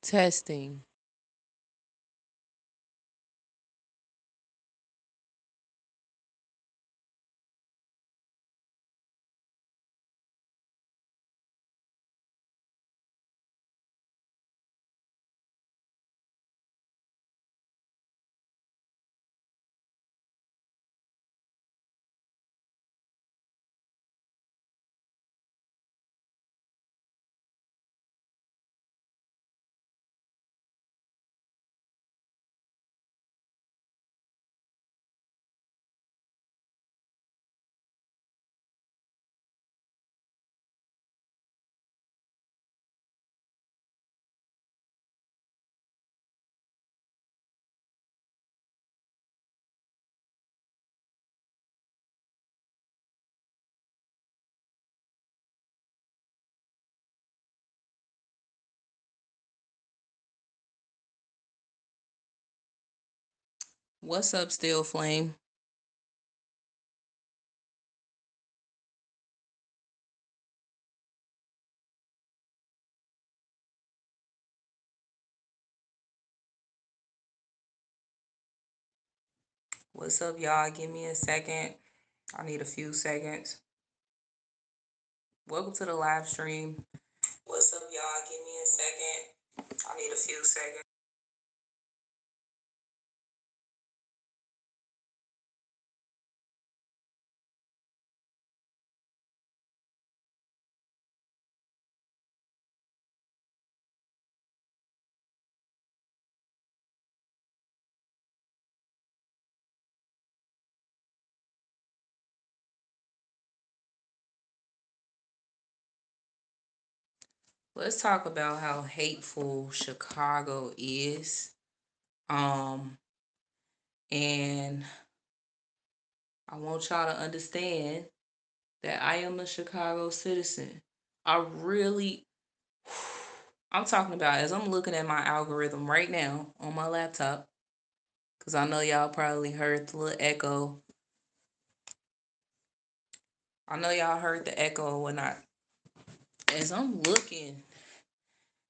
Testing. What's up, Still Flame? What's up, y'all? Give me a second. I need a few seconds. Welcome to the live stream. What's up, y'all? Give me a second. I need a few seconds. Let's talk about how hateful Chicago is. Um, and I want y'all to understand that I am a Chicago citizen. I really, I'm talking about as I'm looking at my algorithm right now on my laptop, because I know y'all probably heard the little echo. I know y'all heard the echo and whatnot. As I'm looking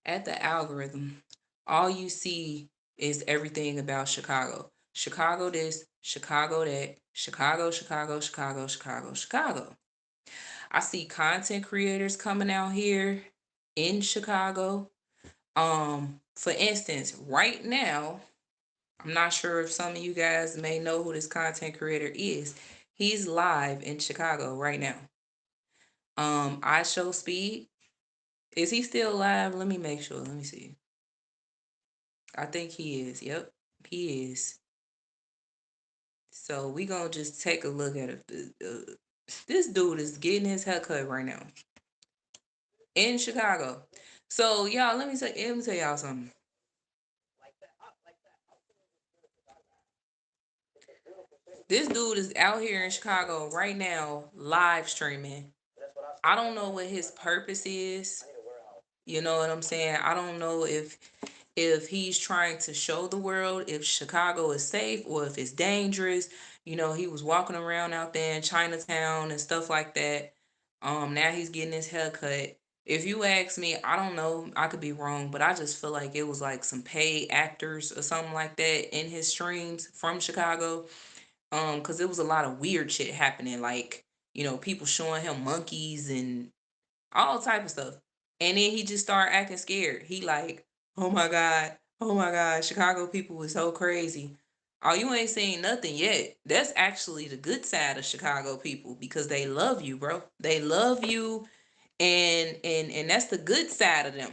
at the algorithm, all you see is everything about Chicago. Chicago this, Chicago that, Chicago, Chicago, Chicago, Chicago, Chicago. I see content creators coming out here in Chicago. For instance, right now, I'm not sure if some of you guys may know who this content creator is. He's live in Chicago right now. I Show Speed. Is he still live? Let me make sure. Let me see. I think he is. Yep, he is. So we gonna just take a look at it. This dude is getting his haircut right now in Chicago. So y'all, let me tell y'all something. This dude is out here in Chicago right now, live streaming. I don't know what his purpose is. You know what I'm saying? I don't know if he's trying to show the world if Chicago is safe or if it's dangerous. You know, he was walking around out there in Chinatown and stuff like that. Now he's getting his haircut. If you ask me, I don't know. I could be wrong, but I just feel like it was like some paid actors or something like that in his streams from Chicago. Because it was a lot of weird shit happening, like people showing him monkeys and all type of stuff. And then he just started acting scared. He like, oh my God, Chicago people was so crazy. Oh, you ain't seen nothing yet. That's actually the good side of Chicago people because they love you, bro. They love you, and that's the good side of them.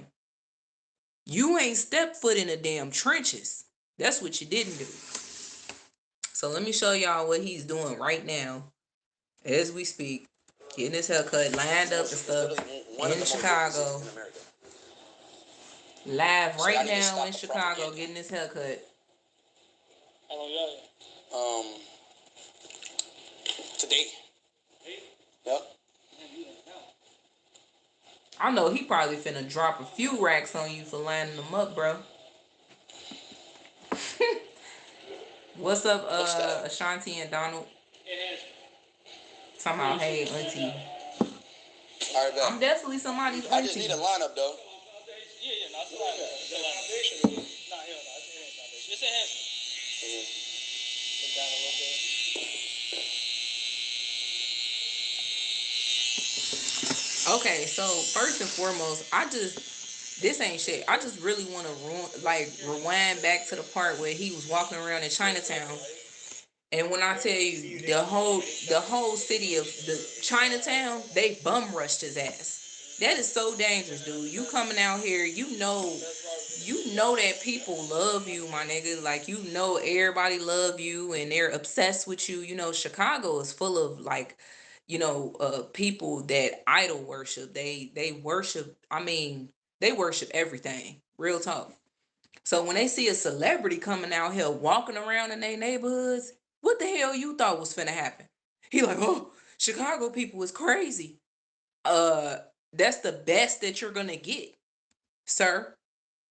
You ain't stepped foot in the damn trenches. That's what you didn't do. So let me show y'all what he's doing right now as we speak. Getting his haircut lined up and stuff in Chicago. Live right now in Chicago, getting his haircut. Um, Today. Yep. I know he probably finna drop a few racks on you for lining them up, bro. What's up, Ashanti and Donald? Somehow, hey, auntie. All right, I'm definitely somebody's auntie. I just need a lineup, though. Yeah, no, it's like the foundation. Nah, hell no, it ain't foundation. It's enhancement. Look down a little bit. Okay, so first and foremost, this ain't shit. I just really want to rewind back to the part where he was walking around in Chinatown. And when I tell you the whole city of the Chinatown, they bum rushed his ass. That is so dangerous, dude. You coming out here, you know that people love you, my nigga. Like, you know everybody love you and they're obsessed with you. You know, Chicago is full of, like, people that idol worship. They worship, I mean, they worship everything. Real talk. So when they see a celebrity coming out here walking around in their neighborhoods, what the hell you thought was finna happen? He like, oh, Chicago people is crazy. Uh, that's the best that you're gonna get, sir.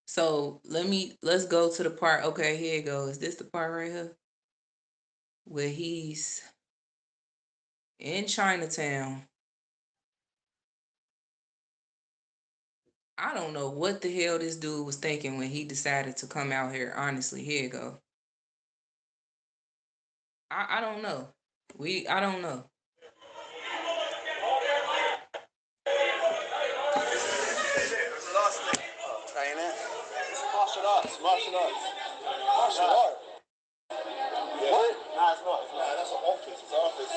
So let's go to the part. Okay, here it goes. Is this the part right here where he's in Chinatown? I don't know what the hell this dude was thinking when he decided to come out here. Honestly, here you go. I don't know. I don't know. Ain't it? Martial arts. Martial arts. Martial art. What? Nah, it's not. Nah, that's an office. It's an office.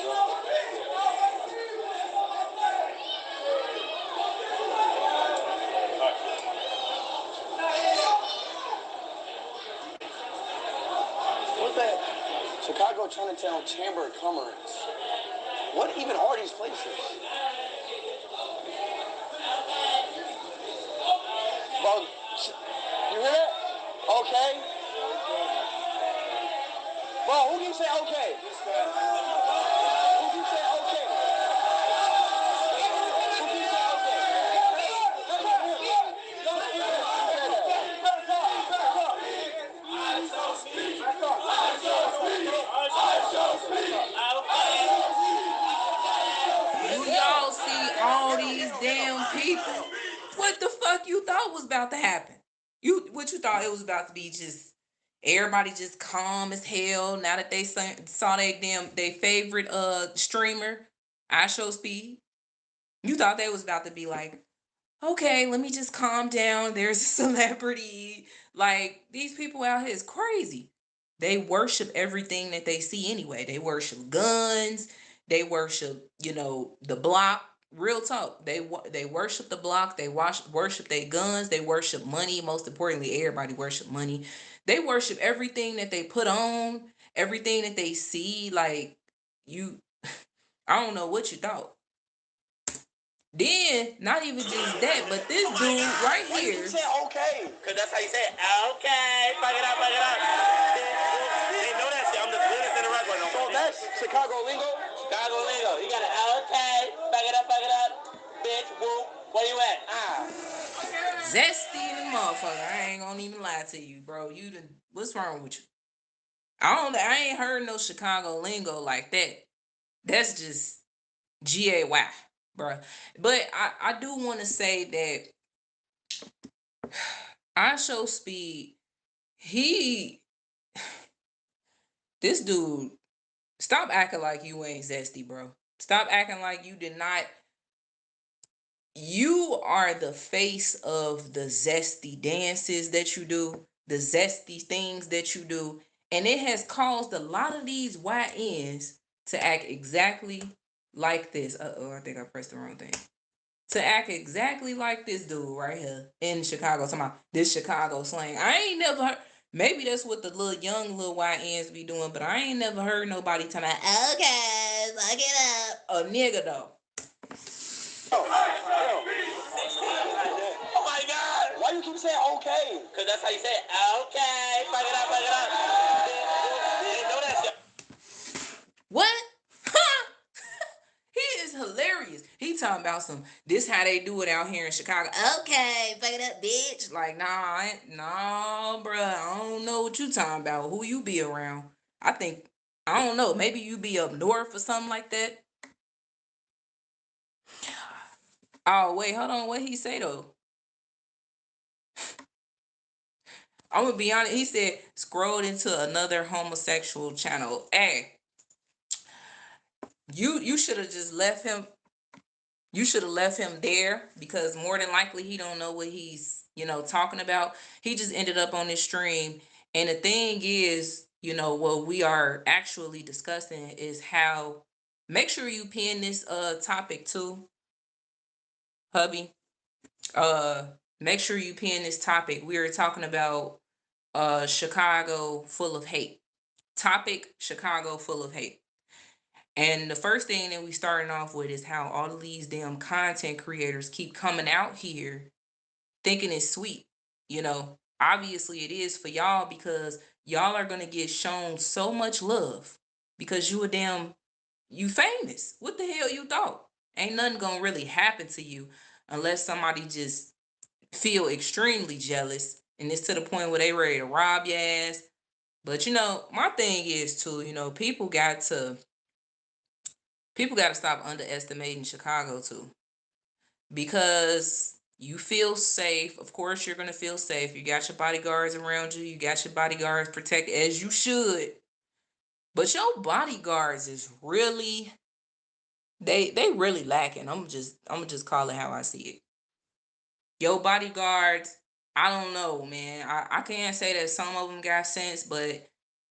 What the? Chicago Chinatown Chamber of Commerce. What even are these places? Bro, you hear that? Okay. Bro, who keeps saying okay? Who keeps saying okay? Who keeps saying Do y'all see all these damn people? What the fuck you thought was about to happen? What you thought it was about to be? Just everybody just calm as hell now that they saw they favorite streamer, I Show Speed. You thought they was about to be like, okay, let me just calm down. There's a celebrity. Like, these people out here is crazy. They worship everything that they see anyway. They worship guns. They worship, the block. Real talk. They worship the block. They worship their guns. They worship money. Most importantly, everybody worship money. They worship everything that they put on, everything that they see. Like, you, I don't know what you thought. Then, not even just that, but this dude right here. you say okay? Because that's how you say it. Okay. Fuck it up, fuck it up. They know that shit. I'm the realest in the record. So that's Chicago lingo? Chicago lingo. You got it. Okay. Fuck it up, fuck it up. Bitch, whoop. Where you at? Zesty in the motherfucker. I ain't gonna even lie to you, bro. What's wrong with you? I ain't heard no Chicago lingo like that. That's just GAY, bro. But I do want to say that I Show Speed, he, this dude, stop acting like you ain't zesty, bro. Stop acting like you did not. You are the face of the zesty dances that you do, the zesty things that you do, and it has caused a lot of these YNs to act exactly like this. I think I pressed the wrong thing. To act exactly like this dude right here in Chicago. Talking about this Chicago slang. I ain't never heard. Maybe that's what the little YNs be doing, but I ain't never heard nobody talking about, okay, look it up. A nigga though. Oh my God! Why you keep saying okay? Because that's how you say it. Okay. Fuck it up, fuck it up. They know that shit. What? He is hilarious. He talking about this how they do it out here in Chicago. Okay, fuck it up, bitch. Like, nah, bruh. I don't know what you talking about. Who you be around? I don't know. Maybe you be up north or something like that. Oh, wait, hold on. What he say though? I'm gonna be honest. He said scrolled into another homosexual channel. Hey, you should have just left him. You should have left him there because more than likely he don't know what he's talking about. He just ended up on this stream, and the thing is, what we are actually discussing is how. Make sure you pin this topic too, hubby. Uh, Make sure you pin this topic. We are talking about Chicago full of hate. Topic: Chicago full of hate. And the first thing that we starting off with is how all of these damn content creators keep coming out here thinking it's sweet. Obviously it is for y'all because y'all are gonna get shown so much love because you famous. What the hell you thought? Ain't nothing gonna really happen to you unless somebody just feel extremely jealous and it's to the point where they ready to rob your ass. But my thing is too, people got to stop underestimating Chicago too, because you feel safe. Of course, you're gonna feel safe. You got your bodyguards around you. You got your bodyguards protected as you should. But your bodyguards is really they really lacking. I'm just call it how I see it. Your bodyguards, I don't know, man. I can't say that some of them got sense, but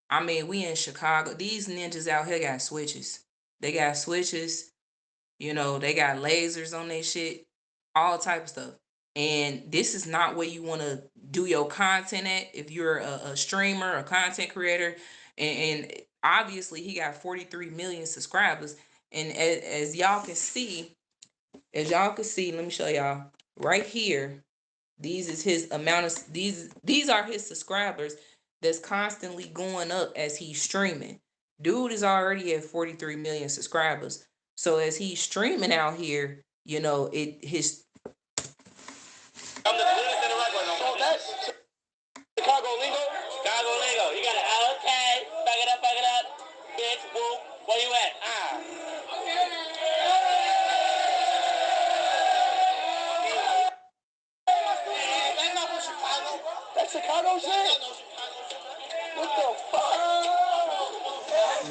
I mean, we in Chicago. These ninjas out here got switches. They got switches. They got lasers on their shit, all type of stuff. And this is not where you want to do your content at if you're a streamer, a content creator. And obviously, he got 43 million subscribers. And as y'all can see, let me show y'all right here. These is his amount of these are his subscribers that's constantly going up as he's streaming. Dude is already at 43 million subscribers. So as he's streaming out here, it his I'm the realest in the rock right now. So that's Chicago lingo. Chicago lingo. You got it. Okay. Back it up. Back it up. Bitch. Whoop. Where you at? That's not from Chicago. That's Chicago shit. What the fuck?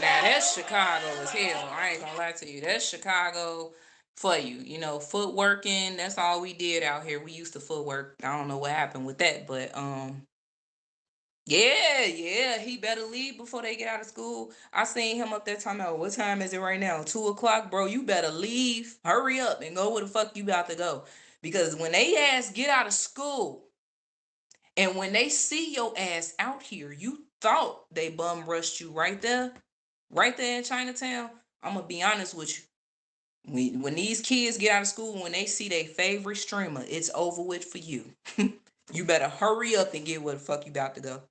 now that's Chicago as hell. I ain't gonna lie to you. That's Chicago for you. Footworking, that's all we did out here. We used to footwork. I don't know what happened with that, but yeah, he better leave before they get out of school. I seen him up there talking about what time is it right now? 2 o'clock, bro. You better leave. Hurry up and go where the fuck you about to go. Because when they ass get out of school and when they see your ass out here, you thought they bum rushed you right there in Chinatown. I'm gonna be honest with you. When these kids get out of school, when they see their favorite streamer, it's over with for you. You better hurry up and get where the fuck you about to go.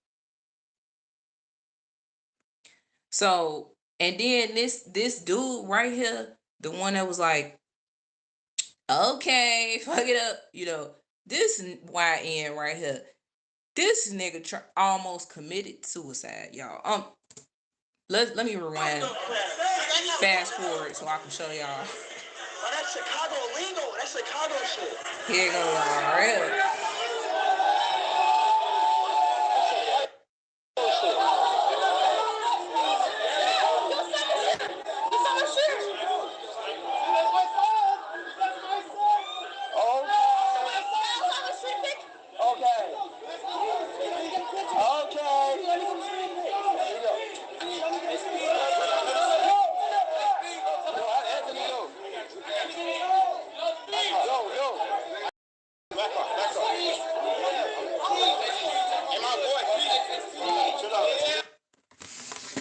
So, and then this dude right here, the one that was like, okay, fuck it up, this YN right here, this nigga almost committed suicide, y'all. Let me rewind, fast forward so I can show y'all. Oh, that's Chicago lingo. That's Chicago shit. Here you go, y'all. Right.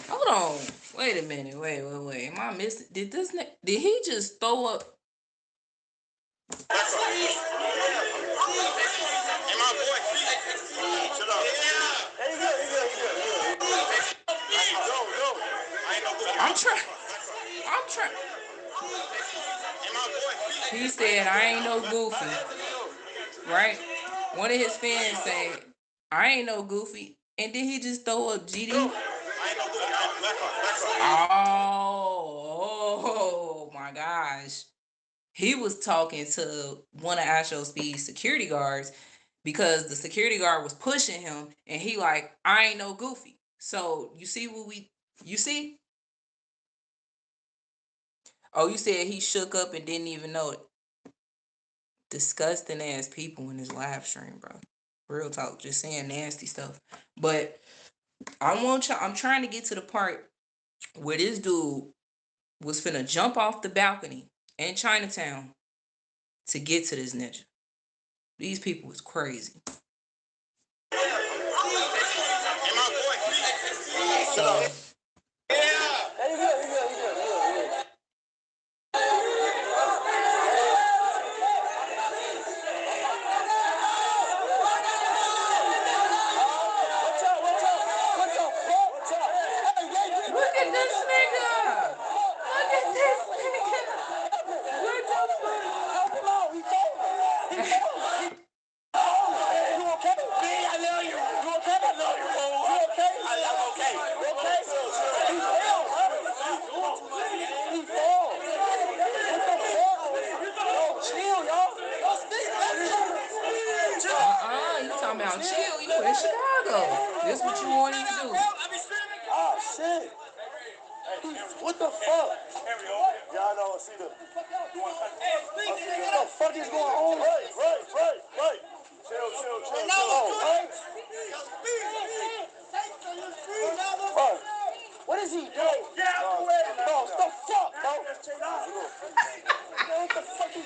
Hold on. Wait a minute. Wait. Am I missing? Did he just throw up? I'm trying. I'm trying. He said, I ain't no goofy. Right? One of his fans said, I ain't no goofy. And then he just throw up GD. Oh my gosh. He was talking to one of Asho Speed's security guards. because the security guard was pushing him, and he like, I ain't no goofy. So you see what you see? Oh, you said he shook up and didn't even know it. Disgusting ass people in his live stream, bro. Real talk, just saying nasty stuff. But I'm trying to get to the part where this dude was finna jump off the balcony in Chinatown to get to this ninja. These people is crazy. So look at this nigga. Look at this nigga. What the fuck? Help him out. He falling. He falling. You okay? I love you. You okay? I love you. You okay? I'm okay. You okay? He fell. He fell. What the fuck? Yo, chill, y'all. You talking about chill? You in Chicago? This what you want him to do? Oh shit! What the fuck? Yeah, I know. See the. What the fuck is going on? Right. Chill. No, right? Bro, what is he doing? Bro, what the fuck, bro? What the fuck is...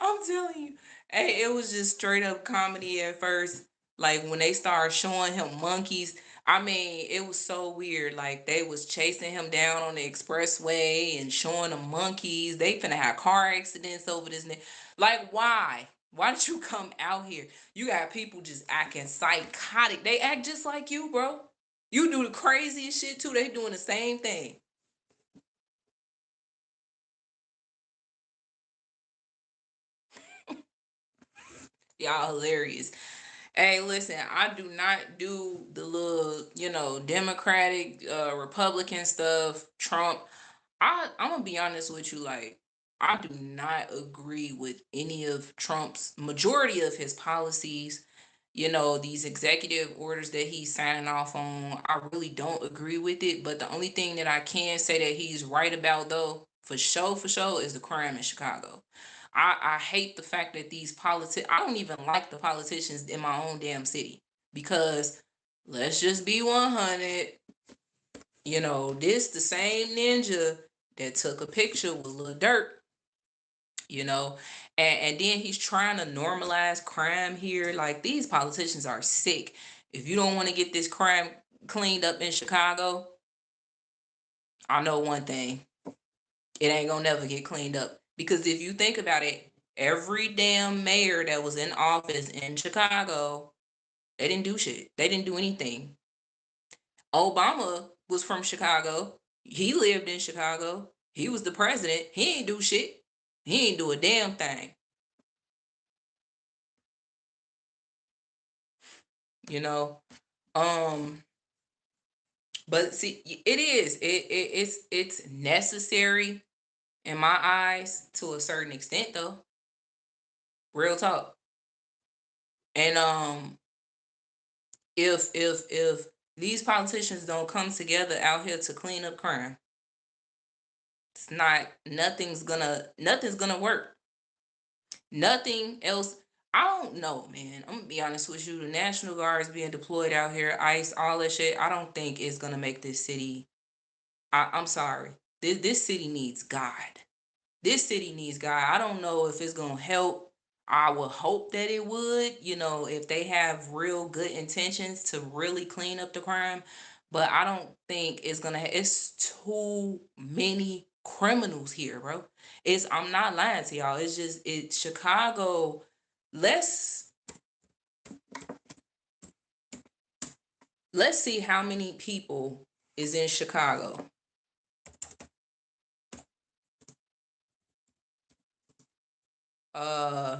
I'm telling you. Hey, it was just straight up comedy at first. Like when they started showing him monkeys. I mean, it was so weird. Like they was chasing him down on the expressway and showing him monkeys. They finna have car accidents over this. Like, why? Why did you come out here? You got people just acting psychotic. They act just like you, bro. You do the craziest shit too. They doing the same thing. Y'all hilarious. Hey, listen, I do not do the little, Democratic, Republican stuff, Trump. I'm gonna be honest with you, like, I do not agree with any of Trump's majority of his policies. These executive orders that he's signing off on, I really don't agree with it. But the only thing that I can say that he's right about, though, for sure, is the crime in Chicago. I hate the fact that I don't even like the politicians in my own damn city because let's just be 100. This the same ninja that took a picture with Lil Dirt, you know, and then he's trying to normalize crime here. Like these politicians are sick. If you don't want to get this crime cleaned up in Chicago, I know one thing. It ain't gonna never get cleaned up. Because if you think about it, every damn mayor that was in office in Chicago, they didn't do shit. They didn't do anything. Obama was from Chicago. He lived in Chicago. He was the president. He ain't do shit. He ain't do a damn thing. You know. Um, but see, it's necessary in my eyes to a certain extent though. Real talk. And if these politicians don't come together out here to clean up crime, it's not nothing's gonna work. Nothing else. I don't know, man. I'm gonna be honest with you. The National Guard is being deployed out here, ICE, all that shit. I don't think it's gonna make this city. I'm sorry. This city needs God. This city needs God. I don't know if it's gonna help. I would hope that it would, if they have real good intentions to really clean up the crime. But I don't think it's gonna. It's too many criminals here, bro. I'm not lying to y'all. It's just Chicago. Let's let's see how many people is in Chicago. Uh,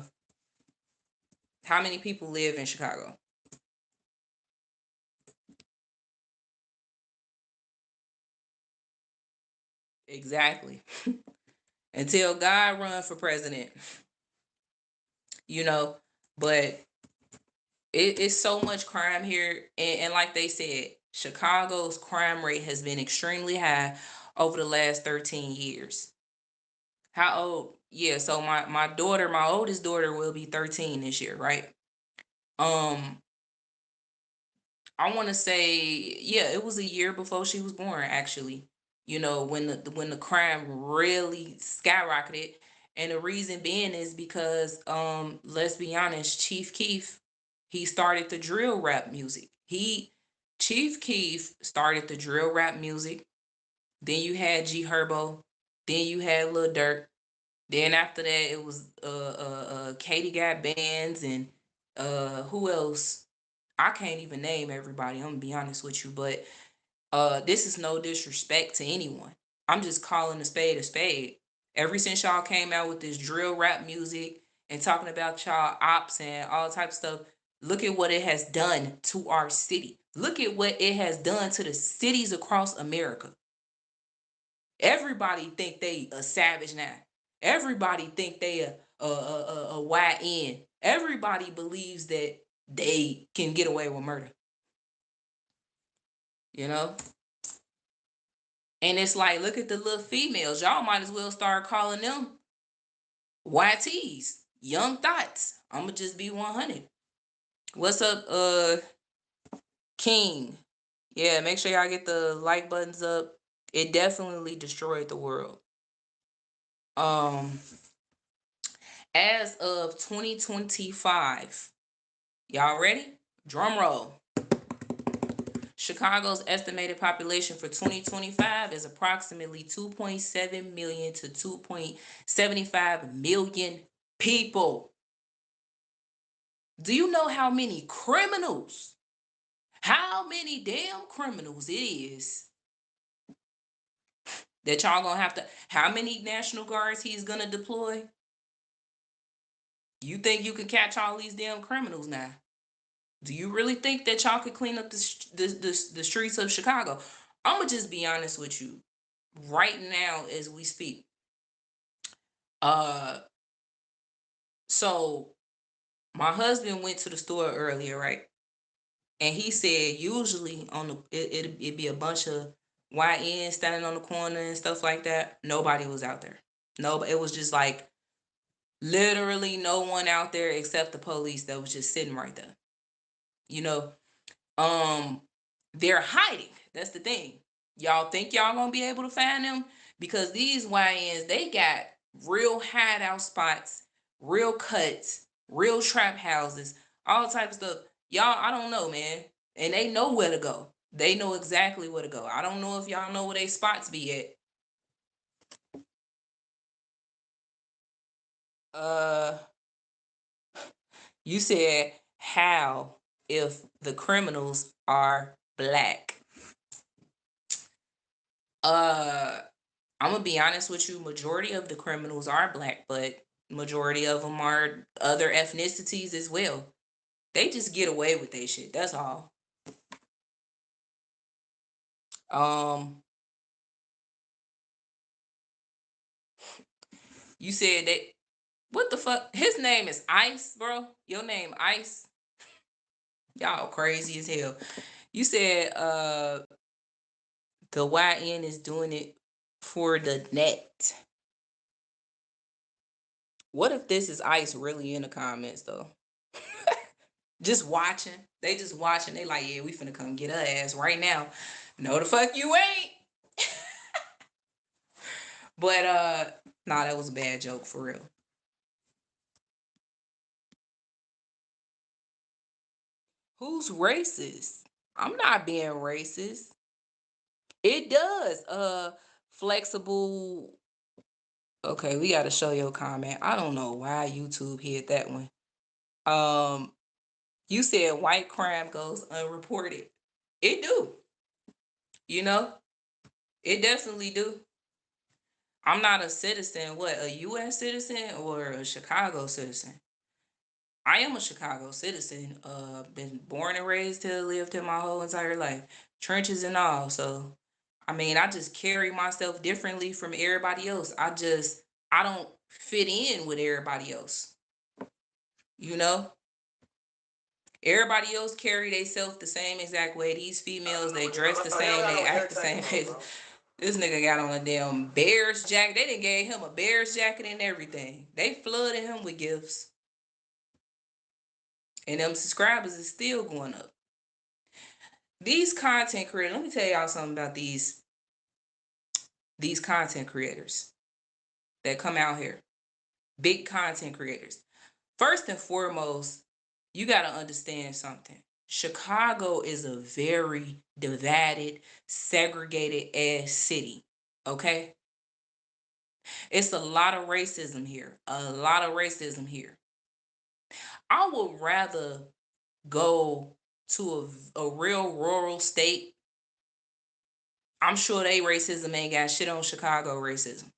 how many people live in Chicago? Exactly. until God run for president, you know. But it's so much crime here, and like they said, Chicago's crime rate has been extremely high over the last 13 years. How old? Yeah, so my daughter, my oldest daughter will be 13 this year, right? Um, I want to say, yeah, it was a year before she was born, actually. You know, when the crime really skyrocketed, and the reason being is because, let's be honest, Chief Keef, he started the drill rap music. Chief Keef started the drill rap music. Then you had G Herbo. Then you had Lil Durk. Then after that, it was Katie got bands, and who else? I can't even name everybody. I'm gonna be honest with you, but this is no disrespect to anyone. I'm just calling a spade a spade. Ever since y'all came out with this drill rap music and talking about y'all ops and all type of stuff, look at what it has done to our city. Look at what it has done to the cities across America. Everybody think they a savage now. Everybody think they a YN. Everybody believes that they can get away with murder. You know? And it's like, look at the little females. Y'all might as well start calling them YTs, young thoughts. I'ma just be 100. What's up, King? Yeah, make sure y'all get the like buttons up. It definitely destroyed the world. Um, as of 2025, y'all ready? Drum roll. Chicago's estimated population for 2025 is approximately 2.7 million to 2.75 million people. Do you know how many criminals? How many damn criminals it is that y'all gonna have to? How many National Guards he's gonna deploy? You think you can catch all these damn criminals now? Do you really think that y'all could clean up the streets of Chicago? I'm gonna just be honest with you. Right now, as we speak, uh, so my husband went to the store earlier, right? And he said usually on the it'd be a bunch of YNs standing on the corner and stuff like that. Nobody was out there. No, it was just like literally no one out there except the police that was just sitting right there. You know, um, they're hiding. That's the thing. Y'all think y'all gonna be able to find them? Because these YNs, they got real hideout spots, real cuts, real trap houses, all types of stuff. Y'all, I don't know, man. And they know where to go. They know exactly where to go. I don't know if y'all know where they spots be at. Uh, you said how if the criminals are black? Uh, I'm gonna be honest with you. Majority of the criminals are black, but majority of them are other ethnicities as well. They just get away with their shit. That's all. Um, you said that. What the fuck? His name is Ice, bro. Your name Ice. Y'all crazy as hell. You said the YN is doing it for the net. What if this is Ice really in the comments though? Just watching. They just watching. They like, yeah, we finna come get her ass right now. No, the fuck you ain't. But nah, that was a bad joke for real. Who's racist? I'm not being racist. It does. Flexible. Okay, we gotta show your comment. I don't know why YouTube hit that one. Um, you said white crime goes unreported. It do. You know, it definitely do. I'm not a citizen. What, a U.S. citizen or a Chicago citizen? I am a Chicago citizen. Been born and raised here, lived here my whole entire life, trenches and all. So, I mean, I just carry myself differently from everybody else. I don't fit in with everybody else. You know, everybody else carry themselves the same exact way. These females, they dress the same, they act the same. This nigga got on a damn Bears jacket. They done gave him a Bears jacket and everything. They flooded him with gifts. And them subscribers is still going up. These content creators, let me tell y'all something about these content creators that come out here. Big content creators. First and foremost, you got to understand something. Chicago is a very divided, segregated ass city. Okay? It's a lot of racism here. A lot of racism here. I would rather go to a real rural state. I'm sure they racism ain't got shit on Chicago racism.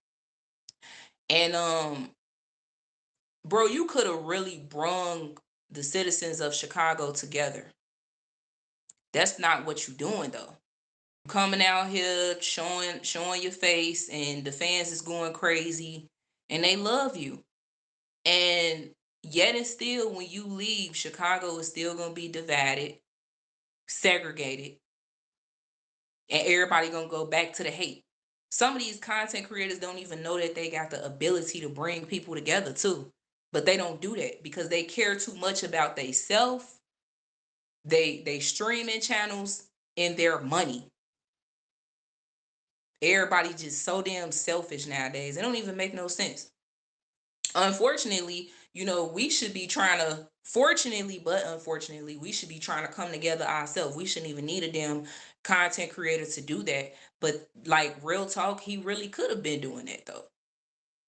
And bro, you could have really brung the citizens of Chicago together. That's not what you're doing though. Coming out here showing your face, and the fans is going crazy, and they love you. And yet and still, when you leave, Chicago is still gonna be divided, segregated, and everybody gonna go back to the hate. Some of these content creators don't even know that they got the ability to bring people together too. But they don't do that because they care too much about they self, they streaming channels, and their money. Everybody just so damn selfish nowadays. It don't even make no sense. Unfortunately, we should be trying to, fortunately, but unfortunately, we should be trying to come together ourselves. We shouldn't even need a damn content creator to do that. But like real talk, he really could have been doing that though.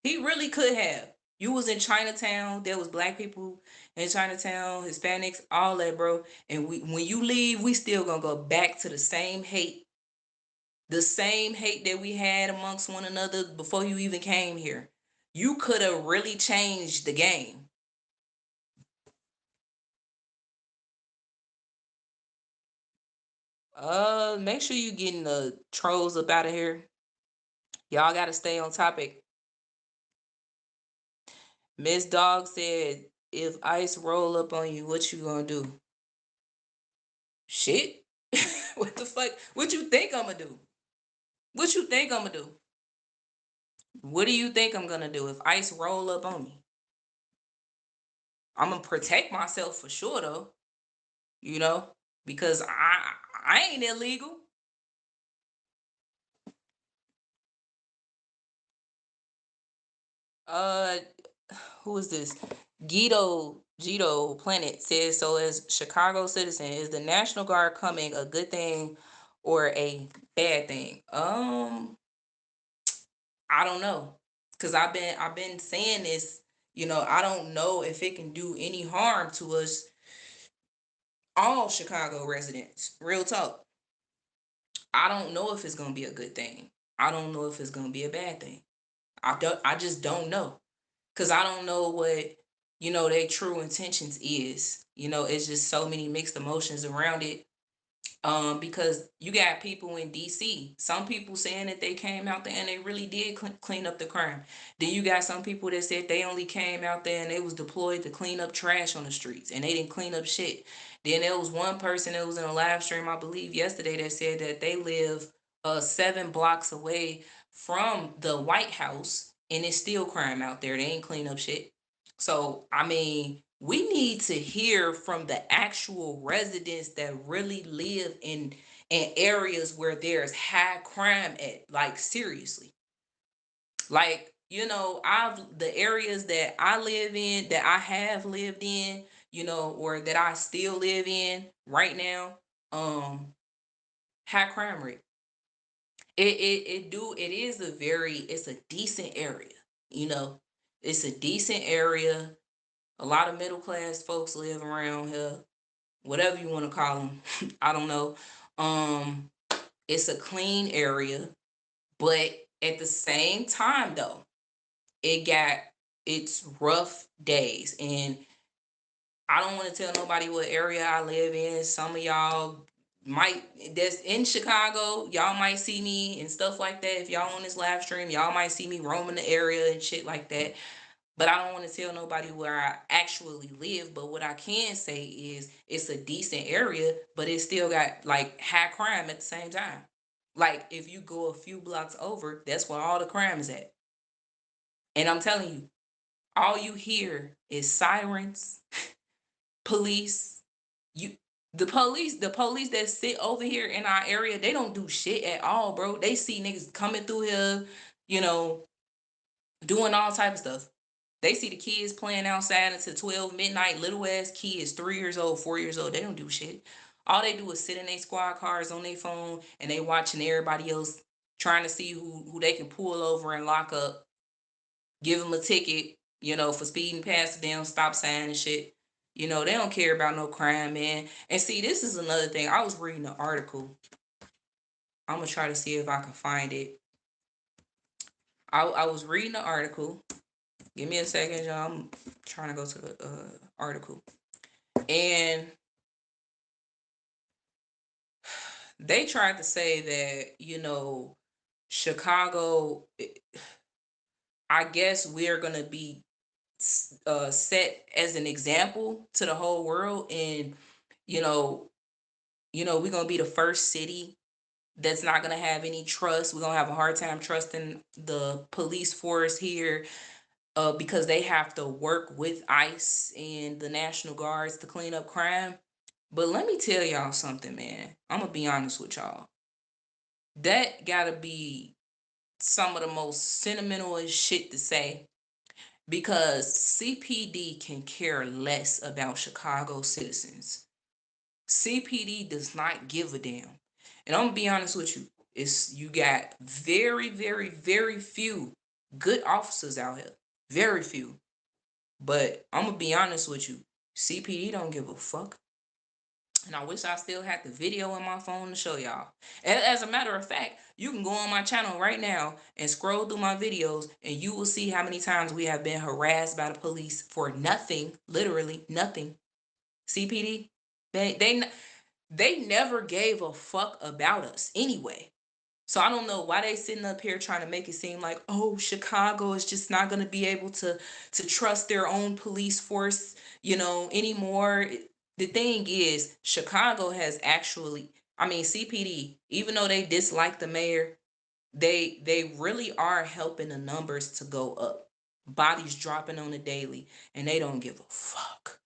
He really could have. You was in Chinatown. There was black people in Chinatown, Hispanics, all that, bro. And when you leave, we still gonna go back to the same hate that we had amongst one another before you even came here. You could have really changed the game. Make sure you getting the trolls up out of here. Y'all gotta stay on topic. Miss Dog said, if ice roll up on you, what you gonna do? Shit. What the fuck? What you think I'm gonna do? What you think I'm gonna do? What do you think I'm gonna do if ice roll up on me? I'm gonna protect myself for sure though, you know, because I ain't illegal. Uh, who is this? Gito Planet says, so as Chicago citizen, is the National Guard coming a good thing or a bad thing? I don't know, cause I've been saying this. I don't know if it can do any harm to us, all Chicago residents. Real talk. I don't know if it's gonna be a good thing. I don't know if it's gonna be a bad thing. I just don't know. Cause I don't know what, their true intentions is. It's just so many mixed emotions around it. Because you got people in DC, some people saying that they came out there and they really did clean up the crime. Then you got some people that said they only came out there and they was deployed to clean up trash on the streets and they didn't clean up shit. Then there was one person that was in a live stream, I believe yesterday, that said that they live 7 blocks away from the White House and it's still crime out there. They ain't clean up shit. So I mean, we need to hear from the actual residents that really live in areas where there's high crime at, like seriously. Like, I've the areas that I live in, that I have lived in, or that I still live in right now, high crime rate. It's a decent area, you know. It's a decent area. A lot of middle class folks live around here, whatever you want to call them. I don't know. Um, it's a clean area, but at the same time, though, it got its rough days, and I don't want to tell nobody what area I live in. Some of y'all that's in Chicago, y'all might see me and stuff like that. If y'all on this live stream, y'all might see me roaming the area and shit like that. But I don't want to tell nobody where I actually live. But what I can say is it's a decent area, but it still got like high crime at the same time. Like if you go a few blocks over, that's where all the crime is at. And I'm telling you, all you hear is sirens, police. You the police that sit over here in our area, they don't do shit at all, bro. They see niggas coming through here, you know, doing all type of stuff. They see the kids playing outside until 12 midnight, little ass kids, 3 years old, 4 years old. They don't do shit. All they do is sit in their squad cars on their phone and they watching everybody else trying to see who they can pull over and lock up, give them a ticket, for speeding past the damn stop sign and shit. They don't care about no crime, man. And see, this is another thing. I was reading an article. I'm gonna try to see if I can find it. I was reading the article. Give me a second, y'all. I'm trying to go to the article. And they tried to say that, Chicago, I guess we're going to be set as an example to the whole world. And, you know, we're going to be the first city that's not going to have any trust. We're going to have a hard time trusting the police force here because they have to work with ICE and the National Guards to clean up crime. But let me tell y'all something, man. I'm going to be honest with y'all. That got to be some of the most sentimentalist shit to say because CPD can care less about Chicago citizens. CPD does not give a damn. And I'm going to be honest with you. You got very, very, very few good officers out here. Very few. But I'm going to be honest with you. CPD don't give a fuck. And I wish I still had the video on my phone to show y'all. As a matter of fact, you can go on my channel right now and scroll through my videos and you will see how many times we have been harassed by the police for nothing, literally nothing. CPD, they never gave a fuck about us anyway. So I don't know why they sitting up here trying to make it seem like, oh, Chicago is just not going to be able to trust their own police force, anymore. The thing is, Chicago has actually, CPD, even though they dislike the mayor, they really are helping the numbers to go up. Bodies dropping on the daily, and they don't give a fuck.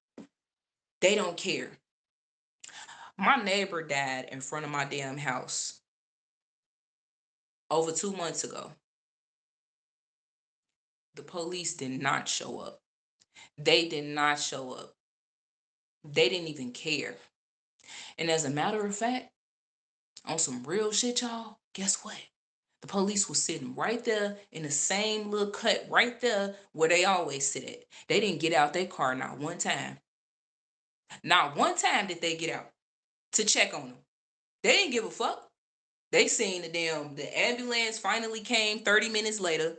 They don't care. My neighbor died in front of my damn house over 2 months ago. The police did not show up. They did not show up. They didn't even care. And as a matter of fact, on some real shit, y'all, guess what? The police was sitting right there in the same little cut right there where they always sit at. They didn't get out their car not one time. Not one time did they get out to check on them. They didn't give a fuck. They seen the ambulance finally came 30 minutes later,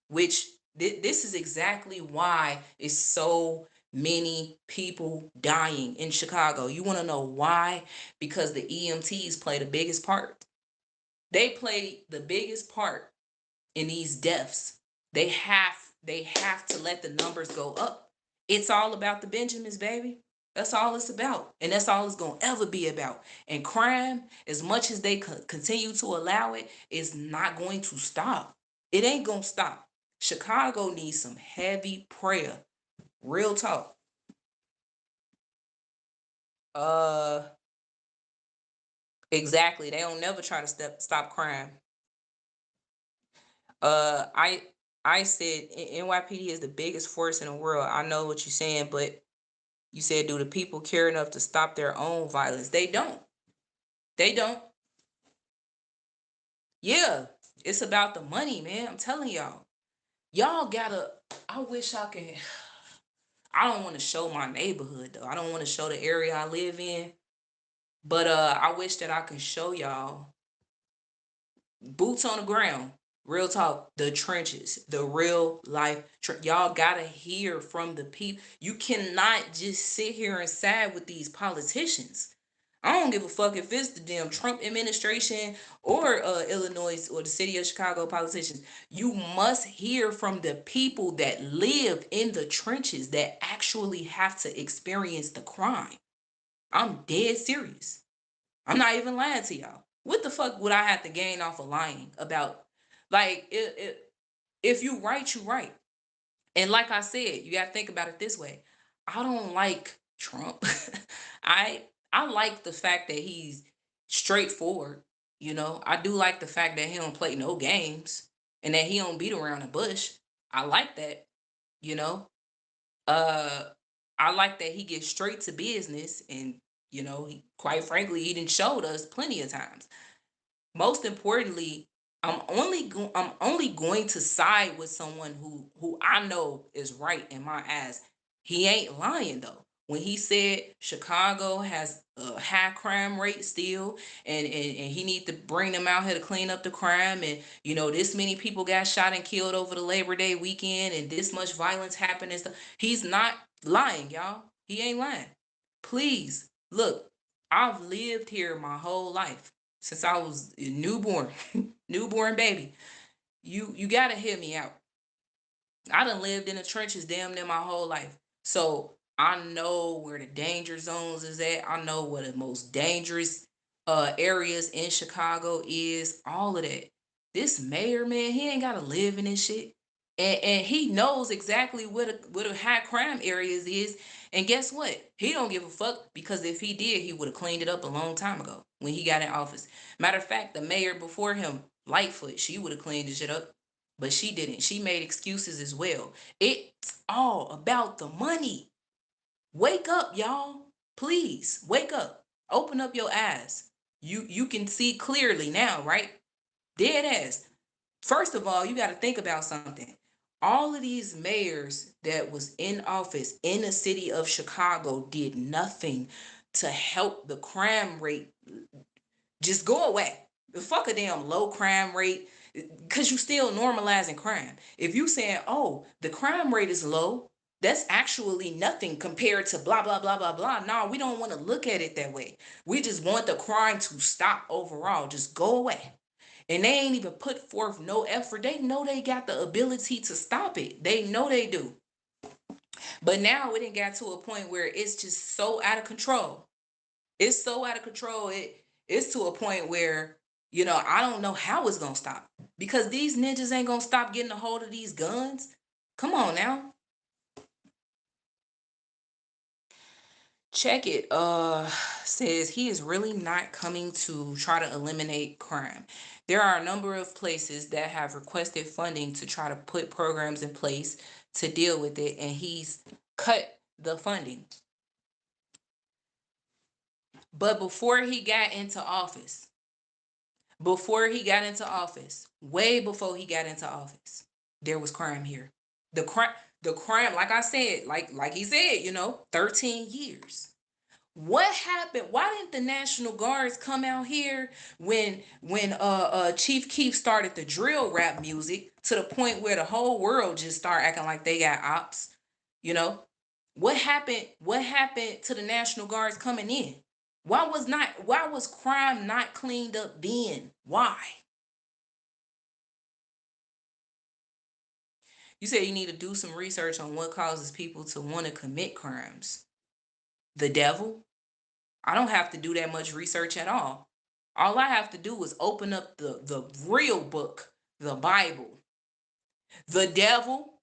which this is exactly why it's so many people dying in Chicago. You want to know why? Because the EMTs play the biggest part. They play the biggest part in these deaths. They have to let the numbers go up. It's all about the Benjamins, baby. That's all it's about. And that's all it's going to ever be about. And crime, as much as they continue to allow it, is not going to stop. It ain't going to stop. Chicago needs some heavy prayer. Real talk. Exactly. They don't never try to stop crime. I said NYPD is the biggest force in the world. I know what you're saying, but you said, do the people care enough to stop their own violence? They don't. They don't. Yeah, it's about the money, man. I'm telling y'all. Y'all gotta, I wish I could, I don't want to show my neighborhood though. I don't want to show the area I live in. But I wish that I could show y'all boots on the ground. Real talk, the trenches, the real life. Y'all gotta hear from the people. You cannot just sit here and side with these politicians. I don't give a fuck if it's the damn Trump administration or Illinois or the city of Chicago politicians. You must hear from the people that live in the trenches that actually have to experience the crime. I'm dead serious. I'm not even lying to y'all. What the fuck would I have to gain off of lying about? Like, if you right, you right. And like I said, you gotta think about it this way. I don't like Trump. I I like the fact that he's straightforward. You know, I do like the fact that he don't play no games and that he don't beat around the bush. I like that, you know. Uh I like that he gets straight to business and quite frankly, he didn't showed us plenty of times. Most importantly, I'm only going to side with someone who I know is right in my eyes. He ain't lying though. When he said Chicago has a high crime rate still, and he need to bring them out here to clean up the crime, and this many people got shot and killed over the Labor Day weekend, and this much violence happened and stuff. He's not lying, y'all. He ain't lying. Please look. I've lived here my whole life since I was a newborn, newborn baby. You gotta hear me out. I done lived in the trenches damn near my whole life. So I know where the danger zones is at. I know where the most dangerous areas in Chicago is. All of that. This mayor, man, he ain't gotta live in this shit. And he knows exactly what the high crime areas is. And guess what? He don't give a fuck because if he did, he would have cleaned it up a long time ago when he got in office. Matter of fact, the mayor before him, Lightfoot, she would have cleaned this shit up, but she didn't. She made excuses as well. It's all about the money. Wake up, y'all. Please wake up. Open up your eyes. You can see clearly now, right? Dead ass. First of all, you got to think about something. All of these mayors that was in office in the city of Chicago did nothing to help the crime rate just go away. Fuck a damn low crime rate, because you still normalizing crime. If you saying, oh, the crime rate is low, that's actually nothing compared to blah blah blah blah blah. No, we don't want to look at it that way. We just want the crime to stop overall, just go away. And they ain't even put forth no effort. They know they got the ability to stop it. They know they do. But now it didn't got to a point where it's just so out of control. It's so out of control. It's to a point where I don't know how it's gonna stop, because these ninjas ain't gonna stop getting a hold of these guns. Come on now, check it. Says he is really not coming to try to eliminate crime. There are a number of places that have requested funding to try to put programs in place to deal with it, and he's cut the funding. But way before he got into office, there was crime here. The crime, like I said, like he said, 13 years. What happened? Why didn't the National Guards come out here when Chief Keef started the drill rap music to the point where the whole world just started acting like they got ops? You know? What happened to the National Guards coming in? Why was crime not cleaned up then? Why? You said you need to do some research on what causes people to want to commit crimes. The devil? I don't have to do that much research at all. All I have to do is open up the real book, the Bible. The devil,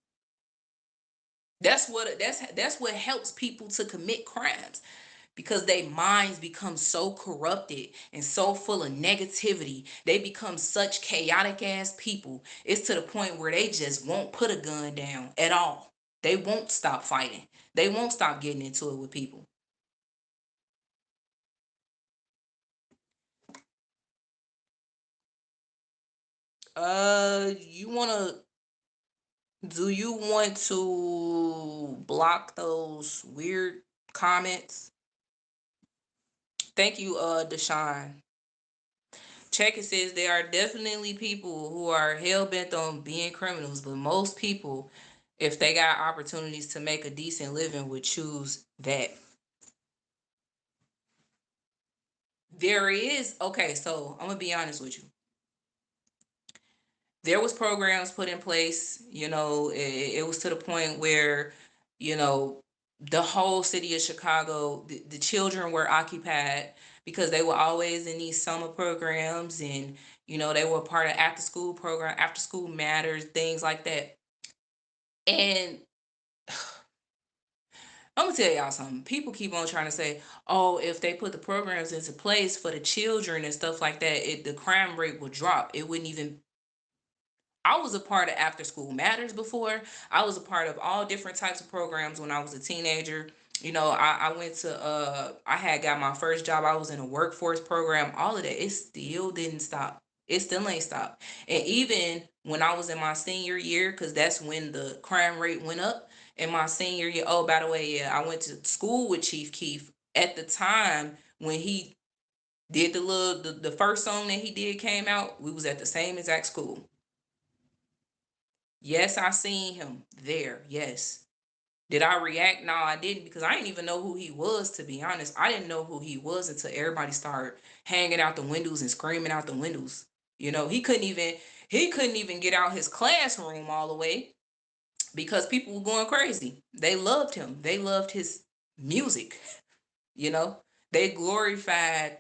that's what helps people to commit crimes, because their minds become so corrupted and so full of negativity. They become such chaotic ass people. It's to the point where they just won't put a gun down at all. They won't stop fighting. They won't stop getting into it with people. You wanna do you want to block those weird comments? Thank you, Deshaun. Check, it says there are definitely people who are hell bent on being criminals, but most people, if they got opportunities to make a decent living, would choose that. There is, okay, so I'm gonna be honest with you. There was programs put in place, it was to the point where, you know, the whole city of Chicago, the children were occupied because they were always in these summer programs, and they were part of after school program, after school matters, things like that. And I'm gonna tell y'all something. People keep on trying to say, "Oh, if they put the programs into place for the children and stuff like that, the crime rate will drop." It wouldn't even. I was a part of After School Matters before. I was a part of all different types of programs when I was a teenager. I went to I had got my first job. I was in a workforce program. All of that. It still didn't stop. It still ain't stopped. And even when I was in my senior year, because that's when the crime rate went up in my senior year. Oh, by the way, yeah, I went to school with Chief Keef at the time when he did the first song that he did came out. We was at the same exact school. Yes, I seen him there. Yes. Did I react? No, I didn't, because I didn't even know who he was, to be honest. I didn't know who he was until everybody started hanging out the windows and screaming out the windows. He couldn't even get out his classroom all the way because people were going crazy. They loved him. They loved his music, you know. They glorified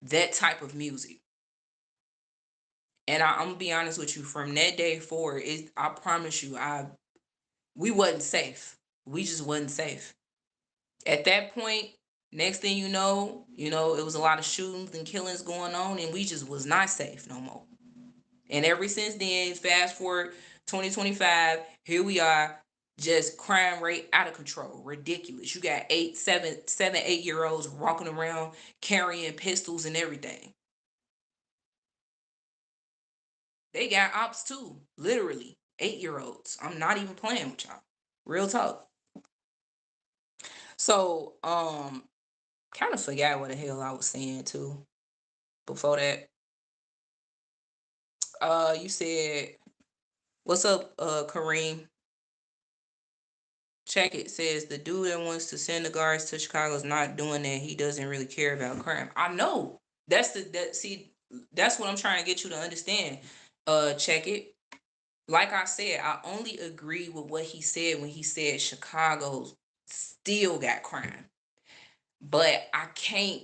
that type of music. And I'm gonna be honest with you, from that day forward, I promise you, we wasn't safe. We just wasn't safe. At that point, next thing it was a lot of shootings and killings going on, and we just was not safe no more. And ever since then, fast forward 2025, here we are, just crime rate out of control, ridiculous. You got 8, 7, 8 year olds walking around carrying pistols and everything. They got ops too, literally 8 year olds. I'm not even playing with y'all. Real talk. So, kind of forgot what the hell I was saying too before that. You said, "What's up, Kareem?" Check it. Says the dude that wants to send the guards to Chicago is not doing that. He doesn't really care about crime. I know. That's what I'm trying to get you to understand. Check it. Like I said, I only agree with what he said when he said Chicago still got crime. But I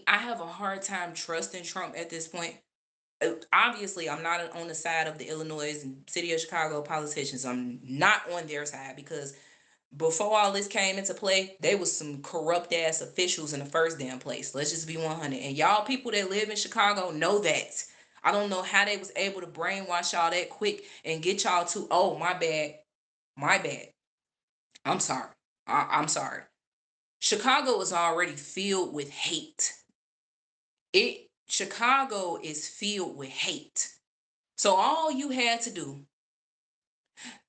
have a hard time trusting Trump at this point. Obviously, I'm not on the side of the Illinois and city of Chicago politicians. I'm not on their side because before all this came into play, they was some corrupt ass officials in the first damn place. Let's just be 100. And y'all people that live in Chicago know that. I don't know how they was able to brainwash y'all that quick and get y'all to, oh, my bad, my bad. I'm sorry. I'm sorry. Chicago is already filled with hate. Chicago is filled with hate. So all you had to do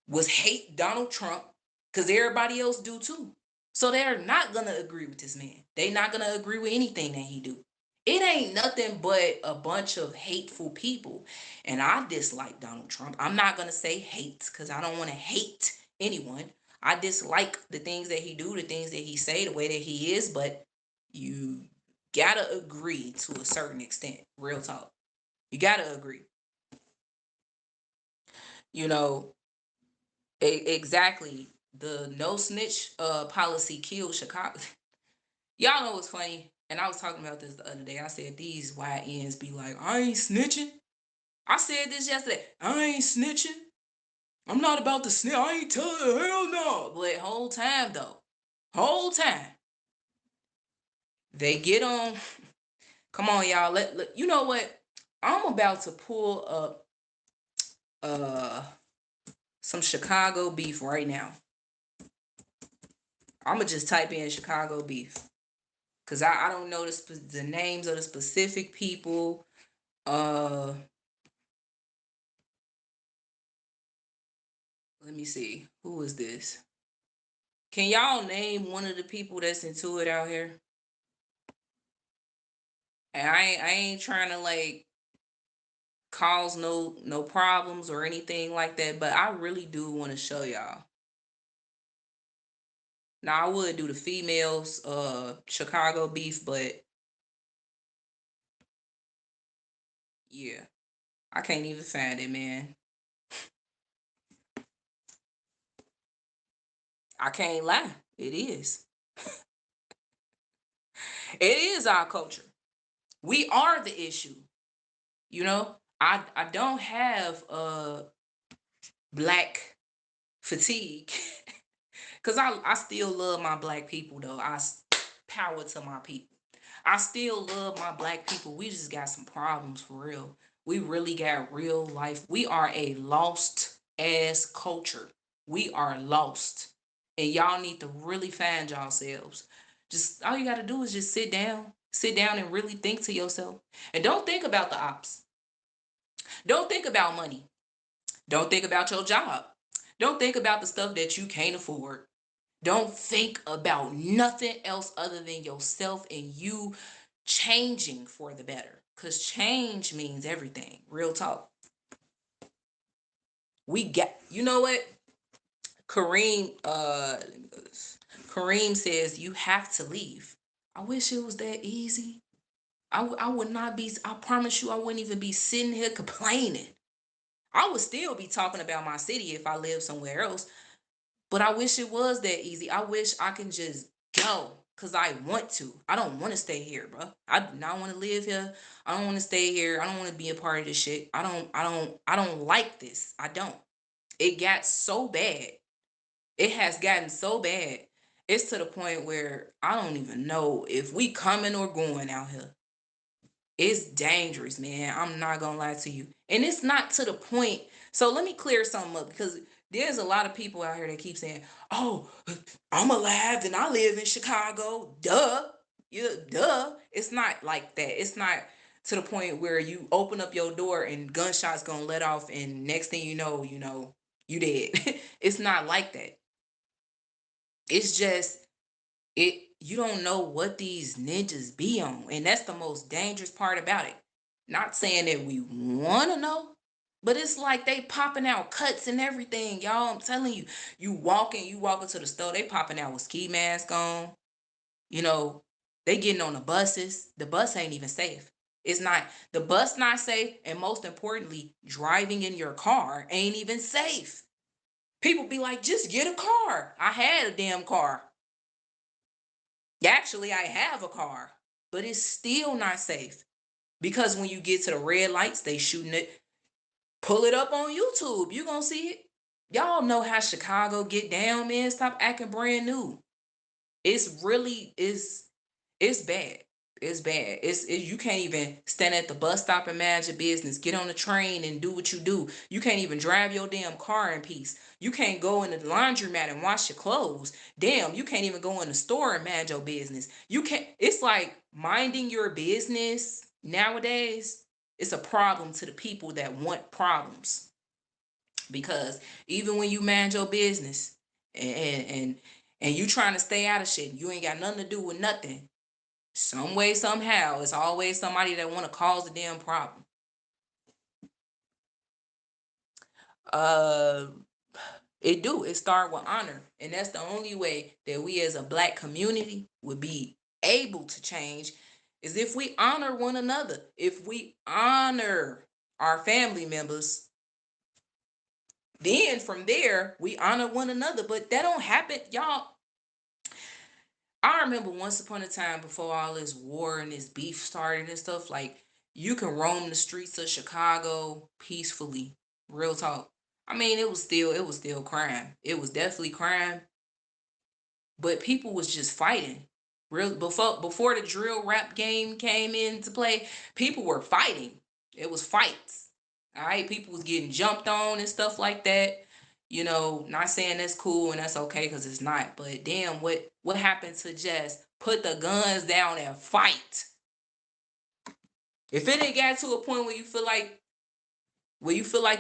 was hate Donald Trump, because everybody else do too. So they're not gonna agree with this man. They're not gonna agree with anything that he do. It ain't nothing but a bunch of hateful people. And I dislike Donald Trump. I'm not gonna say hate because I don't want to hate anyone. I dislike the things that he do, the things that he say, the way that he is, but you gotta agree to a certain extent. Real talk. You gotta agree. You know, exactly. The no snitch policy killed Chicago. Y'all know what's funny? And I was talking about this the other day. I said these YNs be like, I ain't snitching. I said this yesterday. I ain't snitching. I'm not about to snitch. I ain't telling her, hell no. But whole time though, whole time they get on. Come on, y'all. You know what? I'm about to pull up uh some Chicago beef right now. I'm gonna just type in Chicago beef because I don't know the names of the specific people. Uh, Let me see. Who is this? Can y'all name one of the people that's into it out here? And I ain't trying to like cause no problems or anything like that, but I really do want to show y'all. Now I would do the females Chicago beef, but Yeah, I can't even find it, man. I can't lie. It is. It is our culture. We are the issue. You know, I don't have black fatigue because I still love my black people though. Power to my people. I still love my black people. We just got some problems for real. We really got real life. We are a lost ass culture. We are lost. And y'all need to really find yourselves. Just all you got to do is just sit down and really think to yourself. And don't think about the ops. Don't think about money. Don't think about your job. Don't think about the stuff that you can't afford. Don't think about nothing else other than yourself and you changing for the better. Because change means everything. Real talk. We got, you know what? Let me go this. Kareem says you have to leave. I wish it was that easy. I would not be, I promise you, I wouldn't even be sitting here complaining. I would still be talking about my city if I lived somewhere else. But I wish it was that easy. I wish I can just go because I want to. I don't want to stay here, bro. I do not want to live here. I don't want to stay here. I don't want to be a part of this shit. I don't like this. I don't. It got so bad. It has gotten so bad. It's to the point where I don't even know if we coming or going out here. It's dangerous, man. I'm not gonna lie to you. And it's not to the point. So let me clear something up because there's a lot of people out here that keep saying, "Oh, I'm alive and I live in Chicago." Duh. Yeah, duh. It's not like that. It's not to the point where you open up your door and gunshots gonna let off and next thing you know, you dead. It's not like that. It's just you don't know what these ninjas be on, and that's the most dangerous part about it. Not saying that we want to know, but it's like they popping out cuts and everything, y'all. I'm telling you, you walking to the store, they popping out with ski mask on. You know, they getting on the buses. The bus ain't even safe. It's not, the bus not safe, and most importantly, driving in your car ain't even safe. People be like, just get a car. I had a damn car. Actually, I have a car, but it's still not safe because when you get to the red lights, they shooting it. Pull it up on YouTube. You gonna see it. Y'all know how Chicago get down, man. Stop acting brand new. It's really it's bad. It's bad. You can't even stand at the bus stop and manage your business. Get on the train and do what you do. You can't even drive your damn car in peace. You can't go in the laundromat and wash your clothes. Damn, you can't even go in the store and manage your business. You can't. It's like minding your business nowadays. It's a problem to the people that want problems because even when you manage your business and you trying to stay out of shit, you ain't got nothing to do with nothing. Some way, somehow, it's always somebody that want to cause a damn problem. Uh, it do. It start with honor, and that's the only way that we as a black community would be able to change is if we honor one another. If we honor our family members, then from there we honor one another. But that don't happen, y'all. I remember once upon a time before all this war and this beef started and stuff, like you can roam the streets of Chicago peacefully. Real talk. I mean, it was still crime. It was definitely crime, but people was just fighting. Real before the drill rap game came into play, people were fighting. It was fights. All right, people was getting jumped on and stuff like that. Not saying that's cool and that's okay because it's not. But damn, what happened to just put the guns down and fight? If it ain't got to a point where you feel like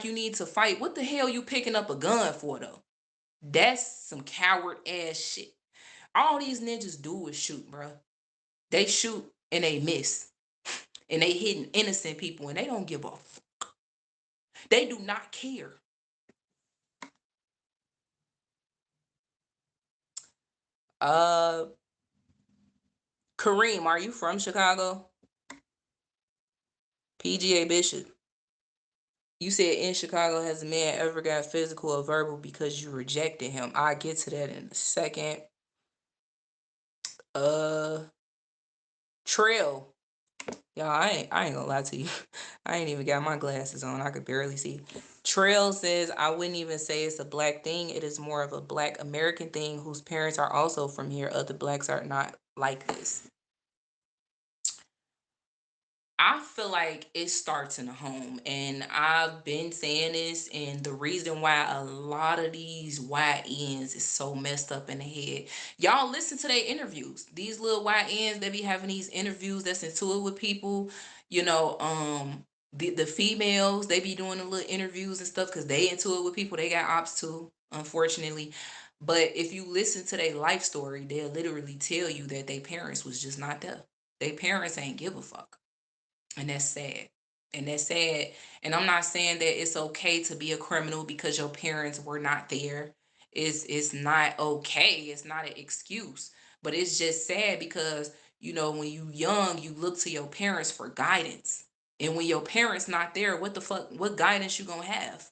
you need to fight, what the hell you picking up a gun for though? That's some coward ass shit. All these ninjas do is shoot, bro. They shoot and they miss. And they hitting innocent people and they don't give a they do not care. Uh Kareem, are you from Chicago? PGA Bishop. You said in Chicago, has a man ever got physical or verbal because you rejected him? I'll get to that in a second. Uh Trail. Y'all, I ain't gonna lie to you. I ain't even got my glasses on. I could barely see. Trail says, I wouldn't even say it's a black thing. It is more of a black American thing whose parents are also from here. Other blacks are not like this. I feel like it starts in the home, and I've been saying this, and the reason why a lot of these YNs is so messed up in the head. Y'all listen to their interviews. These little YNs, they be having these interviews that's into it with people, you know, the females, they be doing the little interviews and stuff because they into it with people. They got ops too, unfortunately. But if you listen to their life story, they'll literally tell you that their parents was just not there. Their parents ain't give a fuck. And that's sad. And that's sad. And I'm not saying that it's okay to be a criminal because your parents were not there. It's not okay. It's not an excuse. But it's just sad because, you know, when you young, you look to your parents for guidance. And when your parents not there, what the fuck, what guidance you gonna have?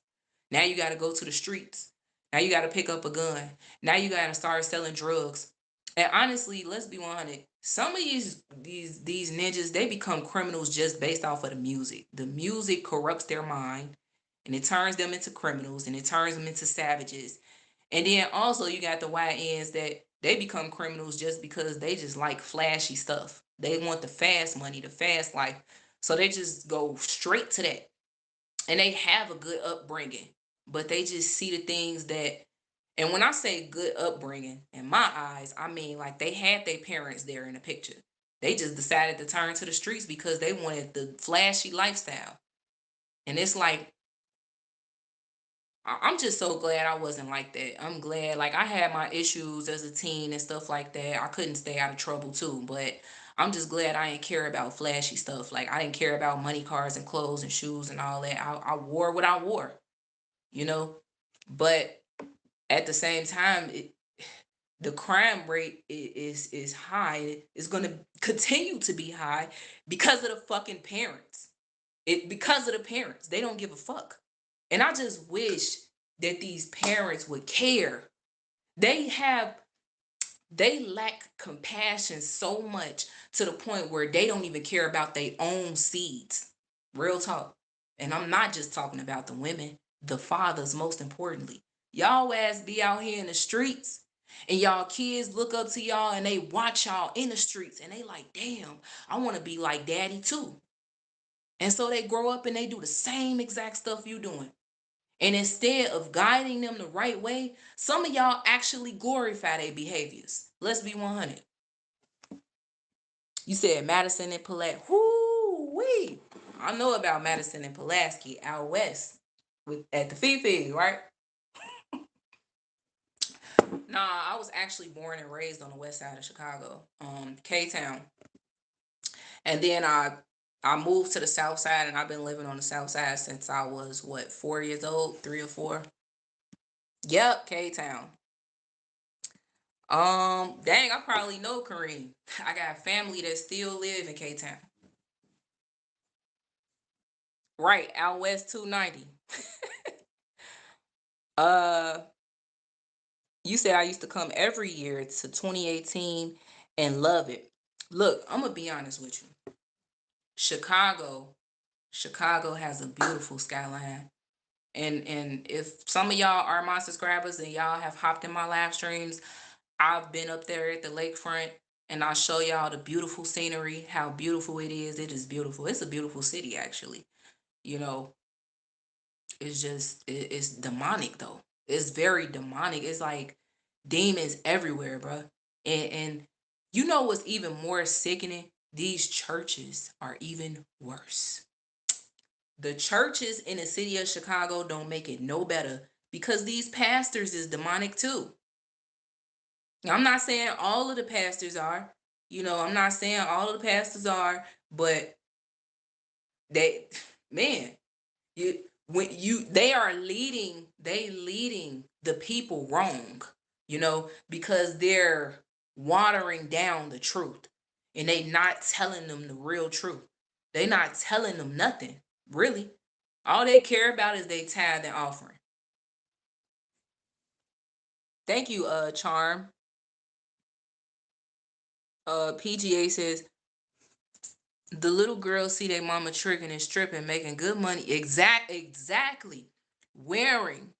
Now you gotta go to the streets. Now you gotta pick up a gun. Now you gotta start selling drugs. And honestly, let's be 100. Some of these ninjas, they become criminals just based off of the music. The music corrupts their mind, and it turns them into criminals, and it turns them into savages. And then also you got the YNs that they become criminals just because they just like flashy stuff. They want the fast money, the fast life. So they just go straight to that. And they have a good upbringing, but they just see the things that, and when I say good upbringing, in my eyes, I mean like they had their parents there in the picture. They just decided to turn to the streets because they wanted the flashy lifestyle. And it's like, I'm just so glad I wasn't like that. I'm glad, like, I had my issues as a teen and stuff like that. I couldn't stay out of trouble too, but I'm just glad I didn't care about flashy stuff. Like, I didn't care about money, cars, and clothes and shoes and all that. I wore what I wore, you know? But at the same time, the crime rate is high. It's going to continue to be high because of the fucking parents. Because of the parents. They don't give a fuck. And I just wish that these parents would care. They have they lack compassion so much to the point where they don't even care about their own seeds. Real talk. And I'm not just talking about the women, the fathers, most importantly. Y'all ass be out here in the streets, and y'all kids look up to y'all and they watch y'all in the streets and they like, damn, I want to be like daddy too. And so they grow up and they do the same exact stuff you doing. And instead of guiding them the right way, some of y'all actually glorify their behaviors. Let's be 100. You said Madison and Pulaski. Whoo wee. I know about Madison and Pulaski out west with at the Fifi, right? Nah, I was actually born and raised on the west side of Chicago, K-Town. And then I moved to the south side, and I've been living on the south side since I was what, 4 years old, 3 or 4. Yep, K-Town. Dang, I probably know Kareem. I got family that still live in K Town. Right, out west 290. uh, you said I used to come every year to 2018 and love it. Look, I'm gonna be honest with you. Chicago, Chicago has a beautiful skyline. And if some of y'all are my subscribers and y'all have hopped in my live streams, I've been up there at the lakefront and I show y'all the beautiful scenery, how beautiful it is. It is beautiful. It's a beautiful city, actually. You know, it's just, it's demonic, though. It's very demonic. It's like demons everywhere, bro. And you know what's even more sickening? These churches are even worse. The churches in the city of Chicago don't make it no better because these pastors is demonic too. I'm not saying all of the pastors are, I'm not saying all of the pastors are, but they, man, you when you they are leading the people wrong, because they're watering down the truth and they not telling them the real truth. They not telling them nothing, really. All they care about is they tithe and offering. Thank you, Charm. PGA says the little girls see their mama tricking and stripping, making good money. Exactly. Wearing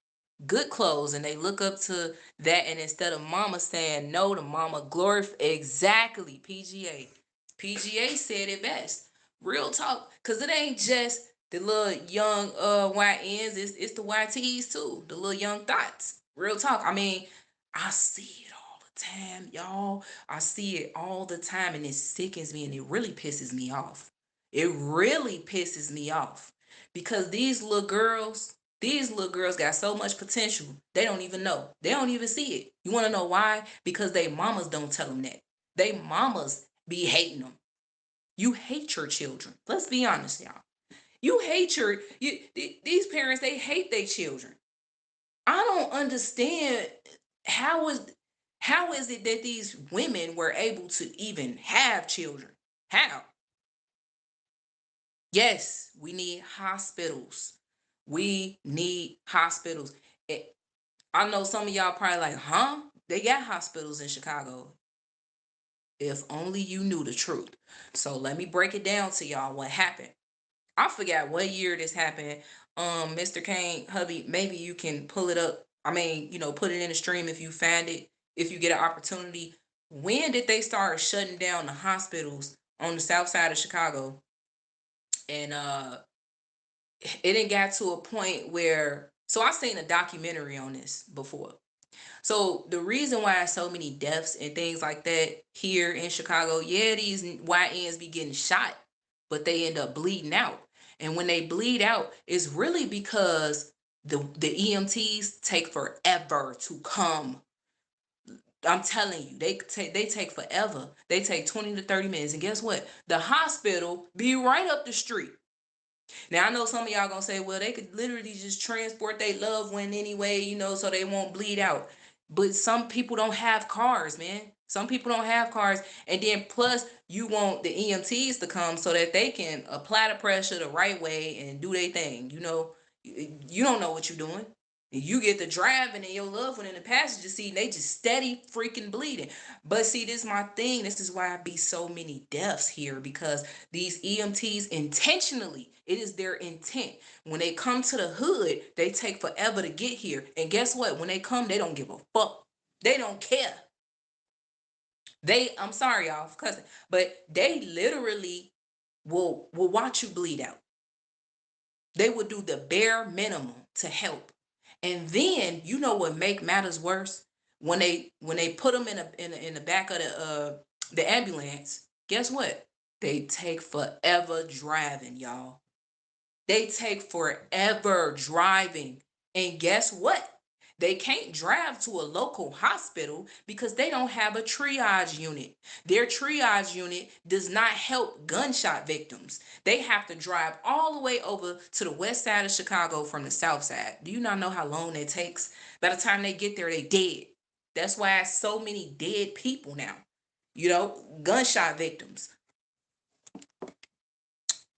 good clothes, and they look up to that, and instead of mama saying no, the mama glorify. Exactly. PGA said it best. Real talk, because it ain't just the little young YNs, it's the YTs too, the little young thoughts. Real talk. I mean, I see it all the time, y'all. I see it all the time, and it sickens me, and it really pisses me off. It really pisses me off because these little girls got so much potential. They don't even know. They don't even see it. You want to know why? Because they mamas don't tell them that. They mamas be hating them. You hate your children. Let's be honest, y'all. You hate these parents. They hate their children. I don't understand how is how is it that these women were able to even have children? How? Yes, we need hospitals. We need hospitals. I know some of y'all probably like, huh? They got hospitals in Chicago. If only you knew the truth. So let me break it down to y'all what happened. I forgot what year this happened. Mr. Kane, hubby, maybe you can pull it up. I mean, put it in the stream if you find it, if you get an opportunity. When did they start shutting down the hospitals on the south side of Chicago? And it didn't got to a point where, so I seen a documentary on this before. So the reason why so many deaths and things like that here in Chicago, yeah, these YNs be getting shot, but they end up bleeding out. And when they bleed out, it's really because the EMTs take forever to come. I'm telling you, they take forever. They take 20 to 30 minutes. And guess what? The hospital be right up the street. Now I know some of y'all gonna say, well, they could literally just transport their loved one anyway, so they won't bleed out. But some people don't have cars, man. Some people don't have cars. And then plus you want the EMTs to come so that they can apply the pressure the right way and do their thing. You don't know what you're doing. You get the driving and your loved one in the passenger seat and they just steady freaking bleeding. But see, this is my thing. This is why I be so many deaths here, because these EMTs intentionally, it is their intent. When they come to the hood, they take forever to get here. And guess what? When they come, they don't give a fuck. They don't care. I'm sorry, y'all, for cussing, but they literally will watch you bleed out. They will do the bare minimum to help. And then you know what make matters worse? When they put them in the back of the ambulance, guess what? They take forever driving, y'all. They take forever driving. And guess what? They can't drive to a local hospital because they don't have a triage unit. Their triage unit does not help gunshot victims. They have to drive all the way over to the west side of Chicago from the south side. Do you not know how long it takes? By the time they get there, they dead. That's why so many dead people now. Gunshot victims.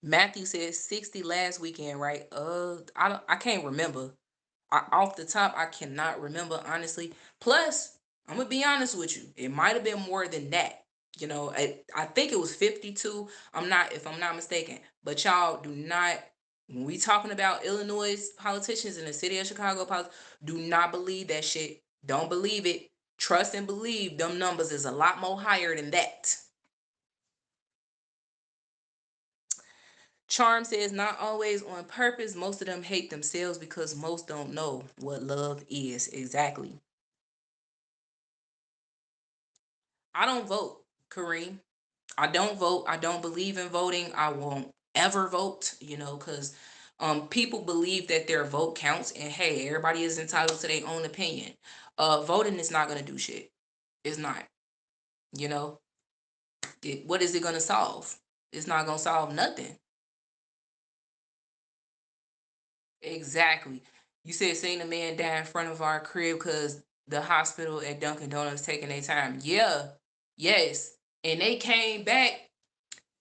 Matthew says 60 last weekend, right? I can't remember. Off the top, I cannot remember, honestly. Plus, I'm gonna be honest with you, it might have been more than that. I think it was 52. If I'm not mistaken. But y'all do not, when we talking about Illinois politicians in the city of Chicago, do not believe that shit. Don't believe it. Trust and believe them numbers is a lot more higher than that. Charm says, not always on purpose. Most of them hate themselves because most don't know what love is. Exactly. I don't vote, Kareem. I don't vote. I don't believe in voting. I won't ever vote, because people believe that their vote counts. And hey, everybody is entitled to their own opinion. Voting is not going to do shit. It's not. You know, what is it going to solve? It's not going to solve nothing. Exactly. You said seeing a man die in front of our crib because the hospital at Dunkin' Donuts taking their time. Yeah. Yes. And they came back.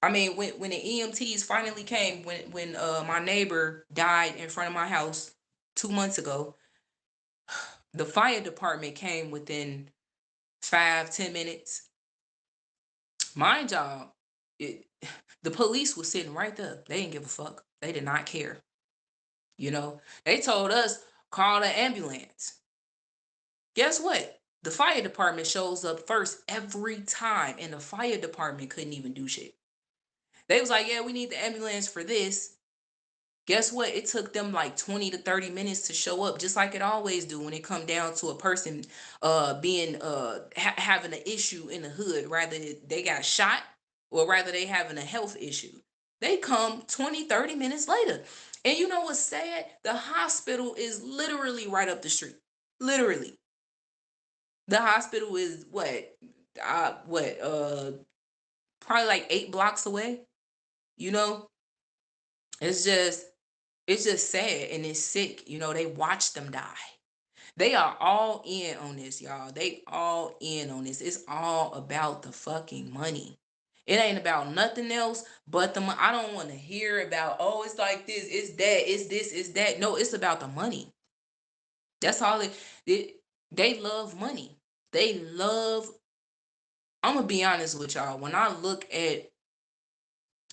I mean, when the EMTs finally came, when my neighbor died in front of my house 2 months ago, the fire department came within 5-10 minutes. Mind y'all, it, the police was sitting right there. They didn't give a fuck. They did not care. You know, they told us call the ambulance. Guess what? The fire department shows up first every time, and the fire department couldn't even do shit. They was like, yeah, we need the ambulance for this. Guess what? It took them like 20 to 30 minutes to show up, just like it always do when it come down to a person being having an issue in the hood, rather they got shot or rather they having a health issue. They come 20-30 minutes later. And you know what's sad? The hospital is literally right up the street. Literally. The hospital is probably like 8 blocks away. You know, it's just sad and it's sick. You know, they watch them die. They are all in on this, y'all. They all in on this. It's all about the fucking money. It ain't about nothing else but the money. I don't want to hear about, oh, it's like this, it's that, it's this, it's that. No, it's about the money. That's all they love money. They love, I'm gonna be honest with y'all. When I look at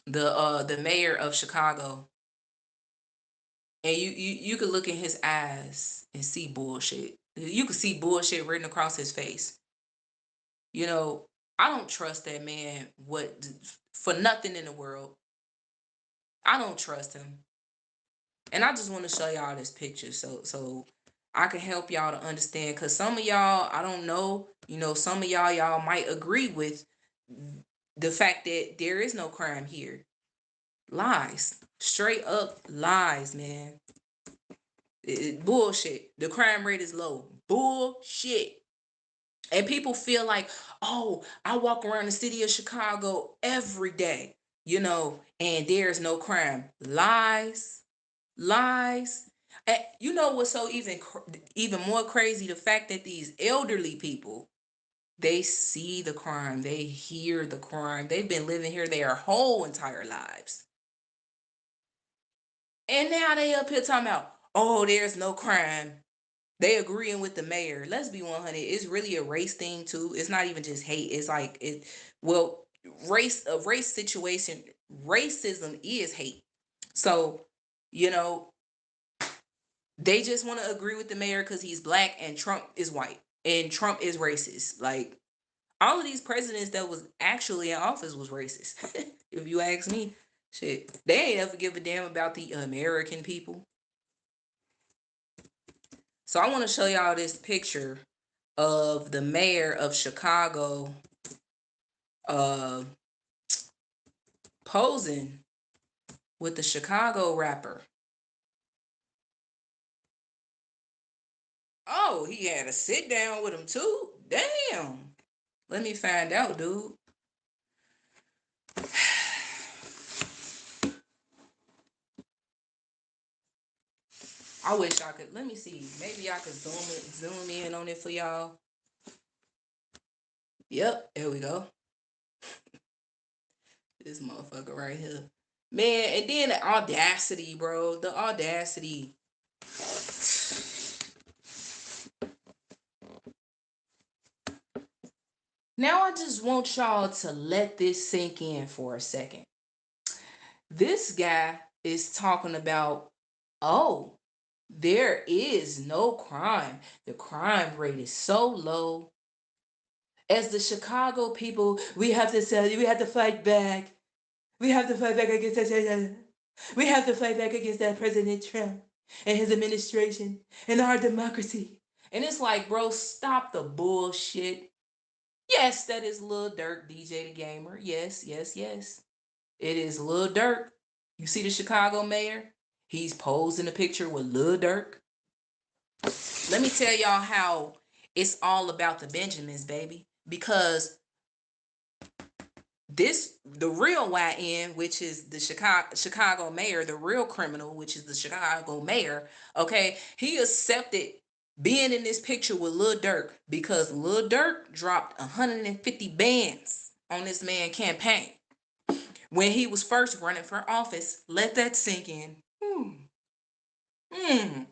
the mayor of Chicago, and you could look in his eyes and see bullshit. You could see bullshit written across his face. You know, I don't trust that man for nothing in the world. I don't trust him. And I just want to show y'all this picture so I can help y'all to understand, cuz some of y'all, I don't know, you know, some of y'all might agree with the fact that there is no crime here. Lies. Straight up lies, man. Bullshit. The crime rate is low. Bullshit. And people feel like, oh, I walk around the city of Chicago every day, you know, and there's no crime. Lies. Lies. And you know what's so even more crazy? The fact that these elderly people, they see the crime, they hear the crime. They've been living here their whole entire lives. And now they up here talking about, oh, there's no crime. They agreeing with the mayor. Let's be 100. It's really a race thing too. It's not even just hate. It's like well, race situation. Racism is hate. So, you know, they just want to agree with the mayor because he's black and Trump is white and Trump is racist. Like all of these presidents that was actually in office was racist. If you ask me, shit, they ain't ever give a damn about the American people. So I want to show y'all this picture of the mayor of Chicago uh posing with the Chicago rapper. Oh, he had a sit down with him too? Damn. Let me find out, dude. I wish I could. Let me see. Maybe I could zoom in on it for y'all. Yep, there we go. This motherfucker right here. Man, and then the audacity, bro. The audacity. Now I just want y'all to let this sink in for a second. This guy is talking about, oh, there is no crime. The crime rate is so low. As the Chicago people, we have to say, we have to fight back. We have to fight back against that. We have to fight back against that President Trump and his administration and our democracy. And it's like, bro, stop the bullshit. Yes, that is Lil Durk, DJ the Gamer. Yes, yes, yes. It is Lil Durk. You see the Chicago mayor? He's posed in a picture with Lil Durk. Let me tell y'all how it's all about the Benjamins, baby. Because the real YN, which is the Chicago mayor, the real criminal, which is the Chicago mayor, okay, he accepted being in this picture with Lil Durk because Lil Durk dropped 150 bands on this man campaign. when he was first running for office. Let that sink in. Hmm.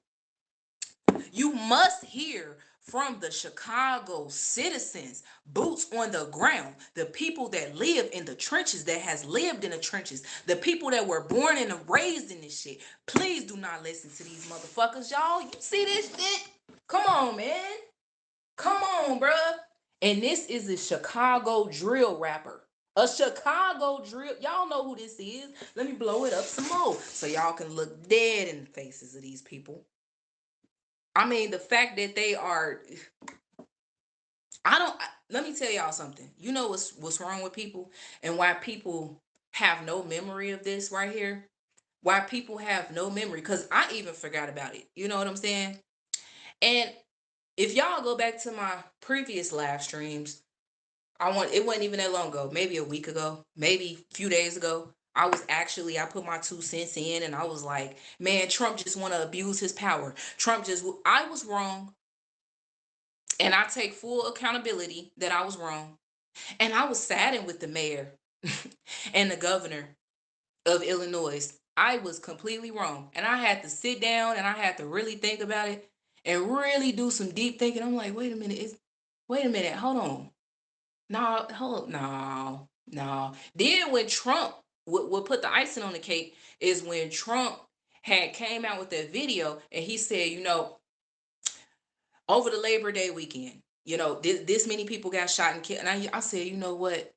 You must hear from the Chicago citizens, boots on the ground, the people that live in the trenches, that has lived in the trenches, the people that were born and raised in this shit. Please do not listen to these motherfuckers, y'all. You see this shit? Come on, man. Come on, bruh. And this is a Chicago drill rapper. A Chicago drill. Y'all know who this is. Let me blow it up some more so y'all can look dead in the faces of these people. I mean, the fact that they are, let me tell y'all something. You know what's wrong with people and why people have no memory of this right here? Why people have no memory? Because I even forgot about it. You know what I'm saying? And if y'all go back to my previous live streams, it wasn't even that long ago, maybe a week ago, maybe a few days ago. I put my 2 cents in and I was like, man, Trump just want to abuse his power. I was wrong. And I take full accountability that I was wrong. And I was saddened with the mayor and the governor of Illinois. I was completely wrong. And I had to sit down and I had to really think about it and really do some deep thinking. I'm like, wait a minute, hold on. No, hold on. No. Then when Trump would put the icing on the cake is when Trump had came out with that video and he said, over the Labor Day weekend, this many people got shot and killed. And I said, you know what?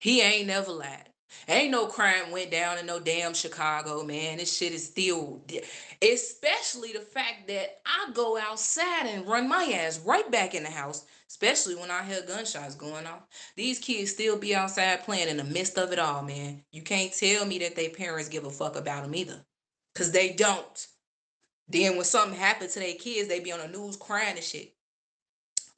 He ain't never lied. Ain't no crime went down in no damn Chicago, man. This shit is still, especially the fact that I go outside and run my ass right back in the house, especially when I hear gunshots going off. These kids still be outside playing in the midst of it all, man. You can't tell me that their parents give a fuck about them either, because they don't. Then when something happened to their kids, they be on the news crying and shit.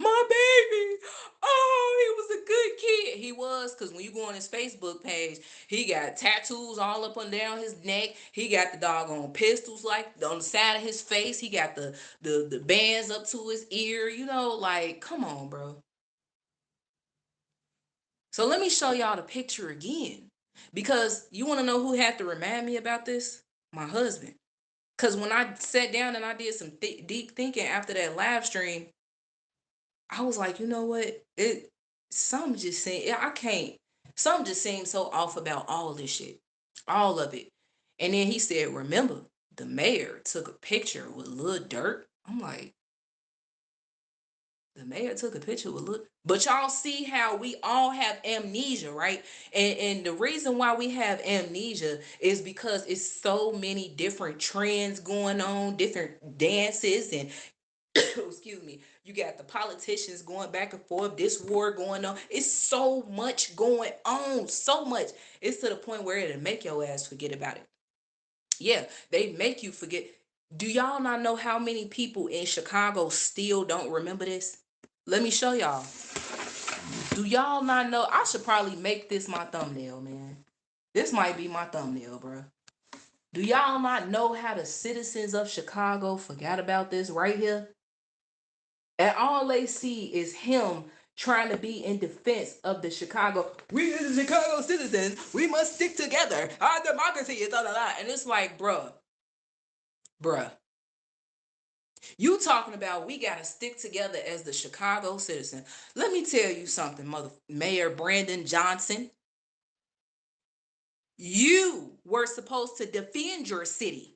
My baby, oh, he was a good kid. He was, because when you go on his Facebook page, he got tattoos all up and down his neck. He got the doggone pistols like on the side of his face. He got the bands up to his ear. Like, come on, bro. So let me show y'all the picture again, because you want to know who had to remind me about this? My husband. Because when I sat down and I did some deep thinking after that live stream, I was like, you know what? Something just seemed, I can't, something just seemed so off about all this shit. All of it. And then he said, remember, the mayor took a picture with Lil Durk. I'm like, the mayor took a picture with Lil. But y'all see how we all have amnesia, right? And the reason why we have amnesia is because it's so many different trends going on, different dances and excuse me, you got the politicians going back and forth, this war going on. It's so much going on, so much. It's to the point where it'll make your ass forget about it. Yeah, they make you forget. Do y'all not know how many people in Chicago still don't remember this? Let me show y'all. Do y'all not know? I should probably make this my thumbnail, man. This might be my thumbnail, bro. Do y'all not know how the citizens of Chicago forgot about this right here? And all they see is him trying to be in defense of the Chicago. We as the Chicago citizens, we must stick together. Our democracy is da. And it's like, bruh. You talking about we gotta stick together as the Chicago citizen. Let me tell you something, Mayor Brandon Johnson. You were supposed to defend your city.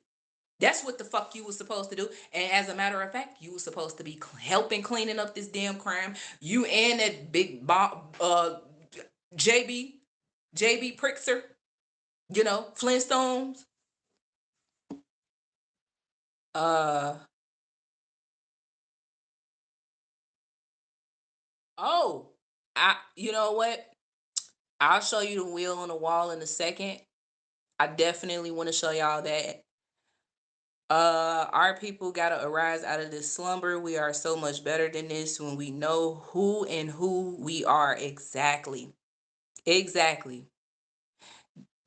That's what the fuck you was supposed to do. And as a matter of fact, you was supposed to be helping cleaning up this damn crime. You and that big Bob, JB, JB Prickser, Flintstones. Uh, oh, you know what? I'll show you the wheel on the wall in a second. I definitely want to show y'all that. Our people gotta arise out of this slumber. We are so much better than this when we know who we are exactly. Exactly.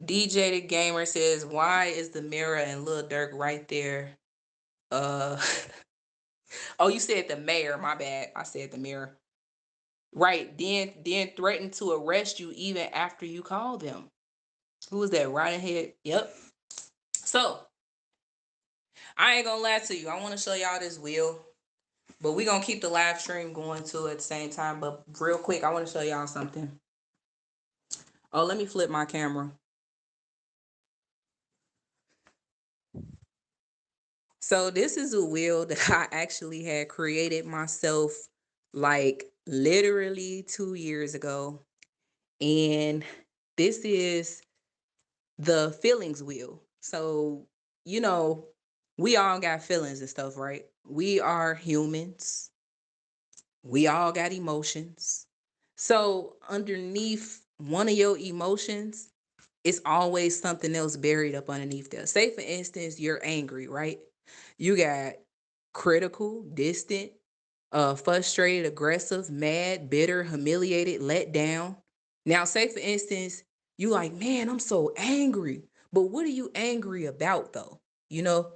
DJ the Gamer says, why is the mirror and Lil Durk right there? Uh oh, you said the mayor, my bad. I said the mirror. Right. Then threatened to arrest you even after you called them. Who was that? Riding Head. Yep. So I ain't gonna lie to you. I want to show y'all this wheel, but we gonna keep the live stream going too at the same time. But real quick, I want to show y'all something. Oh, let me flip my camera. So this is a wheel that I actually had created myself, like literally 2 years ago, and this is the feelings wheel. So, you know, we all got feelings and stuff, right? We are humans. We all got emotions. So, underneath one of your emotions, it's always something else buried up underneath there. Say, for instance, you're angry, right? You got critical, distant, frustrated, aggressive, mad, bitter, humiliated, let down. Now, say for instance, you like, man, I'm so angry. But what are you angry about though? You know,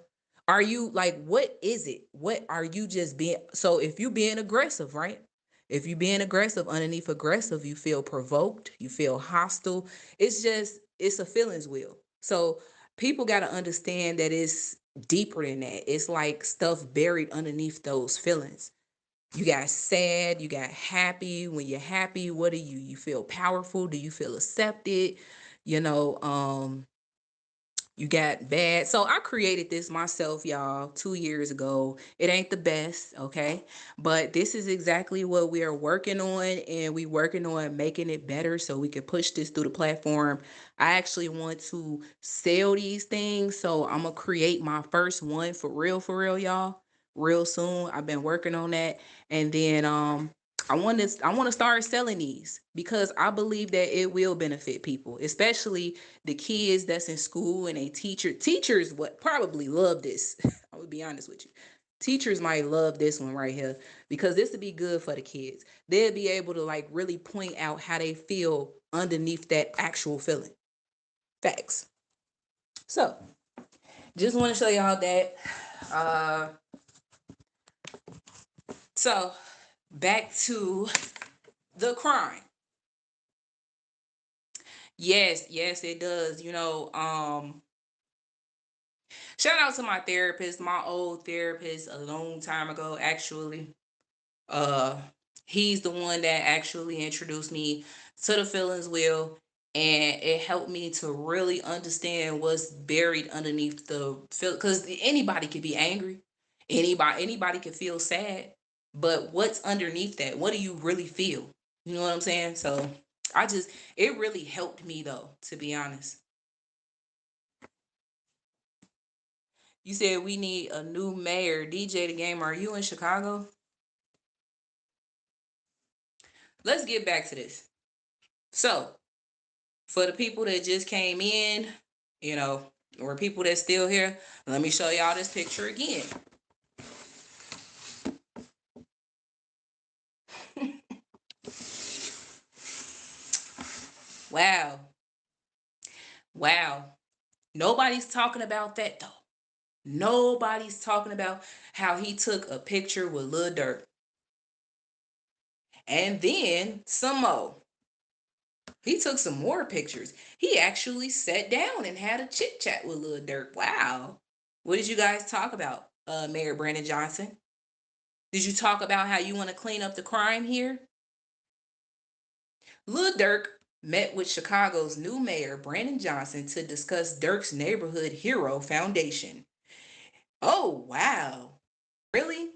are you like, what is it? What are you just being? So if you being aggressive, right? If you being aggressive, underneath aggressive, you feel provoked, you feel hostile. It's a feelings wheel. So people got to understand that it's deeper than that. It's like stuff buried underneath those feelings. You got sad, you got happy. When you're happy, what do you feel powerful? Do you feel accepted? You know, you got bad. So I created this myself, y'all, 2 years ago. It ain't the best, okay? But this is exactly what we are working on, and we working on making it better so we can push this through the platform. I actually want to sell these things, so I'm gonna create my first one for real, y'all, real soon. I've been working on that, and then I want to start selling these because I believe that it will benefit people, especially the kids that's in school and teachers what probably love this. I would be honest with you. Teachers might love this one right here because this would be good for the kids. They'll be able to like really point out how they feel underneath that actual feeling. Facts. So just want to show y'all that. Uh so back to the crime. Yes, it does. Shout out to my therapist, my old therapist a long time ago, actually. Uh he's the one that actually introduced me to the feelings wheel, and it helped me to really understand what's buried underneath the feel, because anybody could be angry. Anybody could feel sad. But what's underneath that? What do you really feel? You know what I'm saying? So I just it really helped me though, to be honest. You said we need a new mayor. DJ the Gamer, are you in Chicago? Let's get back to this. So, for the people that just came in, you know, or people that's still here, let me show y'all this picture again. Wow. Wow. Nobody's talking about that though. Nobody's talking about how he took a picture with Lil Durk. And then some more. He took some more pictures. He actually sat down and had a chit chat with Lil Durk. Wow. What did you guys talk about, Mayor Brandon Johnson? Did you talk about how you want to clean up the crime here? Lil Durk met with Chicago's new mayor, Brandon Johnson, to discuss Durk's Neighborhood Hero Foundation. Oh, wow. Really?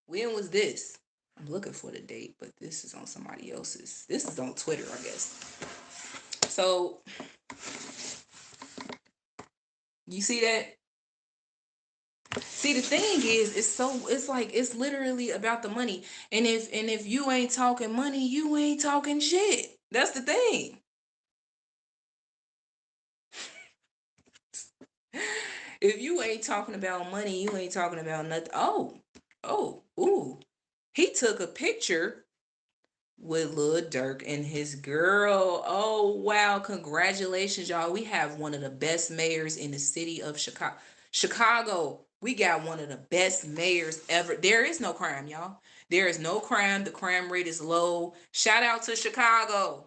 When was this? I'm looking for the date, but this is on somebody else's. This is on Twitter, I guess. So, you see that? See, the thing is, it's like it's literally about the money. And if you ain't talking money, you ain't talking shit. That's the thing. If you ain't talking about money, you ain't talking about nothing. Ooh. He took a picture with Lil Durk and his girl. Oh wow, congratulations, y'all. We have one of the best mayors in the city of Chicago. Chicago, we got one of the best mayors ever. There is no crime, y'all. There is no crime. The crime rate is low. Shout out to Chicago.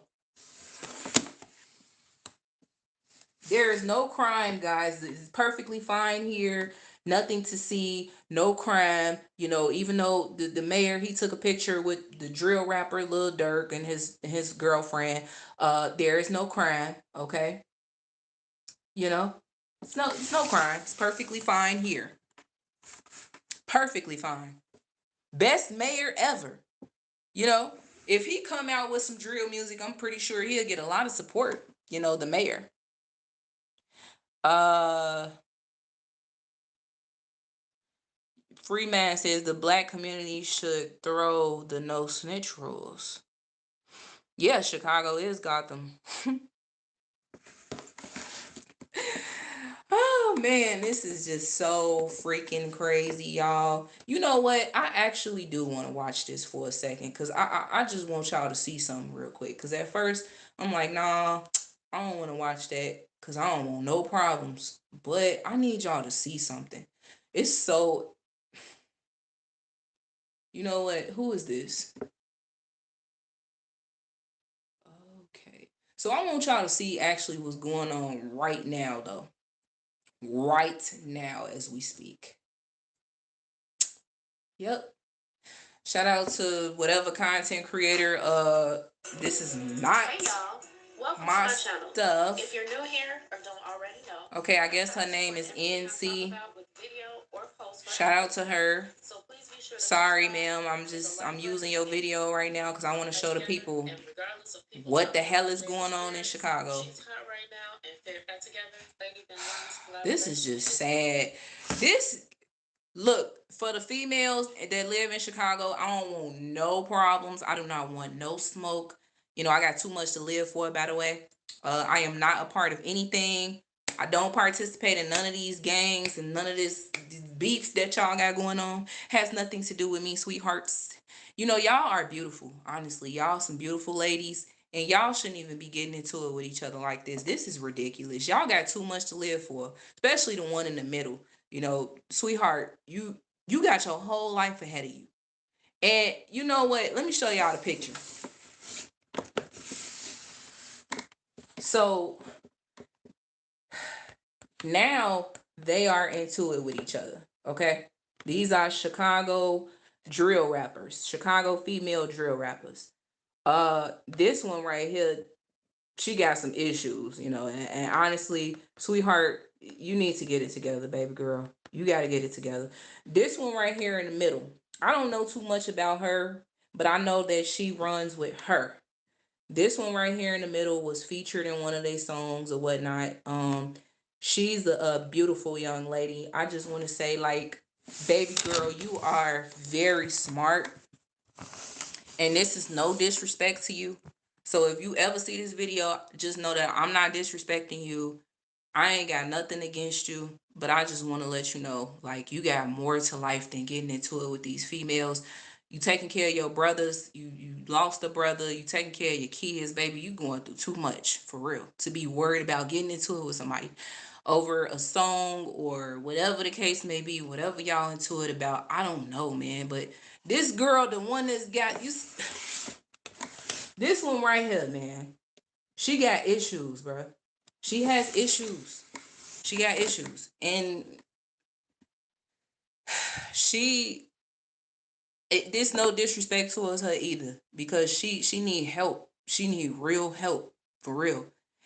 There is no crime, guys. It's perfectly fine here. Nothing to see. No crime. You know, even though the mayor, he took a picture with the drill rapper Lil Durk and his girlfriend. There is no crime. Okay. You know, it's no crime. It's perfectly fine here. Perfectly fine. Best mayor ever. You know, if he come out with some drill music, I'm pretty sure he'll get a lot of support. You know, the mayor. Uh Freeman says the black community should throw the no snitch rules. Yeah, Chicago is Gotham. Oh man, this is just so freaking crazy, y'all. You know what? I actually do want to watch this for a second because I just want y'all to see something real quick. Because at first I'm like, nah, I don't want to watch that because I don't want no problems. But I need y'all to see something. It's so, you know what? Who is this? Okay. So I want y'all to see actually what's going on right now, though. Right now as we speak. Yep. Shout out to whatever content creator. This is not hey y'all. Welcome my to my channel. Stuff. If you're new here or don't already know. Okay, I guess her name is NC. Shout out to her. So please be sure to sorry, ma'am. I'm using your video right now because I want to show the people what the hell is going on in Chicago. This is just sad. This look, for the females that live in Chicago, I don't want no problems. I do not want no smoke. You know, I got too much to live for, by the way. I am not a part of anything. I don't participate in none of these gangs and none of this beefs that y'all got going on. Has nothing to do with me, sweethearts. You know, y'all are beautiful. Honestly, y'all some beautiful ladies. And y'all shouldn't even be getting into it with each other like this. This is ridiculous. Y'all got too much to live for, especially the one in the middle. You know, sweetheart, you got your whole life ahead of you. And you know what? Let me show y'all the picture. So now they are into it with each other. Okay. These are Chicago drill rappers, Chicago female drill rappers. This one right here, she got some issues, you know, and honestly, sweetheart, you need to get it together, baby girl. You got to get it together. This one right here in the middle, I don't know too much about her, but I know that she runs with her. This one right here in the middle was featured in one of their songs or whatnot. She's a beautiful young lady. I just want to say, like, baby girl, you are very smart, and this is no disrespect to you. So if you ever see this video, just know that I'm not disrespecting you. I ain't got nothing against you, but I just want to let you know, like, you got more to life than getting into it with these females. You taking care of your brothers. You lost a brother. You taking care of your kids, baby. You going through too much for real to be worried about getting into it with somebody over a song or whatever the case may be. Whatever y'all into it about, I don't know, man. But this girl, the one that's got you, this one right here, man, she got issues, bro. She has issues. She got issues, and she this no disrespect towards her either because she need help. She need real help for real,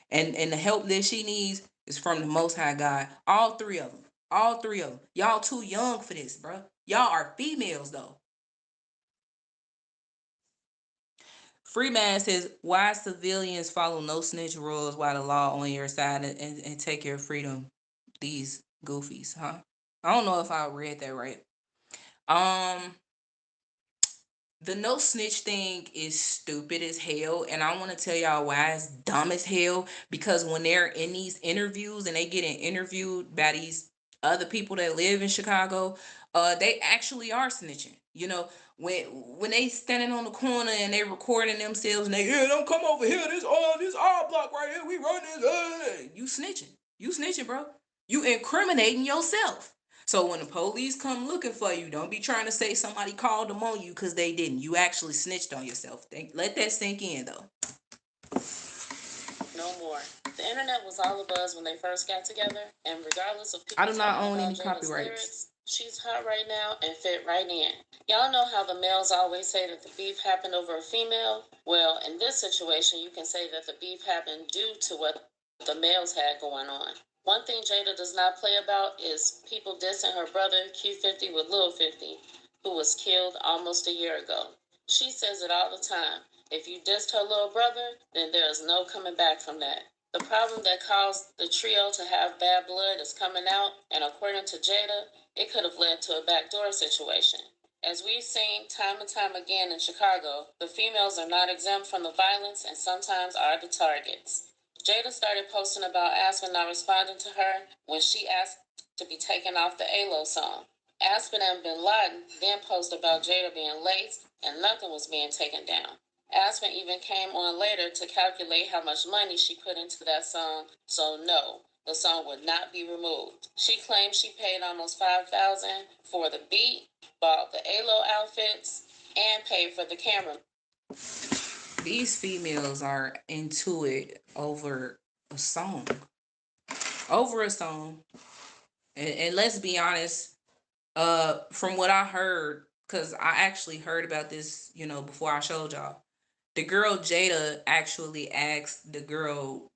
and the help that she needs is from the Most High God. All three of them. All three of them. Y'all too young for this, bro. Y'all are females though. Freeman says, why civilians follow no snitch rules while the law on your side and take your freedom? These goofies, huh? I don't know if I read that right. Um, the no snitch thing is stupid as hell, and I want to tell y'all why it's dumb as hell. Because when they're in these interviews and they getting interviewed by these other people that live in Chicago, they actually are snitching. You know, when they standing on the corner and they recording themselves and they, yeah, don't come over here. This our block right here. We run this. You snitching. You snitching, bro. You incriminating yourself. So when the police come looking for you, don't be trying to say somebody called them on you because they didn't. You actually snitched on yourself. Let that sink in though. no more. The internet was all abuzz when they first got together, and regardless of I people do not talking own about any Jada's copyrights. lyrics, she's hot right now and fit right in. Y'all know how the males always say that the beef happened over a female? Well, in this situation, you can say that the beef happened due to what the males had going on. One thing Jada does not play about is people dissing her brother Q50 with Lil 50, who was killed almost a year ago. She says it all the time. If you dissed her little brother, then there is no coming back from that. The problem that caused the trio to have bad blood is coming out, and according to Jada, it could have led to a backdoor situation. As we've seen time and time again in Chicago, the females are not exempt from the violence and sometimes are the targets. Jada started posting about Aspen not responding to her when she asked to be taken off the ALO song. Aspen and Bin Laden then posted about Jada being late and nothing was being taken down. Aspen even came on later to calculate how much money she put into that song, so no, the song would not be removed. She claimed she paid almost $5,000 for the beat, bought the ALO outfits, and paid for the camera. These females are into it over a song. Over a song. And let's be honest, from what I heard, because I actually heard about this, before I showed y'all. The girl Jada actually asked the girl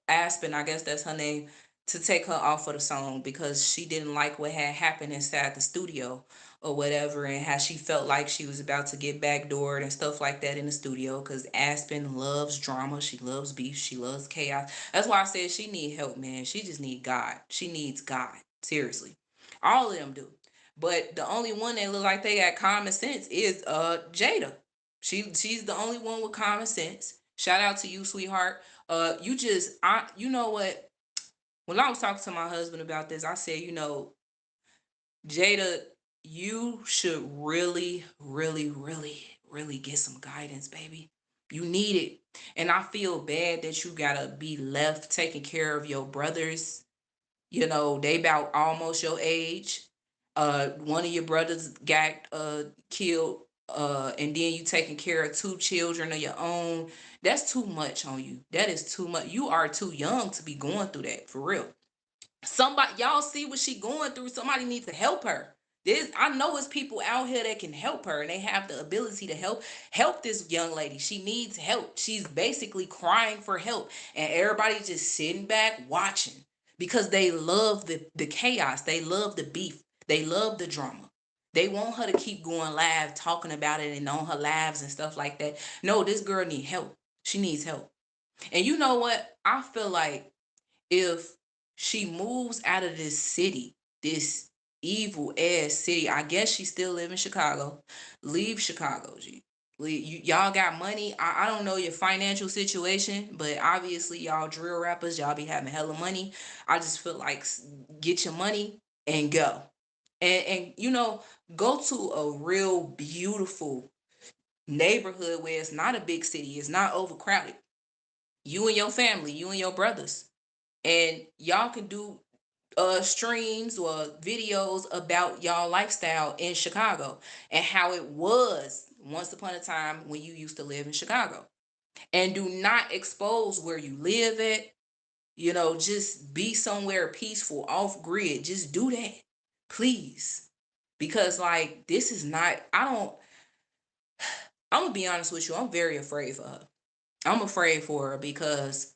Aspen, I guess that's her name, to take her off of the song because she didn't like what had happened inside the studio or whatever, and how she felt like she was about to get backdoored and stuff like that in the studio, because Aspen loves drama, she loves beef, she loves chaos. That's why I said she need help, man. She just need God. She needs God. Seriously. All of them do. But the only one that look like they got common sense is Jada. She's the only one with common sense. Shout out to you, sweetheart. You know what? When I was talking to my husband about this, I said, Jada, you should really, really, really, really get some guidance, baby. You need it. And I feel bad that you gotta be left taking care of your brothers. They about almost your age. One of your brothers got killed, and then you taking care of two children of your own. That's too much on you. That is too much. You are too young to be going through that, for real. Somebody, y'all see what she going through. Somebody needs to help her. I know it's people out here that can help her, and they have the ability to help this young lady. She needs help. She's basically crying for help, and everybody's just sitting back watching because they love the chaos. They love the beef. They love the drama. They want her to keep going live, talking about it and on her lives and stuff like that. No, this girl needs help. She needs help. And you know what? I feel like if she moves out of this city, this evil ass city, I guess she still live in Chicago. Leave Chicago, G. Y'all got money. I don't know your financial situation, but obviously y'all drill rappers, y'all be having hella money. I just feel like get your money and go. And go to a real beautiful neighborhood where it's not a big city, it's not overcrowded. You and your family, you and your brothers, and y'all can do streams or videos about y'all lifestyle in Chicago and how it was once upon a time when you used to live in Chicago. And do not expose where you live at. Just be somewhere peaceful, off grid. Just do that. Please. Because like this is not I'm gonna be honest with you, I'm very afraid for her. I'm afraid for her because,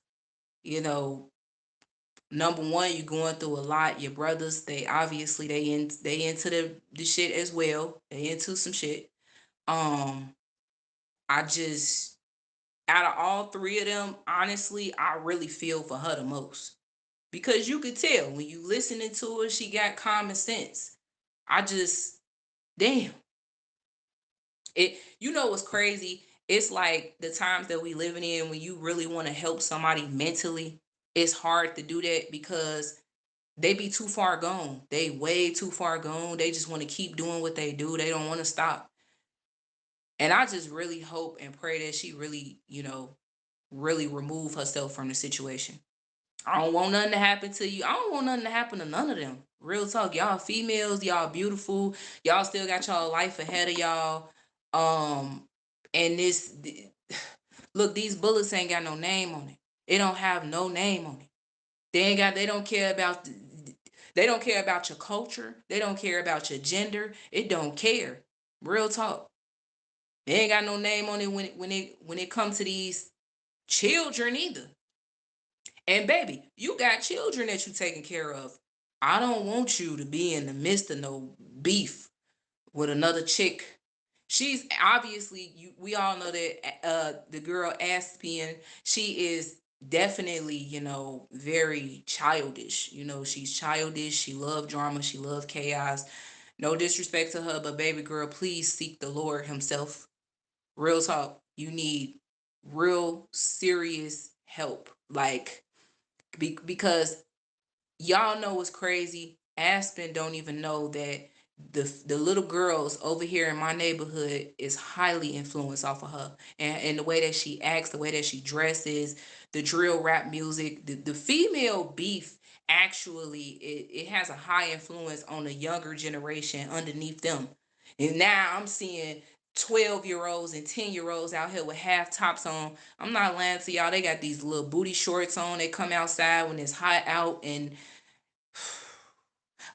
you know, number one, you're going through a lot. Your brothers, they obviously they into the shit as well. They into some shit. Um, I just out of all three of them, honestly, I really feel for her the most. Because you could tell when you listening to her, she got common sense. I just damn. What's crazy? It's like the times that we living in when you really want to help somebody mentally, it's hard to do that because they be too far gone. They way too far gone. They just want to keep doing what they do. They don't want to stop. And I just really hope and pray that she really, really remove herself from the situation. I don't want nothing to happen to you. I don't want nothing to happen to none of them. Real talk. Y'all females, y'all beautiful. Y'all still got y'all life ahead of y'all. And Look, these bullets ain't got no name on it. It don't have no name on it. They ain't got. They don't care about. They don't care about your culture. They don't care about your gender. It don't care. Real talk. They ain't got no name on it when it comes to these children either. And baby, you got children that you taking care of. I don't want you to be in the midst of no beef with another chick. She's obviously we all know that the girl Aspian, she is definitely, very childish. She's childish. She love drama. She love chaos. No disrespect to her, but baby girl, please seek the Lord himself. Real talk. You need real serious help. Like because y'all know what's crazy. Aspen don't even know that the little girls over here in my neighborhood is highly influenced off of her, and the way that she acts, the way that she dresses, the drill rap music, the female beef actually it has a high influence on the younger generation underneath them. And now I'm seeing 12-year-olds and 10-year-olds out here with half tops on. I'm not lying to y'all. They got these little booty shorts on. They come outside when it's hot out, and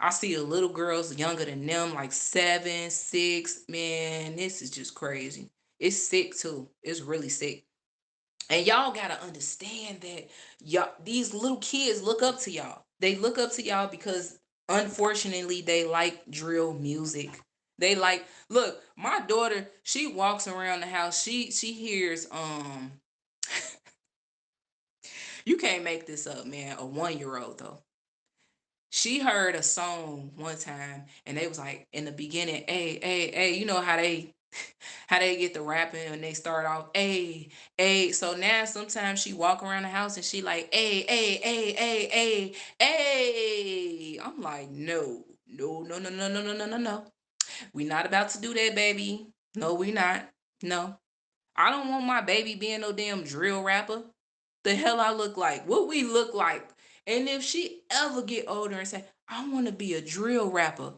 I see the little girls younger than them, like 7, 6. Man, this is just crazy. It's sick too. It's really sick. And y'all gotta understand that y'all, these little kids look up to y'all. They look up to y'all because unfortunately they like drill music. They like, look, my daughter, she walks around the house, she hears you can't make this up, man. A 1-year old though. She heard a song one time and they was like in the beginning, hey, hey, hey, you know how they get the rapping and they start off, hey, hey. So now sometimes she walk around the house and she like, hey, hey, hey, hey, hey, hey. I'm like, no, no, no, no, no, no, no, no, no, no. We not about to do that, baby. No, we not. No. I don't want my baby being no damn drill rapper. The hell I look like? What we look like? And if she ever get older and say, I want to be a drill rapper.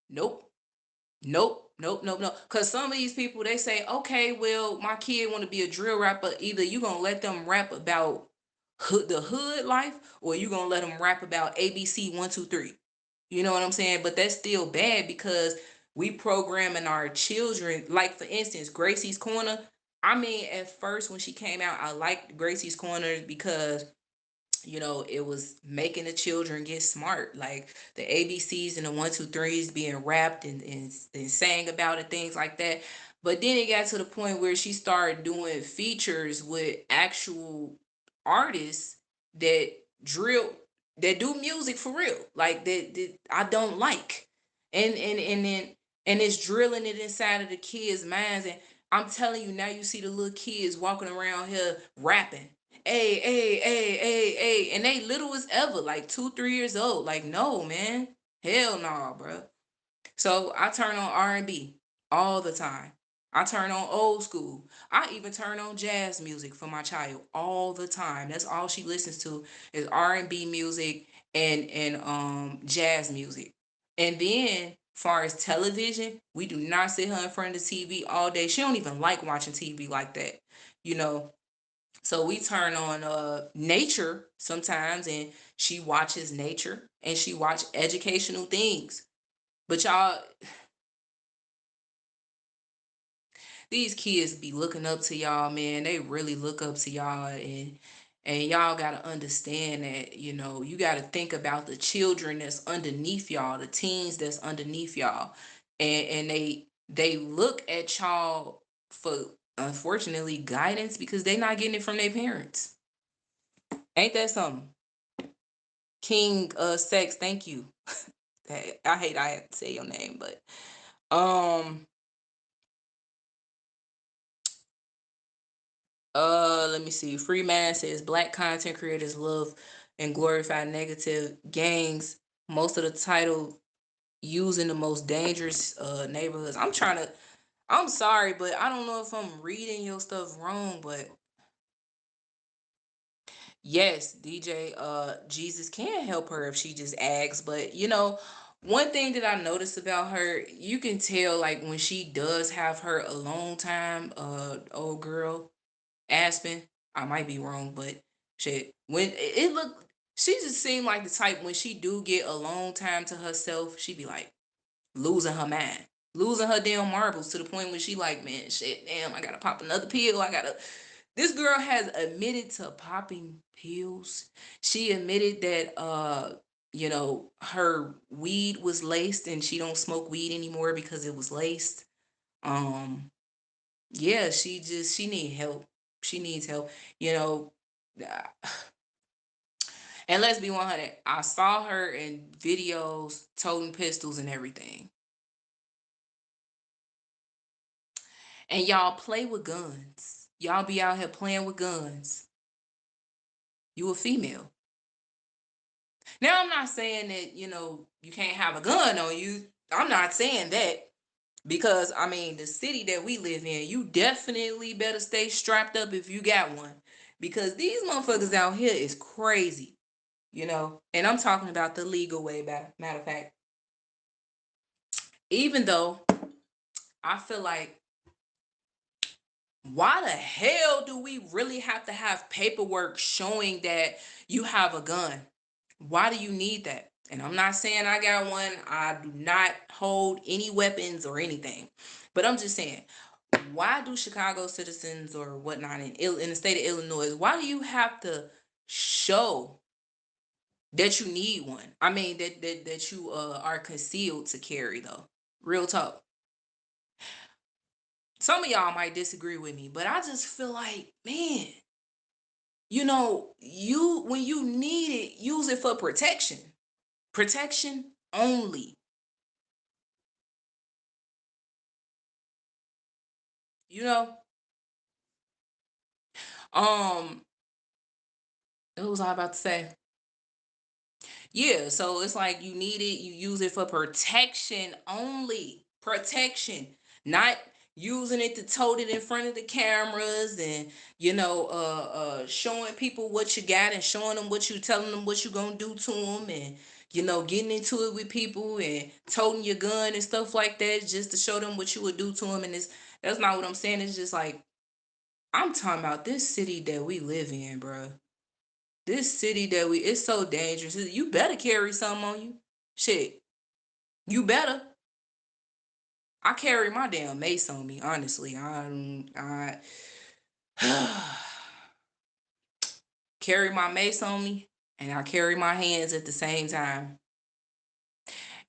Nope. Nope, nope, nope, nope. Cause some of these people they say, okay, well, my kid want to be a drill rapper. Either you gonna let them rap about the hood life, or you gonna let them rap about ABC 1 2 3. You know what I'm saying? But that's still bad because we programming our children. Like for instance, Gracie's Corner. I mean, at first when she came out, I liked Gracie's Corner because it was making the children get smart, like the ABCs and the 1 2 3s being rapped and sang about it, things like that. But then it got to the point where she started doing features with actual artists that drill that do music for real, like that I don't like, and then and it's drilling it inside of the kids' minds. And I'm telling you, now you see the little kids walking around here rapping, hey, hey, hey, hey, hey, and they little as ever, like 2, 3 years old. Like, no, man, hell no, nah, bro. So I turn on R&B all the time. I turn on old school. I even turn on jazz music for my child all the time. That's all she listens to is R&B music and jazz music. And then far as television, we do not sit her in front of the TV all day. She don't even like watching TV like that. You know, so we turn on nature sometimes, and she watches nature and she watch educational things. But y'all, these kids be looking up to y'all, man. They really look up to y'all, and y'all gotta understand that, you gotta think about the children that's underneath y'all, the teens that's underneath y'all. And they look at y'all for, unfortunately, guidance because they not getting it from their parents. Ain't that something? King Sex, thank you. I hate I have to say your name, but um let me see. Freeman says black content creators love and glorify negative gangs. Most of the title using the most dangerous neighborhoods. I'm sorry, but I don't know if I'm reading your stuff wrong, but yes, DJ Jesus can help her if she just asks, but One thing that I noticed about her, you can tell like when she does have her alone time, old girl, Aspen. I might be wrong, but shit. When it look she just seemed like the type when she do get alone time to herself, she be like losing her mind. Losing her damn marbles to the point where she like, man, shit, damn, I gotta pop another pill. I gotta This girl has admitted to popping pills. She admitted that her weed was laced and she don't smoke weed anymore because it was laced. Um yeah, she need help. She needs help. You know, and let's be 100. I saw her in videos toting pistols and everything. And y'all play with guns. Y'all be out here playing with guns. You a female. Now I'm not saying that, you can't have a gun on you. I'm not saying that. Because I mean, the city that we live in, you definitely better stay strapped up if you got one. Because these motherfuckers out here is crazy, And I'm talking about the legal way, matter of fact. Even though I feel like, why the hell do we really have to have paperwork showing that you have a gun? Why do you need that? And I'm not saying I got one. I do not hold any weapons or anything. But I'm just saying, why do Chicago citizens or whatnot in the state of Illinois, why do you have to show that you need one? I mean, that you are concealed to carry, though. Real talk. Some of y'all might disagree with me, but I just feel like, man, you when you need it, use it for protection. Protection only. You know? Um, what was I about to say? Yeah, so it's like you need it, you use it for protection only. Protection. Not using it to tote it in front of the cameras and showing people what you got and showing them what you telling them what you gonna do to them and getting into it with people and toting your gun and stuff like that just to show them what you would do to them. And that's not what I'm saying. It's just like, I'm talking about this city that we live in, bro. This city that it's so dangerous. You better carry something on you. Shit. You better. I carry my damn mace on me, honestly. I carry my mace on me and I carry my hands at the same time.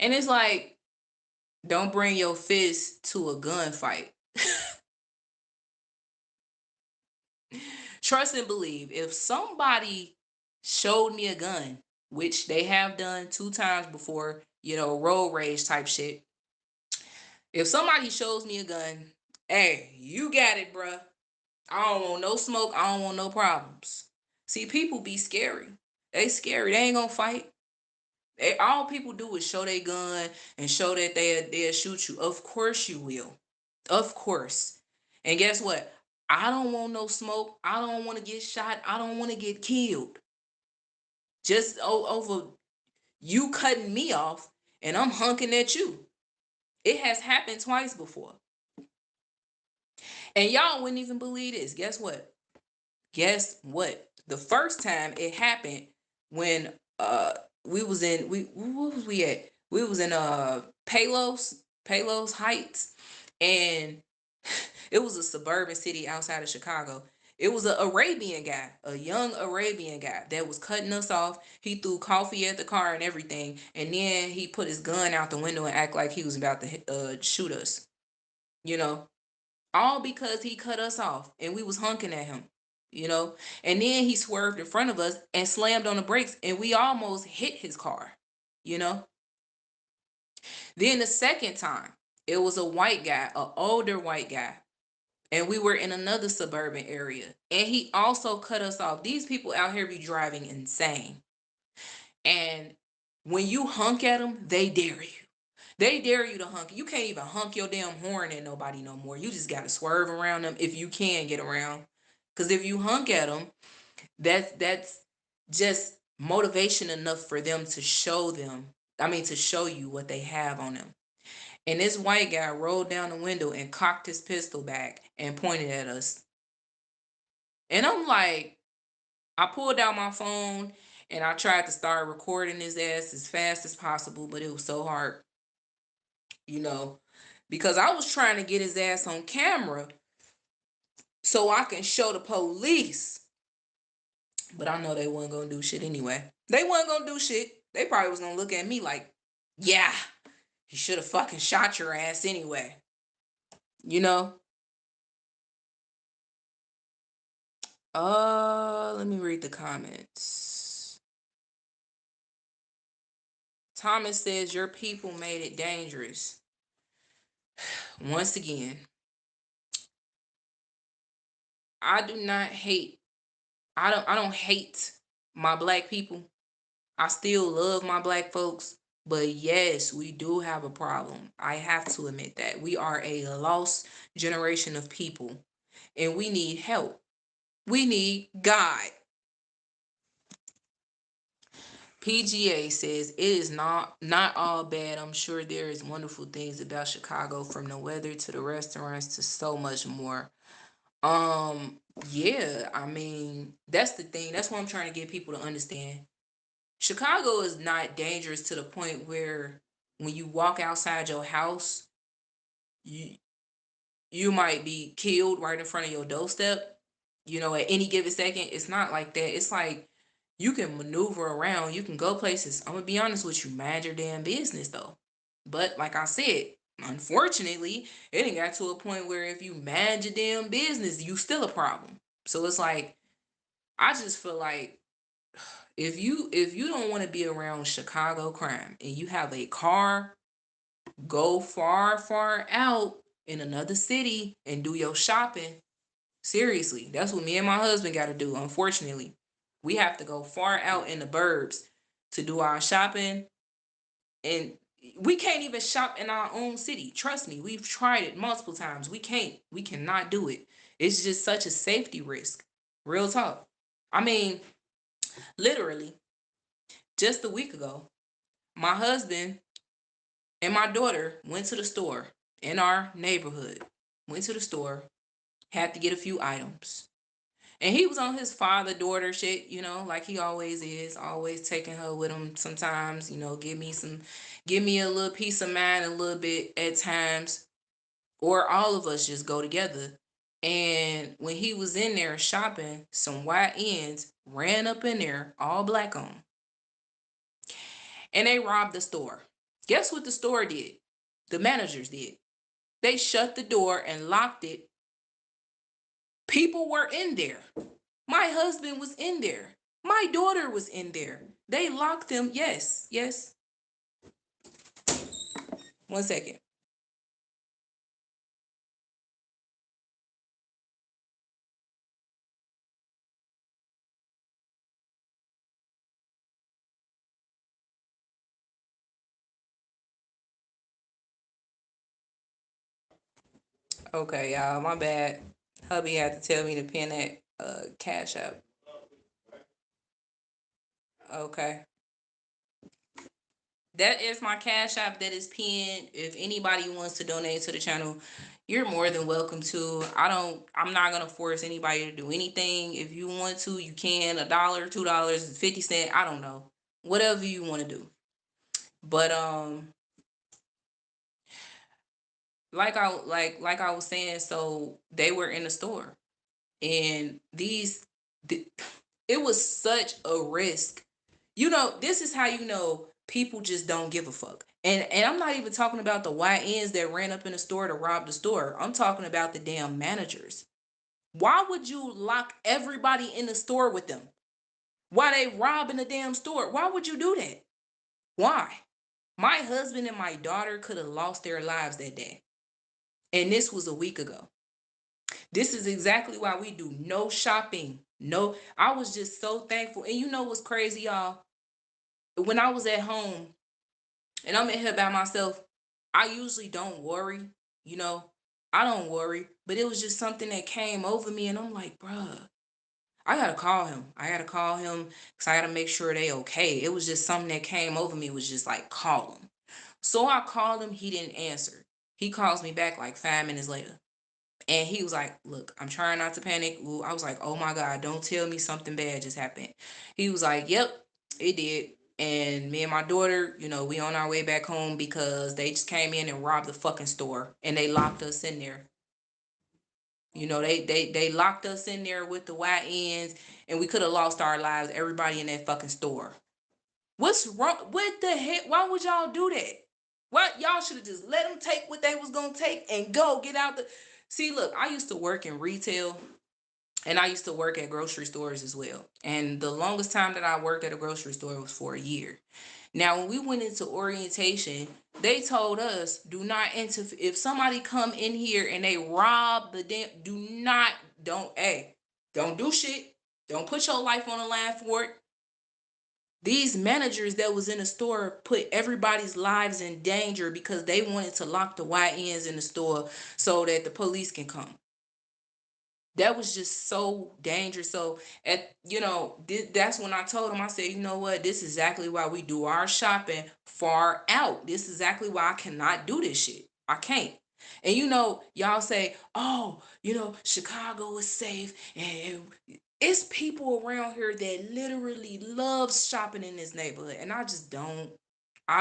And it's like, don't bring your fist to a gunfight. Trust and believe. If somebody showed me a gun, which they have done 2 times before, road rage type shit. If somebody shows me a gun, hey, you got it, bruh. I don't want no smoke. I don't want no problems. See, people be scary. They scary. They ain't gonna fight. All people do is show their gun and show that they'll shoot you. Of course you will. Of course. And guess what? I don't want no smoke. I don't want to get shot. I don't want to get killed. Just over you cutting me off and I'm hunking at you. It has happened twice before. And y'all wouldn't even believe this. Guess what? Guess what? The first time it happened when we was in what was we at? We was in Palos Heights, and it was a suburban city outside of Chicago. It was an Arabian guy, a young Arabian guy that was cutting us off. He threw coffee at the car and everything, and then he put his gun out the window and act like he was about to shoot us. You know, all because he cut us off and we was honking at him, and then he swerved in front of us and slammed on the brakes and we almost hit his car, you know. Then the second time, it was a white guy, an older white guy, and we were in another suburban area and he also cut us off. These people out here be driving insane, and when you honk at them, they dare you. They dare you to honk. You can't even honk your damn horn at nobody no more. You just gotta swerve around them if you can get around. Cause if you honk at them, that's just motivation enough for them to show them I mean, to show you what they have on them. And this white guy rolled down the window and cocked his pistol back and pointed at us. And I'm like, I pulled out my phone and I tried to start recording his ass as fast as possible, but it was so hard, you know, because I was trying to get his ass on camera so I can show the police. But I know they wasn't gonna do shit anyway. They wasn't gonna do shit. They probably was gonna look at me like, yeah, you should have fucking shot your ass anyway. You know? Let me read the comments. Thomas says your people made it dangerous. Once again, I do not hate. I don't hate my black people. I still love my black folks. But yes, we do have a problem. I have to admit that. We are a lost generation of people. And we need help. We need God. PGA says it is not all bad. I'm sure there is wonderful things about Chicago, from the weather to the restaurants to so much more. Um, yeah, I mean, that's the thing. That's what I'm trying to get people to understand. Chicago is not dangerous to the point where when you walk outside your house, you you might be killed right in front of your doorstep, at any given second. It's not like that. It's like you can maneuver around, you can go places. I'm gonna be honest with you, mind your damn business though. But like I said, unfortunately, it ain't got to a point where if you mind your damn business, you still a problem. So it's like, I just feel like if you don't want to be around Chicago crime and you have a car, go far out in another city and do your shopping. Seriously, that's what me and my husband got to do. Unfortunately, we have to go far out in the burbs to do our shopping, and we can't even shop in our own city. Trust me, we've tried it multiple times. We cannot do it. It's just such a safety risk. Real talk. I mean, literally, just a week ago, my husband and my daughter went to the store in our neighborhood. Went to the store, had to get a few items. And he was on his father daughter shit, like he always is, always taking her with him sometimes, give me a little peace of mind a little bit at times, or all of us just go together. And when he was in there shopping, some white ends ran up in there, all black on, and they robbed the store. Guess what the store did? The managers did. They shut the door and locked it. People were in there. My husband was in there. My daughter was in there. They locked them. Yes, yes. 1 second. Okay, y'all, my bad. Hubby had to tell me to pin that cash up. Okay. That is my cash app that is pinned. If anybody wants to donate to the channel, you're more than welcome to. I'm not gonna force anybody to do anything. If you want to, you can. $1, $2, 50 cents, I don't know. Whatever you want to do. But like I was saying, so they were in the store. And it was such a risk. This is how people just don't give a fuck. And I'm not even talking about the YNs that ran up in the store to rob the store. I'm talking about the damn managers. Why would you lock everybody in the store with them? Why they robbing the damn store? Why would you do that? Why? My husband and my daughter could have lost their lives that day. And this was a week ago. This is exactly why we do no shopping. No, I was just so thankful. And you know what's crazy, y'all? When I was at home and I'm in here by myself, I usually don't worry, you know. I don't worry. But it was just something that came over me, and I'm like, bruh, I gotta call him. I gotta call him because I gotta make sure they okay. It was just something that came over me, was just like, call him. So I called him. He didn't answer. He calls me back like 5 minutes later. And he was like, look, I'm trying not to panic. Ooh, I was like, oh my God, don't tell me something bad just happened. He was like, yep, it did. And me and my daughter, we on our way back home because they just came in and robbed the fucking store and they locked us in there. They locked us in there with the YNs and we could have lost our lives, everybody in that fucking store. What's wrong? What the heck? Why would y'all do that? What? Y'all should have just let them take what they was gonna take and go get out the. See, look, I used to work in retail and I used to work at grocery stores as well. And the longest time that I worked at a grocery store was for a year. Now, when we went into orientation, they told us, do not enter. If somebody come in here and they rob the damn, don't do shit. Don't put your life on the line for it. These managers that was in the store put everybody's lives in danger because they wanted to lock the YNs in the store so that the police can come. That was just so dangerous. So that's when I told him, I said, you know what, this is exactly why we do our shopping far out. This is exactly why I cannot do this shit. I can't. And y'all say, oh, Chicago is safe, and it's people around here that literally love shopping in this neighborhood, and I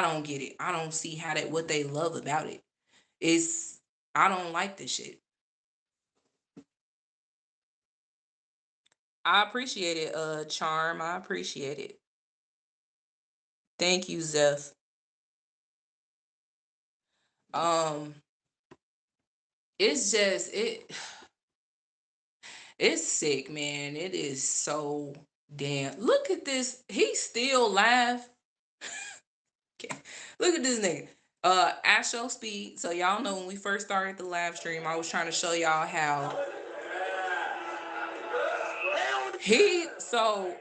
don't get it. I don't see what they love about it. It's I don't like this shit. I appreciate it, Charm. I appreciate it. Thank you, Zeph. Um, it's just it's sick, man. It is so damn. Look at this. He still live. Look at this nigga. At show speed. So y'all know when we first started the live stream, I was trying to show y'all how so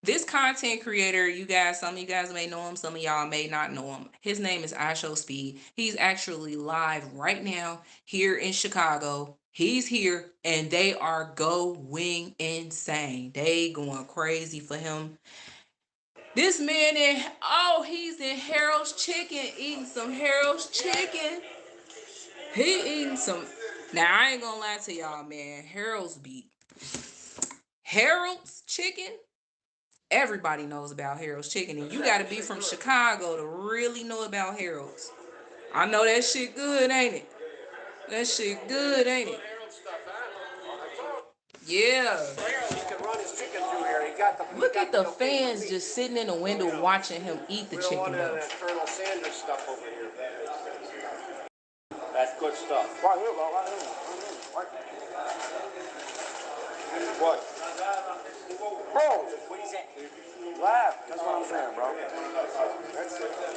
this content creator, some of you guys may know him, some of y'all may not know him. His name is I Show Speed. He's actually live right now here in Chicago. He's here and they are going insane. They going crazy for him. This man he's in Harold's Chicken, eating some Harold's Chicken. He eating some. Now I ain't gonna lie to y'all, man. Harold's Chicken. Everybody knows about Harold's Chicken, and you got to be from Chicago to really know about Harold's. I know that shit good, ain't it? That shit good, ain't it? Yeah. Look at the fans just sitting in the window watching him eat the chicken. Though. Colonel Sanders stuff over here. That's good stuff. Right here, bro. Right here. What? Bro, what is that? Laugh. That's what I'm saying, bro.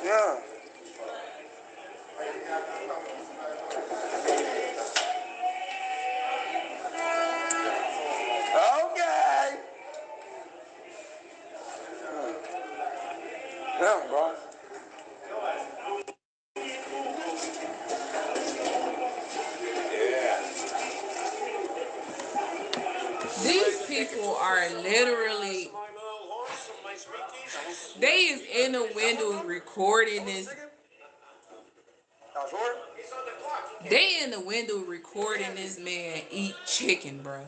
Yeah. Okay. Yeah, bro. These people are literally. They is in the window recording this. They in the window recording this man eat chicken, bro.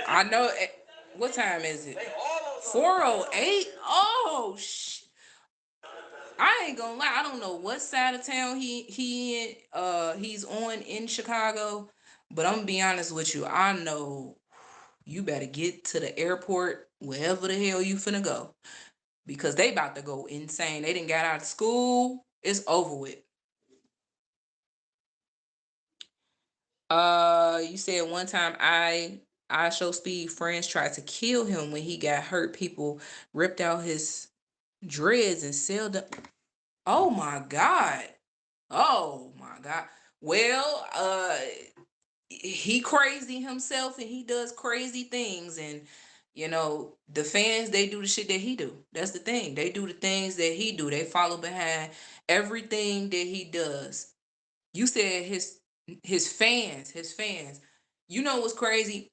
I know. What time is it? 4:08. Oh shit. I ain't gonna lie. I don't know what side of town he's on in Chicago, but I'm gonna be honest with you. I know you better get to the airport wherever the hell you finna go because they about to go insane. They didn't got out of school. It's over with. You said one time I Show Speed friends tried to kill him when he got hurt. People ripped out his dreads and sealed them. Oh my God. Oh my God. Well, he crazy himself and he does crazy things, and You know, the fans, they do the shit that he do. That's the thing. They do the things that he do. They follow behind everything that he does. You said his fans. You know what's crazy?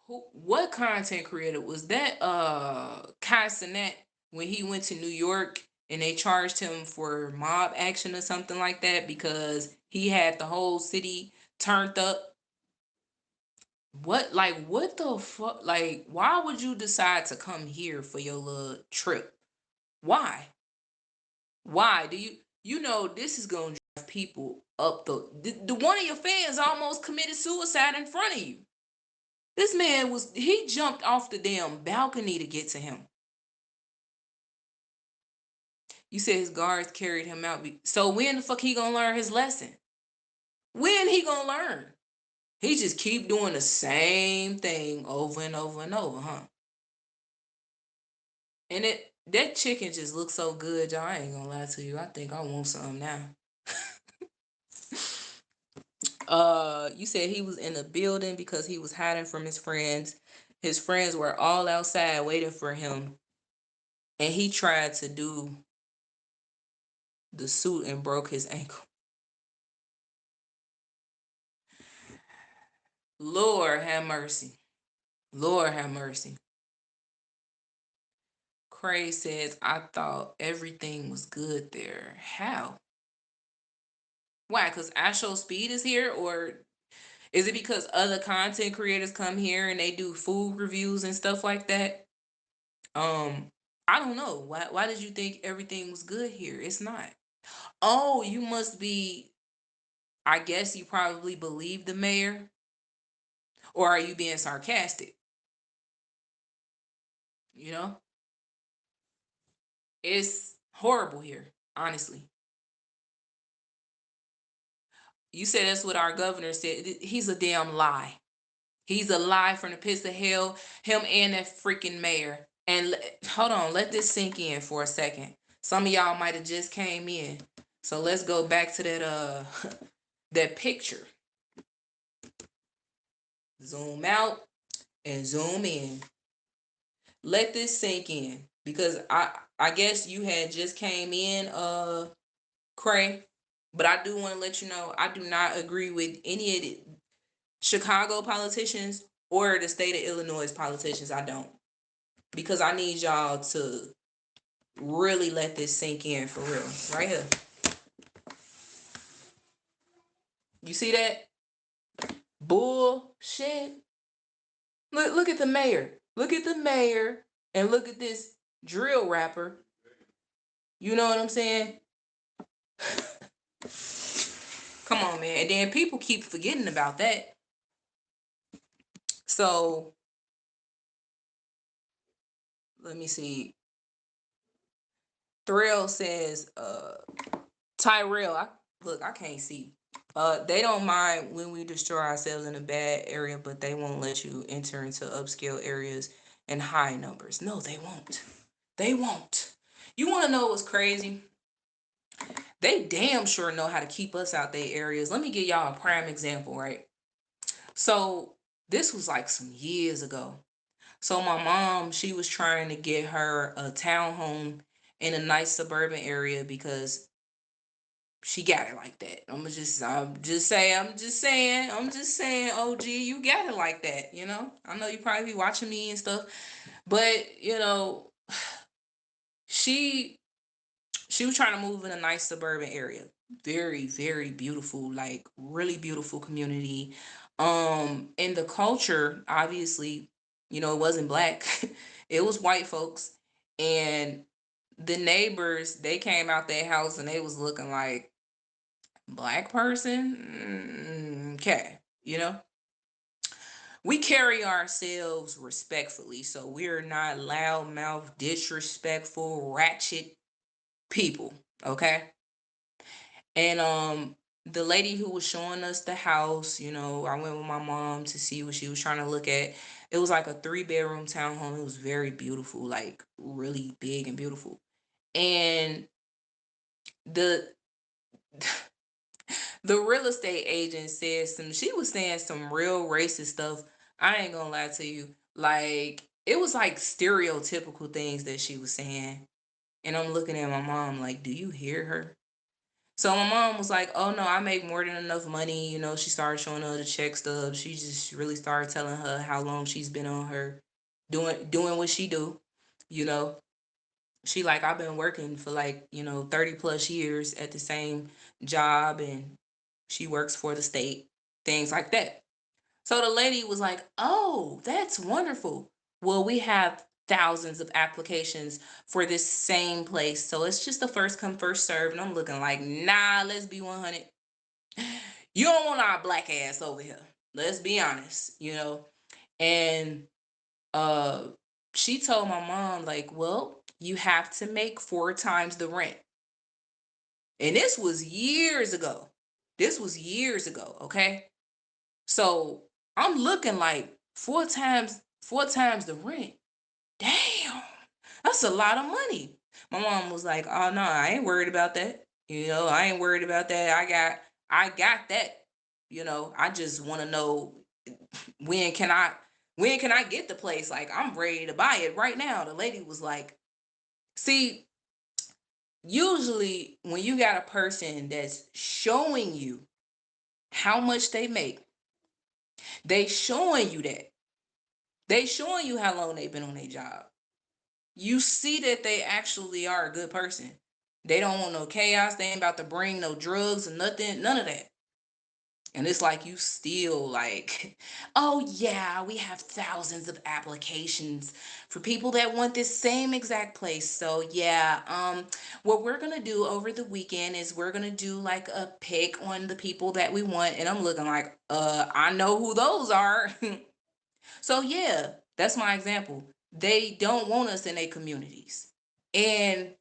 What content creator was that? Kai Cenat, when he went to New York and they charged him for mob action or something like that because he had the whole city turned up. What the fuck? Like, why would you decide to come here for your little trip? Why? Why do you know this is gonna drive people up the one of your fans almost committed suicide in front of you. This man he jumped off the damn balcony to get to him. You said his guards carried him out. So when the fuck he gonna learn his lesson? When he gonna learn? He just keep doing the same thing over and over and over, huh? And that chicken just looks so good, y'all. I ain't gonna lie to you. I think I want some now. You said he was in the building because he was hiding from his friends. His friends were all outside waiting for him, and he tried to do the suit and broke his ankle. Lord have mercy. Lord have mercy. Cray says, I thought everything was good there. How? Why? Because Astro Speed is here? Or is it because other content creators come here and they do food reviews and stuff like that? Um, I don't know. Why did you think everything was good here? It's not. Oh, you must be, I guess you probably believe the mayor. Or are you being sarcastic? You know? It's horrible here, honestly. You said that's what our governor said. He's a damn lie. He's a lie from the pits of hell. Him and that freaking mayor. And hold on, let this sink in for a second. Some of y'all might have just came in. So let's go back to that that picture. Zoom out and zoom in. Let this sink in because I guess you had just came in, Cray. But I do want to let you know I do not agree with any of the Chicago politicians or the state of Illinois politicians. I don't. Because I need y'all to really let this sink in for real. Right here. You see that? Bullshit. Look at the mayor. Look at the mayor and look at this drill rapper. You know what I'm saying? Come on, man. And then people keep forgetting about that. So let me see. Thrill says, Tyrell, I can't see. They don't mind when we destroy ourselves in a bad area, but they won't let you enter into upscale areas in high numbers. No, they won't. They won't. You want to know what's crazy? They damn sure know how to keep us out their areas. Let me give y'all a prime example, right? So this was like some years ago. So my mom, she was trying to get her a townhome in a nice suburban area because she got it like that. I'm just saying, OG, you got it like that, you know? I know you probably be watching me and stuff, but you know, she she was trying to move in a nice suburban area. Very, very beautiful, like really beautiful community. And the culture, obviously, you know, it wasn't black. It was white folks. And the neighbors, they came out their house and they was looking like, black person? Okay, you know? We carry ourselves respectfully, so we're not loudmouth, disrespectful, ratchet people, okay? And the lady who was showing us the house, you know, I went with my mom to see what she was trying to look at. It was like a 3-bedroom townhome. It was very beautiful, like really big and beautiful. And the The real estate agent said she was saying some real racist stuff. I ain't gonna lie to you. Like, it was like stereotypical things that she was saying. And I'm looking at my mom like, do you hear her? So my mom was like, oh no, I make more than enough money. You know, she started showing her the check stubs. She just really started telling her how long she's been on her doing what she do. You know, she like, I've been working for like, 30 plus years at the same job, and she works for the state, things like that. So the lady was like, oh, that's wonderful. Well, we have thousands of applications for this same place. So it's just the first come, first serve. And I'm looking like, nah, let's be 100. You don't want our black ass over here. Let's be honest. And uh she told my mom, like, well, you have to make 4 times the rent. And this was years ago. Okay? So I'm looking like 4 times the rent. Damn, that's a lot of money. My mom was like, oh no, I ain't worried about that. I ain't worried about that. I got that. I just want to know when can I when can I get the place? Like, I'm ready to buy it right now. The lady was like, see, usually when you got a person that's showing you how much they make, they showing you that. They showing you how long they've been on their job. You see that they actually are a good person. They don't want no chaos. They ain't about to bring no drugs or nothing, none of that. And it's like, you still like, oh yeah, we have thousands of applications for people that want this same exact place. So yeah, what we're gonna do over the weekend is we're gonna do like a pick on the people that we want. And I'm looking like, I know who those are. So yeah, that's my example. They don't want us in their communities. And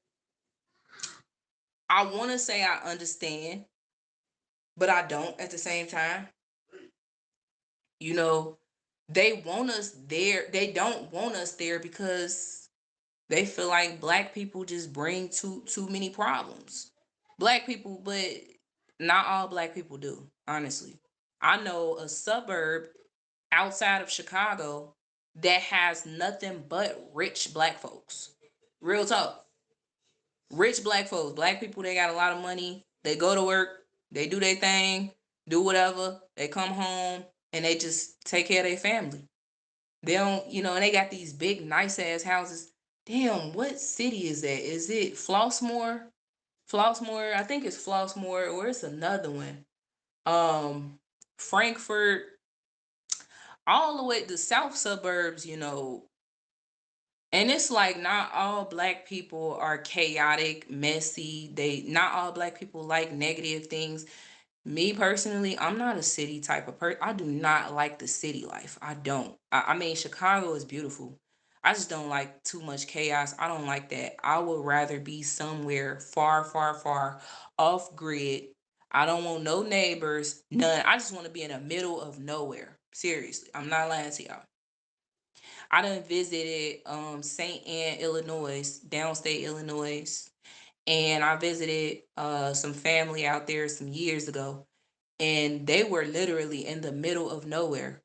I want to say I understand, but I don't at the same time. You know, they want us there. They don't want us there because they feel like black people just bring too many problems. Black people, but not all black people do, honestly. I know a suburb outside of Chicago that has nothing but rich black folks. Real talk. Rich black folks, black people, they got a lot of money. They go to work, they do their thing, do whatever. They come home and they just take care of their family. They don't, and they got these big, nice ass houses. Damn, what city is that? Is it Flossmoor? Flossmoor, I think it's Flossmoor, or it's another one. Frankfurt, all the way the south suburbs, and it's like, not all black people are chaotic, messy. They Not all black people like negative things. Me personally, I'm not a city type of person. I do not like the city life. I don't. I mean, Chicago is beautiful. I just don't like too much chaos. I don't like that. I would rather be somewhere far, far, far off grid. I don't want no neighbors, none. I just want to be in the middle of nowhere. Seriously, I'm not lying to y'all. I done visited St. Anne, Illinois, downstate Illinois, and I visited some family out there some years ago, and they were literally in the middle of nowhere,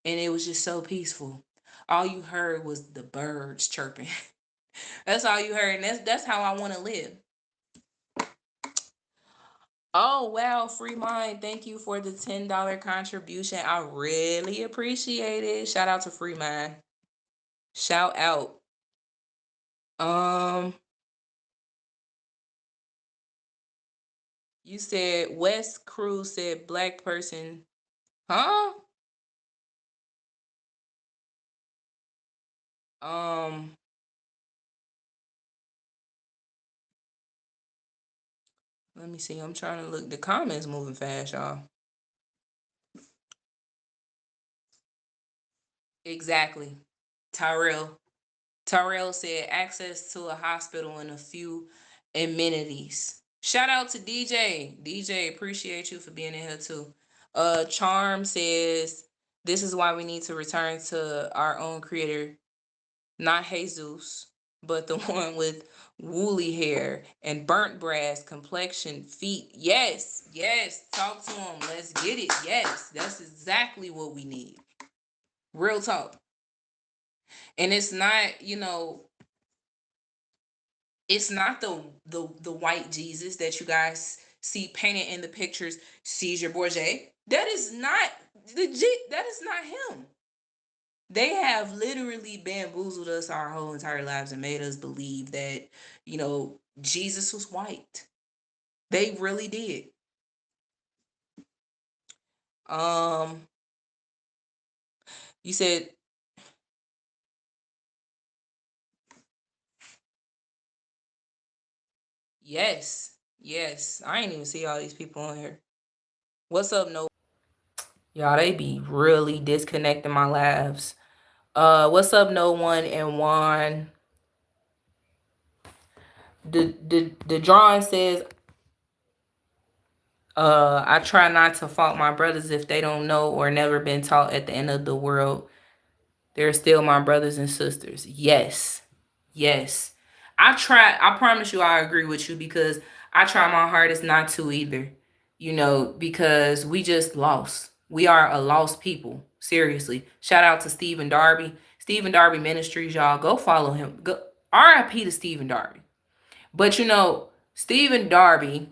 and it was just so peaceful. All you heard was the birds chirping. That's all you heard, and that's how I want to live. Oh wow, Free Mind, thank you for the $10 contribution. I really appreciate it. Shout out to Free Mind. Shout out. Um, you said West Cruz said black person, huh? Um, let me see. I'm trying to look. The comments moving fast, y'all. Exactly. Tyrell. Tyrell said access to a hospital and a few amenities. Shout out to DJ. DJ, appreciate you for being in here too. Charm says this is why we need to return to our own creator, not Jesus. but the one with woolly hair and burnt brass complexion, feet. Yes, yes. Talk to him. Let's get it. Yes, that's exactly what we need. Real talk. And it's not, it's not the white Jesus that you guys see painted in the pictures, Caesar Borgia. That is not that is not him. They have literally bamboozled us our whole entire lives and made us believe that, Jesus was white. They really did. Um, you said yes. Yes. I ain't even see all these people on here. What's up, no? Y'all, they be really disconnecting my lives. What's up, no one and one? The drawing says, I try not to fault my brothers if they don't know or never been taught at the end of the world. They're still my brothers and sisters. Yes. Yes. I promise you I agree with you because I try my hardest not to either. Because we just lost. We are a lost people. Seriously. Shout out to Stephen Darby. Stephen Darby Ministries, y'all. Go follow him. Go RIP to Stephen Darby. But Stephen Darby,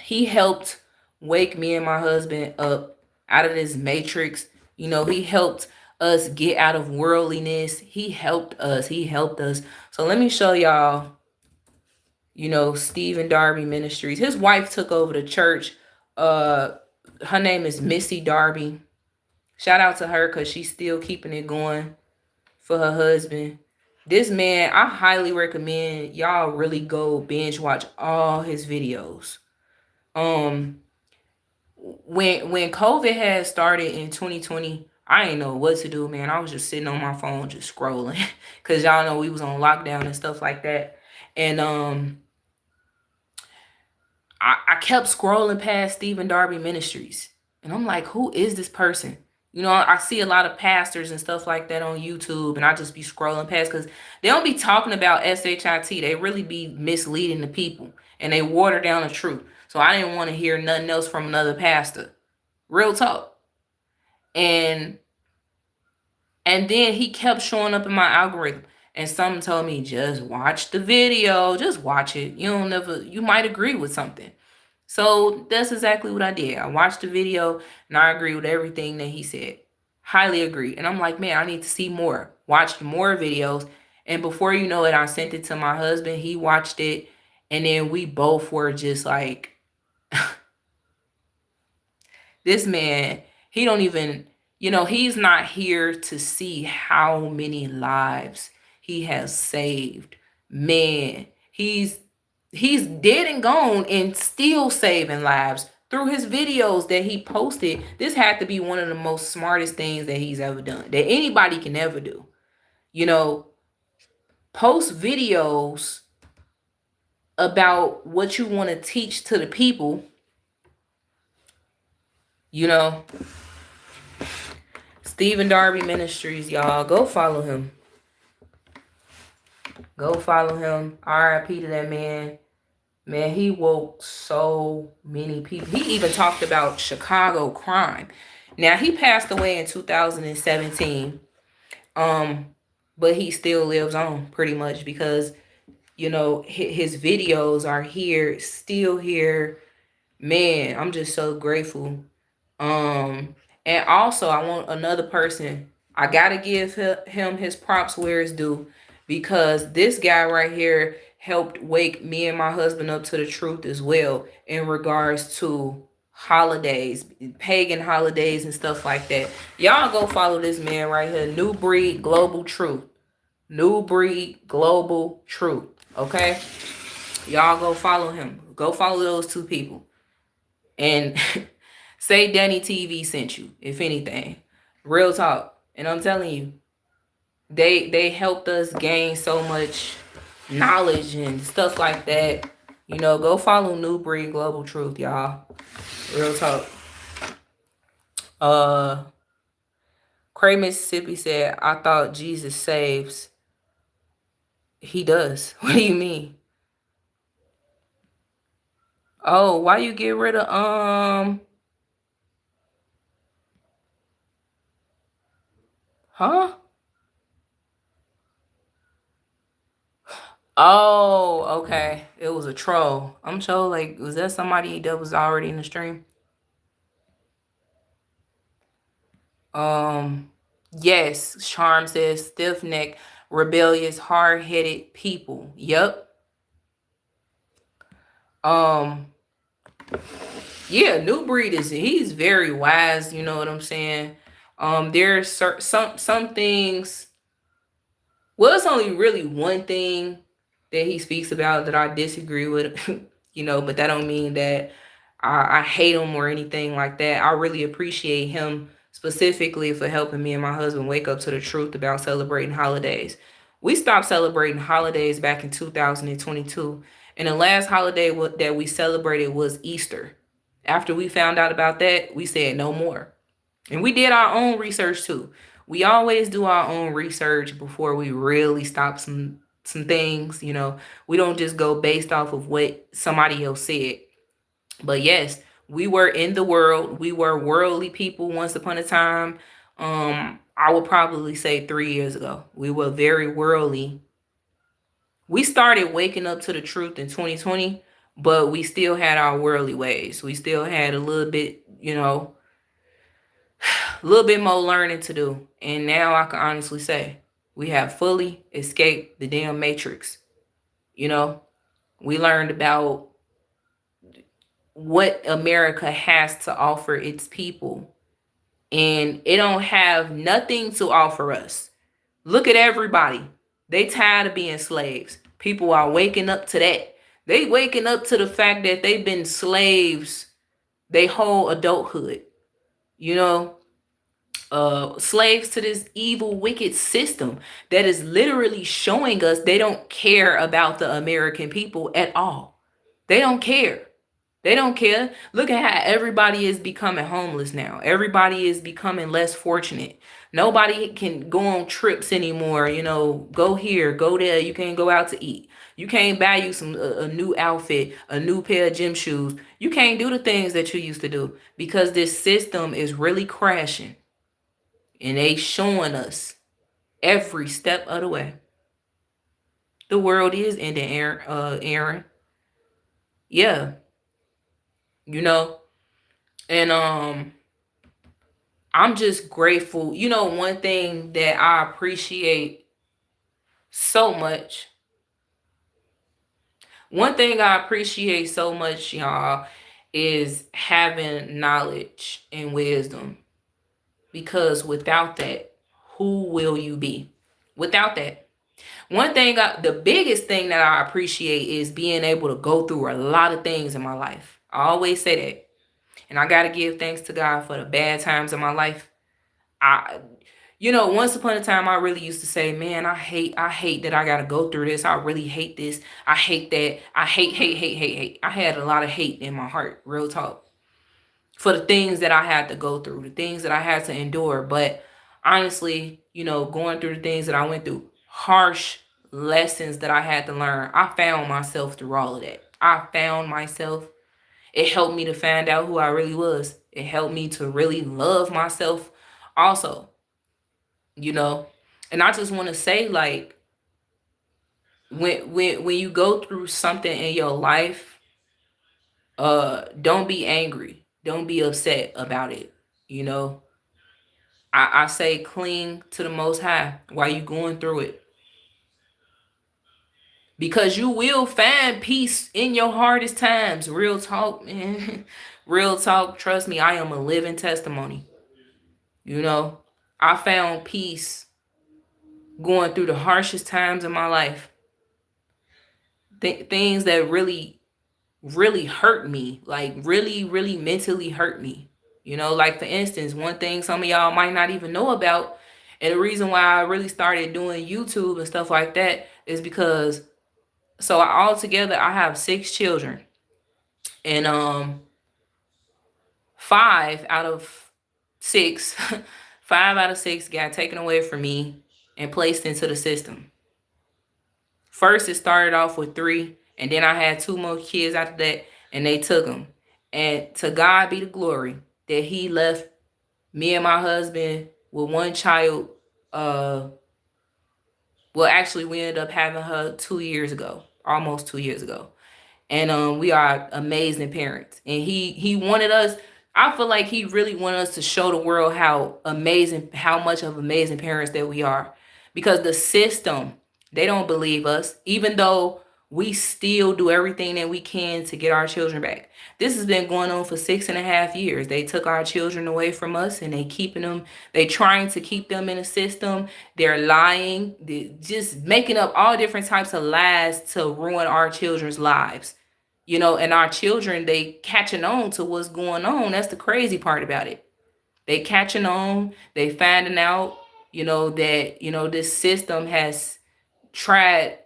he helped wake me and my husband up out of this matrix. He helped us get out of worldliness. He helped us. He helped us. So let me show y'all, Stephen Darby Ministries. His wife took over the church. Her name is Missy Darby. Shout out to her because she's still keeping it going for her husband. This man, I highly recommend y'all really go binge watch all his videos. Um, when COVID had started in 2020, I didn't know what to do, man. I was just sitting on my phone, just scrolling, cause y'all know we was on lockdown and stuff like that. And I kept scrolling past Stephen Darby Ministries, and I'm like, who is this person? I see a lot of pastors and stuff like that on YouTube, and I just be scrolling past because they don't be talking about shit. They really be misleading the people, and they water down the truth. So I didn't want to hear nothing else from another pastor. Real talk. And then he kept showing up in my algorithm. And something told me, just watch the video. Just watch it. You might agree with something. So that's exactly what I did. I watched the video and I agree with everything that he said. Highly agree. And I'm like, man, I need to see more. Watched more videos. And before you know it, I sent it to my husband. He watched it. And then we both were just like, this man, he don't even, he's not here to see how many lives he has saved. Man, he's dead and gone and still saving lives through his videos that he posted. This had to be one of the most smartest things that he's ever done, that anybody can ever do. Post videos about what you want to teach to the people, you know Stephen Darby Ministries, y'all. Go follow him. Go follow him. RIP to that man. Man, he woke so many people. He even talked about Chicago crime. Now, he passed away in 2017. But he still lives on pretty much because, his videos are here, still here. Man, I'm just so grateful. And also I want another person. I gotta give him his props where it's due, because this guy right here helped wake me and my husband up to the truth as well in regards to holidays, pagan holidays and stuff like that. Y'all go follow this man right here, New Breed Global Truth. New Breed Global Truth. Okay? Y'all go follow him. Go follow those two people. And say Danny TV sent you, if anything. Real talk. And I'm telling you, they helped us gain so much knowledge and stuff like that. Go follow New Breed Global Truth, y'all. Real talk. Cray Mississippi said, I thought Jesus saves. He does. What do you mean? Oh, why you get rid of huh? Oh, okay. It was a troll. I'm sure like was that somebody that was already in the stream? Um yes, Charm says stiff neck, rebellious, hard headed people. Yep. Um yeah, New Breed is he's very wise, you know what I'm saying? There's some things. Well, it's only really one thing that he speaks about that I disagree with, but that don't mean that I hate him or anything like that. I really appreciate him specifically for helping me and my husband wake up to the truth about celebrating holidays. We stopped celebrating holidays back in 2022, and the last holiday that we celebrated was Easter. After we found out about that, we said no more. And we did our own research too. We always do our own research before we really stop some things, We don't just go based off of what somebody else said. But yes, we were in the world. We were worldly people once upon a time. I would probably say 3 years ago. We were very worldly. We started waking up to the truth in 2020, but we still had our worldly ways. We still had a little bit, a little bit more learning to do. And now I can honestly say we have fully escaped the damn matrix. You know, we learned about what America has to offer its people, and it don't have nothing to offer us. Look at everybody. They tired of being slaves. People are waking up to that. They waking up to the fact that they've been slaves they whole adulthood. You know, slaves to this evil, wicked system that is literally showing us they don't care about the American people at all. They don't care. They don't care. Look at how everybody is becoming homeless now. Everybody is becoming less fortunate. Nobody can go on trips anymore. Go here, go there. You can't go out to eat. You can't buy you a new outfit, a new pair of gym shoes. You can't do the things that you used to do because this system is really crashing, and they showing us every step of the way. The world is ending, Aaron. Yeah, you know, and I'm just grateful. One thing that I appreciate so much. One thing I appreciate so much, y'all, is having knowledge and wisdom. Because without that, who will you be? Without that, the biggest thing that I appreciate is being able to go through a lot of things in my life. I always say that. And I got to give thanks to God for the bad times in my life. I, once upon a time, I really used to say, man, I hate that I got to go through this. I really hate this. I hate that. I hate. I had a lot of hate in my heart, real talk, for the things that I had to go through, the things that I had to endure. But honestly, going through the things that I went through, harsh lessons that I had to learn, I found myself through all of that. I found myself. It helped me to find out who I really was. It helped me to really love myself also, you know. And I just want to say, like, when you go through something in your life, don't be angry. Don't be upset about it. You know, I say cling to the Most High while you going through it, because you will find peace in your hardest times. Real talk, man. Real talk. Trust me, I am a living testimony. You know, I found peace going through the harshest times in my life. Things that really, really hurt me, like really, really mentally hurt me. Like for instance, one thing some of y'all might not even know about, and the reason why I really started doing YouTube and stuff like that is because, so altogether I have 6 children, and 5 out of 6, 5 out of 6 got taken away from me and placed into the system. First, it started off with three, and then I had two more kids after that, and they took them. And to God be the glory that He left me and my husband with one child. Uh, well, actually, we ended up having her 2 years ago, almost 2 years ago, and we are amazing parents. And he wanted us. I feel like he really wanted us to show the world how amazing, how much of amazing parents that we are, because the system, they don't believe us, even though we still do everything that we can to get our children back. This has been going on for 6.5 years. They took our children away from us, and they keeping them. They trying to keep them in a system. They're lying, just making up all different types of lies to ruin our children's lives. And our children, they catching on to what's going on. That's the crazy part about it. They catching on. They finding out, that this system has tried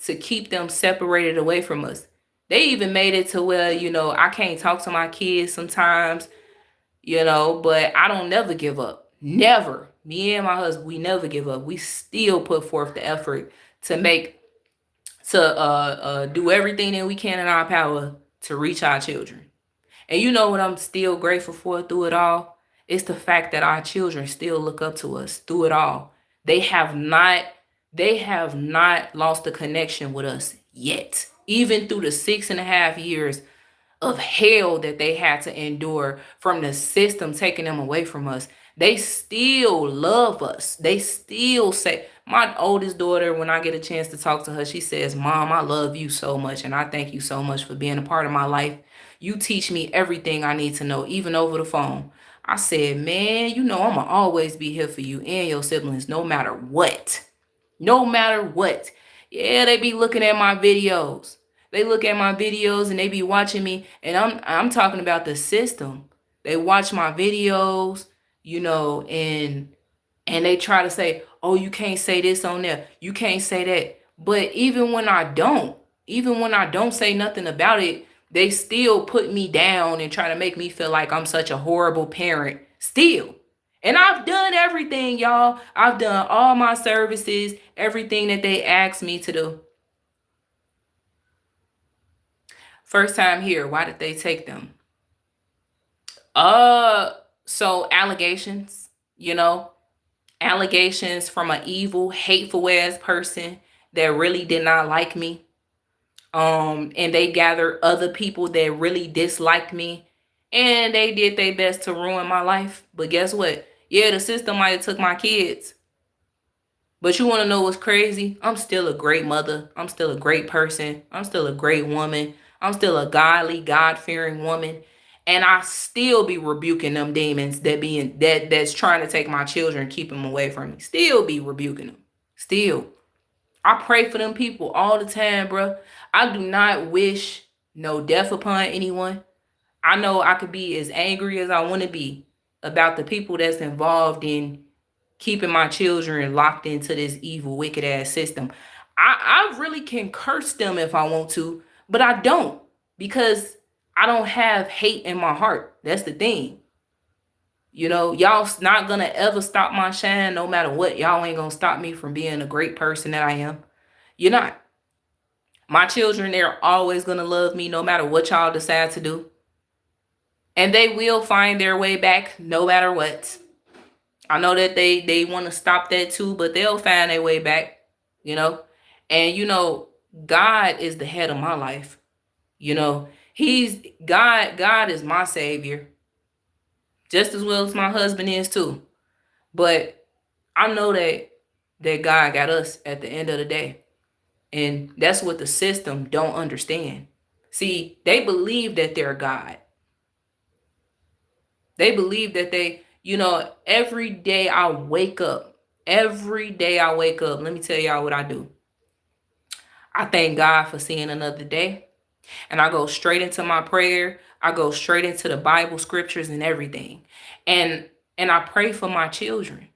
to keep them separated away from us. They even made it to where, I can't talk to my kids sometimes, but I don't never give up. Never. Me and my husband, we never give up. We still put forth the effort to make to do everything that we can in our power to reach our children. And you know what I'm still grateful for through it all? It's the fact that our children still look up to us through it all. They have not they have not lost the connection with us yet. Even through the 6.5 years of hell that they had to endure from the system taking them away from us, they still love us. They still say, my oldest daughter, when I get a chance to talk to her, she says, Mom, I love you so much, and I thank you so much for being a part of my life. You teach me everything I need to know, even over the phone. I said, man, I'm going to always be here for you and your siblings, no matter what. No matter what. Yeah, they be looking at my videos. They look at my videos and they be watching me, and I'm talking about the system. They watch my videos, and they try to say, "Oh, you can't say this on there. You can't say that." But even when I don't say nothing about it, they still put me down and try to make me feel like I'm such a horrible parent. Still. And I've done everything, y'all. I've done all my services, everything that they asked me to do. First time here, why did they take them? Uh, so allegations, you know, allegations from an evil, hateful ass person that really did not like me. And they gathered other people that really disliked me, and they did their best to ruin my life. But guess what? Yeah, the system might have took my kids. But you want to know what's crazy? I'm still a great mother. I'm still a great person. I'm still a great woman. I'm still a godly, God-fearing woman. And I still be rebuking them demons that's trying to take my children, keep them away from me. Still be rebuking them. Still. I pray for them people all the time, bro. I do not wish no death upon anyone. I know I could be as angry as I want to be about the people that's involved in keeping my children locked into this evil, wicked ass system. I really can curse them if I want to, but I don't, because I don't have hate in my heart. That's the thing. Y'all not gonna ever stop my shine no matter what. Y'all ain't gonna stop me from being a great person that I am. You're not. My children, they're always gonna love me no matter what y'all decide to do. And they will find their way back no matter what. I know that they want to stop that too, but they'll find their way back, you know. And God is the head of my life. He's God. God is my savior, just as well as my husband is too. But I know that God got us at the end of the day, and that's what the system don't understand. See, they believe that they're God. They believe that every day I wake up, let me tell y'all what I do. I thank God for seeing another day. And I go straight into my prayer. I go straight into the Bible scriptures and everything. And I pray for my children.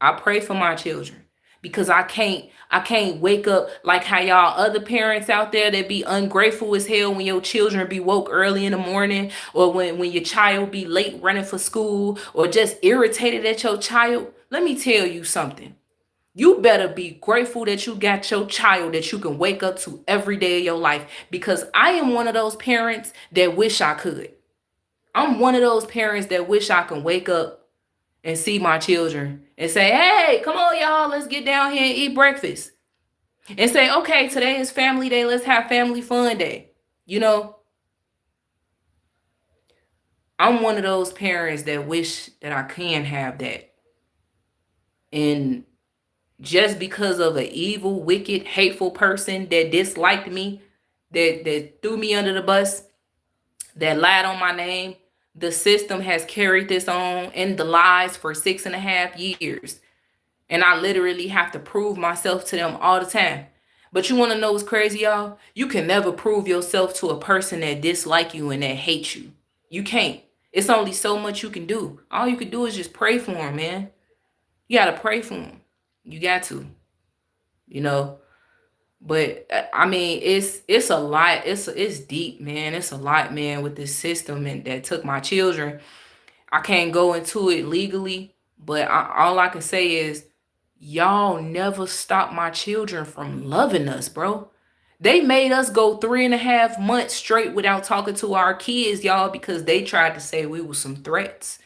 I pray for my children, because I can't wake up like how y'all other parents out there that be ungrateful as hell when your children be woke early in the morning, or when your child be late running for school, or just irritated at your child. Let me tell you something. You better be grateful that you got your child that you can wake up to every day of your life, because I am one of those parents that wish I could. I'm one of those parents that wish I can wake up and see my children and say, hey, come on, y'all, let's get down here and eat breakfast. And say, okay, today is family day, let's have family fun day. You know, I'm one of those parents that wish that I can have that. And just because of an evil, wicked, hateful person that disliked me, that threw me under the bus, that lied on my name, the system has carried this on in the lies for 6.5 years. And I literally have to prove myself to them all the time. But you want to know what's crazy, y'all? You can never prove yourself to a person that dislike you and that hates you. You can't. It's only so much you can do. All you can do is just pray for them, man. You got to pray for them. You got to, you know. But I mean, it's a lot. It's deep, man. It's a lot, man, with this system and that took my children. I can't go into it legally, but all I can say is y'all never stopped my children from loving us, bro. They made us go 3.5 months straight without talking to our kids, y'all, because they tried to say we were some threats.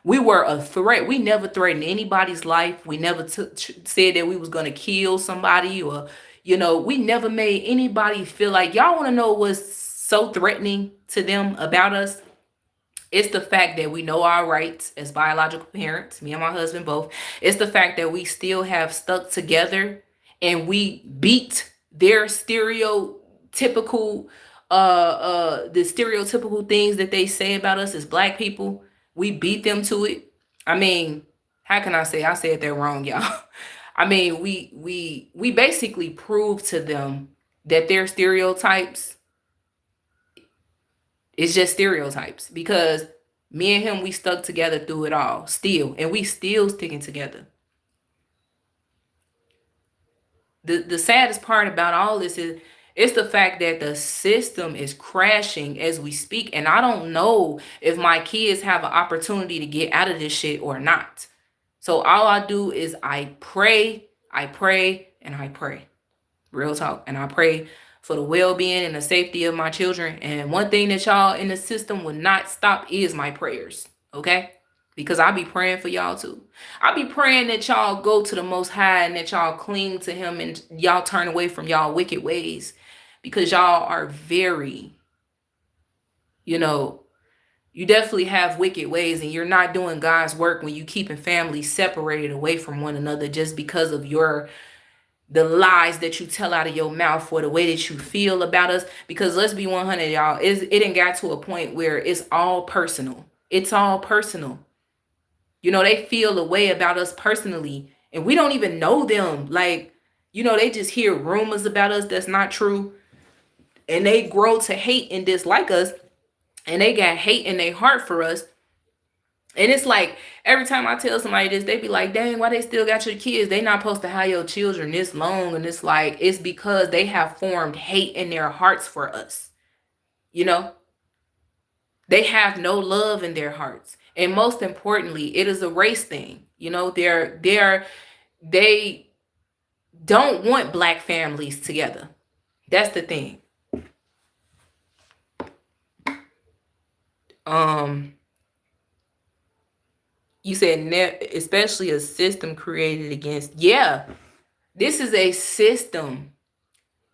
We were a threat. We never threatened anybody's life. We never said that we was gonna kill somebody, or we never made anybody feel like. Y'all want to know what's so threatening to them about us? It's the fact that we know our rights as biological parents, me and my husband both. It's the fact that we still have stuck together and we beat their stereotypical the stereotypical things that they say about us as black people. We beat them to it. I mean, how can I said that wrong, y'all. I mean, we basically proved to them that their stereotypes it's just stereotypes, because me and him, we stuck together through it all still, and we still sticking together. The saddest part about all this is it's the fact that the system is crashing as we speak, and I don't know if my kids have an opportunity to get out of this shit or not. So all I do is I pray, and I pray. Real talk. And I pray for the well-being and the safety of my children. And one thing that y'all in the system will not stop is my prayers. Okay? Because I be praying for y'all too. I be praying that y'all go to the Most High and that y'all cling to him and y'all turn away from y'all wicked ways. Because y'all are very, you know, you definitely have wicked ways, and you're not doing God's work when you keeping families separated away from one another just because of the lies that you tell out of your mouth, or the way that you feel about us. Because let's be 100, y'all, it didn't got to a point where it's all personal. It's all personal. They feel a way about us personally, and we don't even know them. Like, they just hear rumors about us that's not true, and they grow to hate and dislike us, and they got hate in their heart for us. And it's like every time I tell somebody this, they be like, dang, why they still got your kids? They not supposed to have your children this long. And it's like, it's because they have formed hate in their hearts for us. They have no love in their hearts. And most importantly, it is a race thing. They don't want black families together. That's the thing. You said especially a system created against. Yeah, this is a system.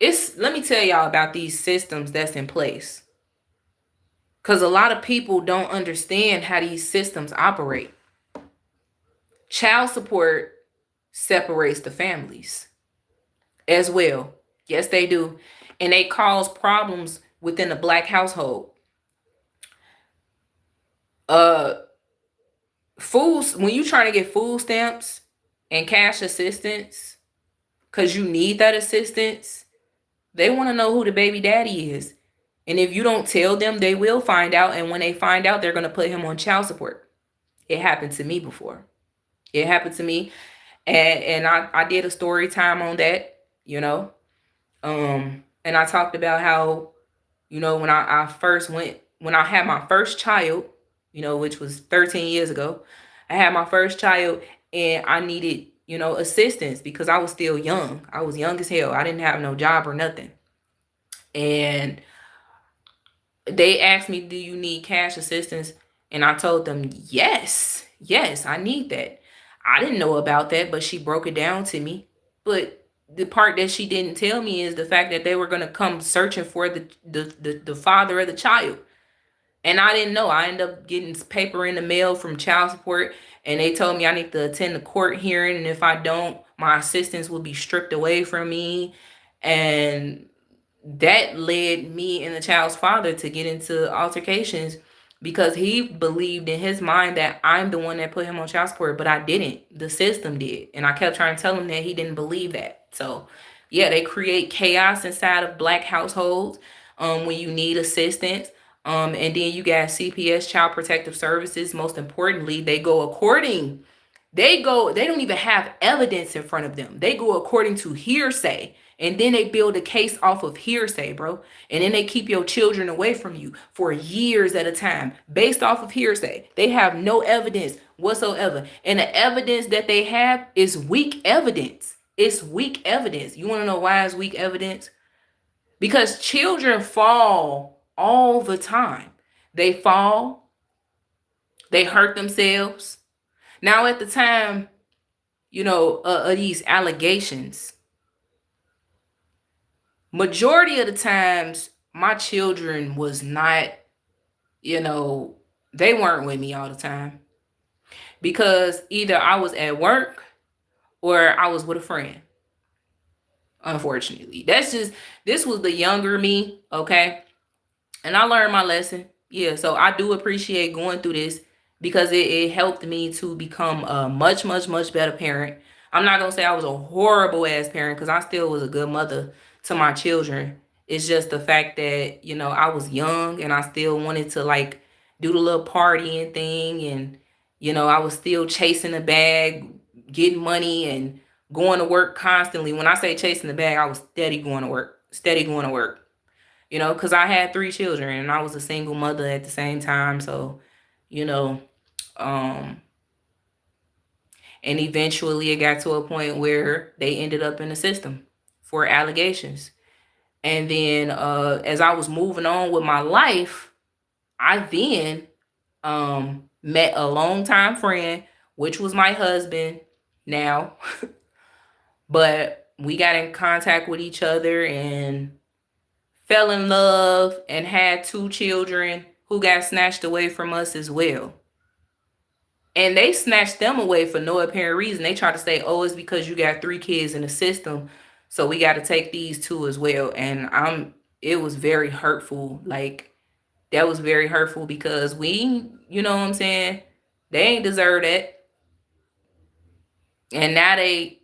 Let me tell y'all about these systems that's in place, because a lot of people don't understand how these systems operate. Child support separates the families as well. Yes, they do. And they cause problems within the black household. Foods, when you trying to get food stamps and cash assistance because you need that assistance, they want to know who the baby daddy is. And if you don't tell them, they will find out. And when they find out, they're going to put him on child support. It happened to me before. It happened to me. And I did a story time on that, And I talked about how, when when I had my first child, which was 13 years ago, I had my first child, and I needed, assistance because I was still young. I was young as hell. I didn't have no job or nothing. And they asked me, "Do you need cash assistance?" And I told them, "Yes. Yes, I need that." I didn't know about that, but she broke it down to me. But the part that she didn't tell me is the fact that they were going to come searching for the father of the child. And I didn't know. I ended up getting paper in the mail from child support, and they told me I need to attend the court hearing, and if I don't, my assistance will be stripped away from me. And that led me and the child's father to get into altercations because he believed in his mind that I'm the one that put him on child support, but I didn't. The system did. And I kept trying to tell him that he didn't believe that. So, yeah, they create chaos inside of black households when you need assistance. And then you got CPS, Child Protective Services. Most importantly, they don't even have evidence in front of them. They go according to hearsay. And then they build a case off of hearsay, bro. And then they keep your children away from you for years at a time based off of hearsay. They have no evidence whatsoever. And the evidence that they have is weak evidence. It's weak evidence. You want to know why it's weak evidence? Because children fall all the time. They fall, they hurt themselves. Now, at the time, of these allegations, majority of the times, my children was not, they weren't with me all the time because either I was at work or I was with a friend. Unfortunately, this was the younger me, okay? And I learned my lesson. Yeah, so I do appreciate going through this because it helped me to become a much, much, much better parent. I'm not gonna say I was a horrible ass parent because I still was a good mother to my children. It's just the fact that, I was young and I still wanted to like do the little partying thing, and I was still chasing the bag, getting money and going to work constantly. When I say chasing the bag, I was steady going to work, because I had three children and I was a single mother at the same time. So, you know, um, and eventually it got to a point where they ended up in the system for allegations. And then as I was moving on with my life, I then met a longtime friend, which was my husband now. But we got in contact with each other and fell in love and had two children who got snatched away from us as well. And they snatched them away for no apparent reason. They tried to say, "Oh, it's because you got three kids in the system, so we got to take these two as well." And it was very hurtful. Like, that was very hurtful because you know what I'm saying? They ain't deserve that. And now they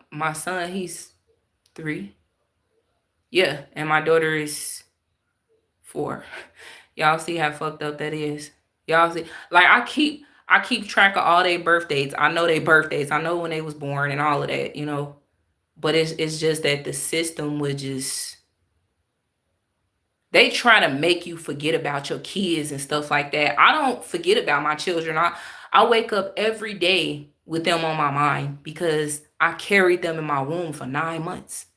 my son, he's 3. Yeah, and my daughter is 4. Y'all see how fucked up that is? Y'all see, like, I keep track of all their birth dates. I know their birthdays. I know when they was born and all of that. But it's just that the system would just, they try to make you forget about your kids and stuff like that. I don't forget about my children. I wake up every day with them on my mind because I carried them in my womb for 9 months.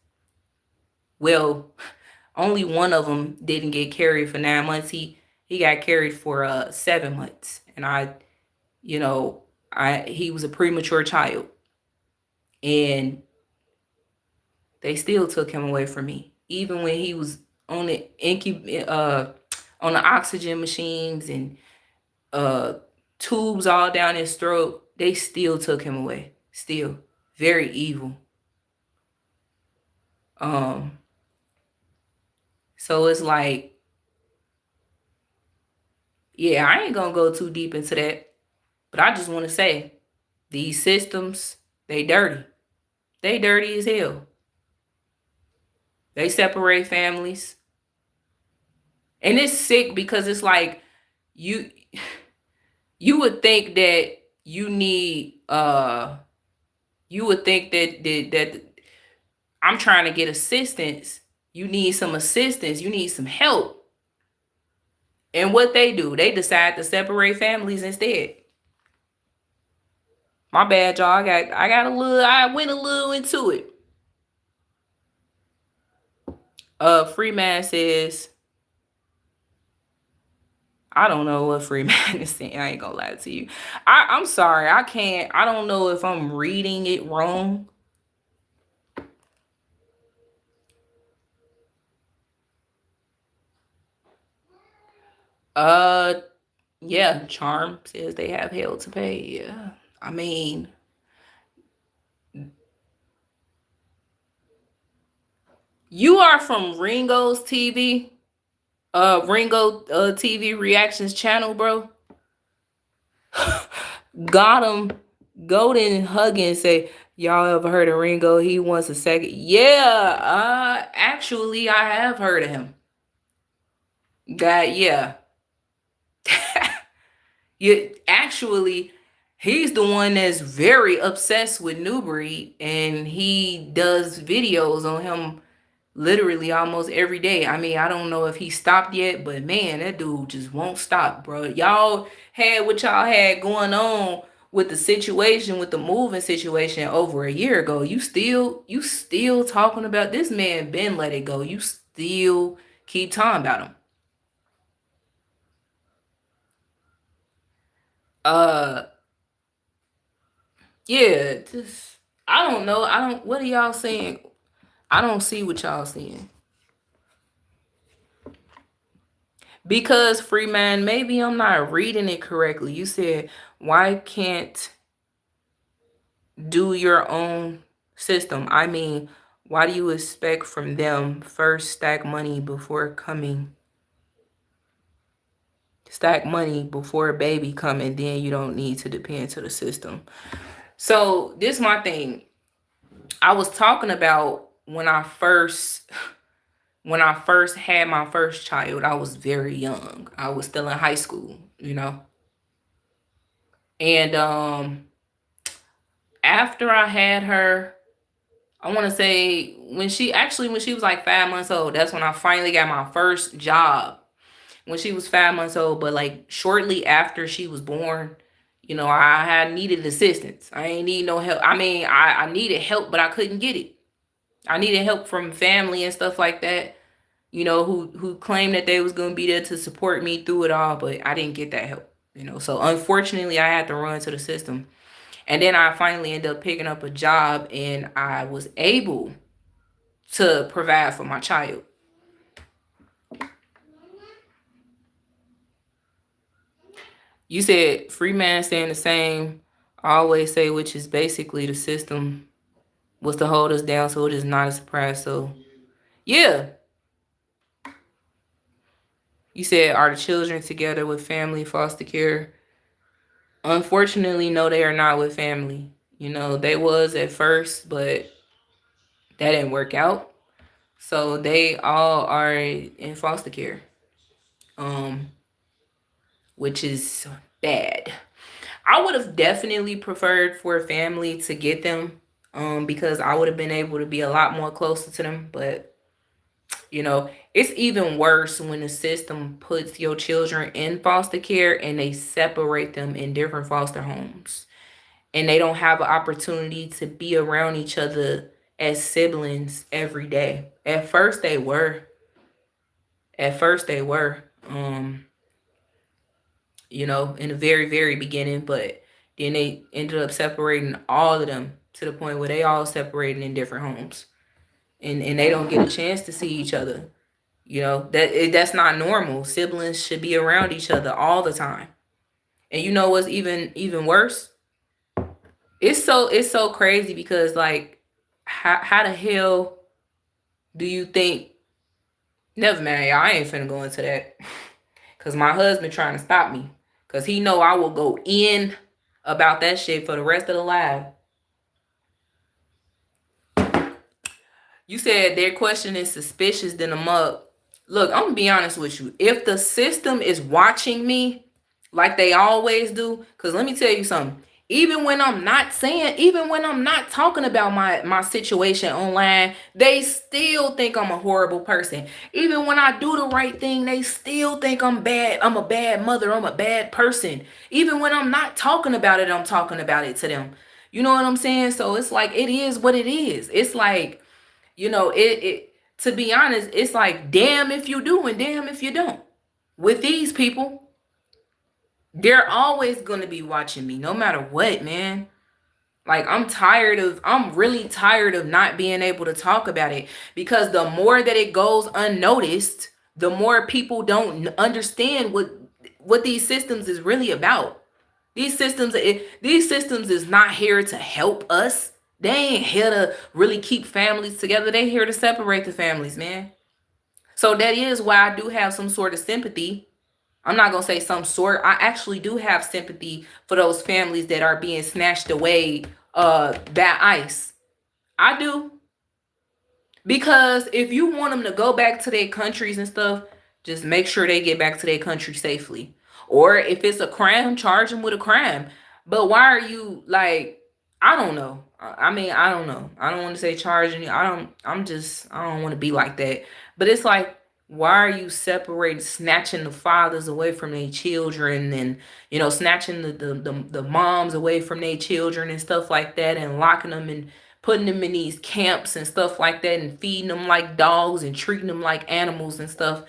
Well, only one of them didn't get carried for 9 months. He got carried for 7 months, and he was a premature child, and they still took him away from me, even when he was on the on the oxygen machines and uh tubes all down his throat. They still took him away. Still very evil. Um, so it's like, yeah, I ain't gonna go too deep into that, but I just want to say these systems, they dirty. They dirty as hell. They separate families. And it's sick because it's like you you would think that you would think that I'm trying to get assistance. You need some assistance. You need some help. And what they do, they decide to separate families instead. My bad, y'all. I went a little into it. Freeman says, I don't know what Freeman is saying. I ain't gonna lie to you. I'm sorry. I don't know if I'm reading it wrong. Uh, yeah, Charm says they have hell to pay. Yeah. I mean, you are from Ringo's TV, Ringo TV reactions channel, bro. Got him. Golden hugging and say, y'all ever heard of Ringo? He wants a second. Yeah, actually, I have heard of him. That, yeah. You actually, he's the one that's very obsessed with New Breed, and he does videos on him literally almost every day. I mean, I don't know if he stopped yet, but man, that dude just won't stop, bro. Y'all had what y'all had going on with the situation, with the moving situation over a year ago. You still talking about this man been let it go. You still keep talking about him. Uh yeah, just I don't know. I don't what are y'all saying? I don't see what y'all seeing. Because Freeman, maybe I'm not reading it correctly. You said, why can't do your own system? I mean, why do you expect from them first stack money before a baby come, and then you don't need to depend to the system? So this is my thing. I was talking about when I first had my first child. I was very young. I was still in high school. And after I had her, I want to say when she was like 5 months old, that's when I finally got my first job. When she was 5 months old, but like shortly after she was born, I had needed assistance. I ain't need no help. I mean, I needed help, but I couldn't get it. I needed help from family and stuff like that, who claimed that they was gonna be there to support me through it all, but I didn't get that help. So unfortunately, I had to run to the system. And then I finally ended up picking up a job, and I was able to provide for my child. You said Freeman saying the same. I always say, which is basically the system was to hold us down, so it is not a surprise. So yeah, you said, are the children together with family foster care? Unfortunately, no, they are not with family. They was at first, but that didn't work out. So they all are in foster care. Um, which is bad. I would have definitely preferred for a family to get them, because I would have been able to be a lot more closer to them. But it's even worse when the system puts your children in foster care and they separate them in different foster homes, and they don't have an opportunity to be around each other as siblings every day. At first they were in the very, very beginning, but then they ended up separating all of them to the point where they all separated in different homes, and they don't get a chance to see each other. That's not normal. Siblings should be around each other all the time. And you know what's even worse? It's so crazy because, like, how the hell do you think? Never mind, y'all. I ain't finna go into that. Cause my husband trying to stop me. Cause he know I will go in about that shit for the rest of the live. You said their question is suspicious than a mug. Look, I'm gonna be honest with you. If the system is watching me like they always do, cause let me tell you something. Even when I'm not talking about my situation online, they still think I'm a horrible person. Even when I do the right thing, they still think I'm bad. I'm a bad mother. I'm a bad person. Even when I'm not talking about it, I'm talking about it to them. You know what I'm saying? So it's like it is what it is. It's like, it to be honest, it's like damn if you do and damn if you don't. With these people, they're always gonna be watching me, no matter what, man. Like I'm really tired of not being able to talk about it, because the more that it goes unnoticed, the more people don't understand what these systems is really about. These systems is not here to help us. They ain't here to really keep families together. They here to separate the families, man. So that is why I do have some sort of sympathy. I'm not gonna say some sort. I actually do have sympathy for those families that are being snatched away by ICE. I do. Because if you want them to go back to their countries and stuff, just make sure they get back to their country safely. Or if it's a crime, charge them with a crime. But why are you like, I don't know. I mean, I don't know. I don't want to say charging you. I don't want to be like that. But it's like, why are you separating, snatching the fathers away from their children, and, snatching the moms away from their children and stuff like that, and locking them and putting them in these camps and stuff like that, and feeding them like dogs and treating them like animals and stuff.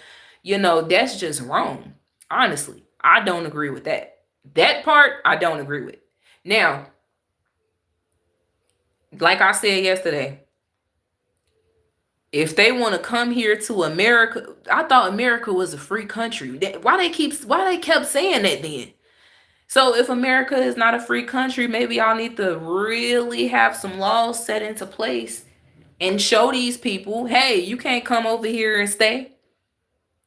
That's just wrong. Honestly, I don't agree with that. That part, I don't agree with. Now, like I said yesterday, if they want to come here to America, I thought America was a free country. Why they kept saying that then? So if America is not a free country, maybe y'all need to really have some laws set into place and show these people, hey, you can't come over here and stay,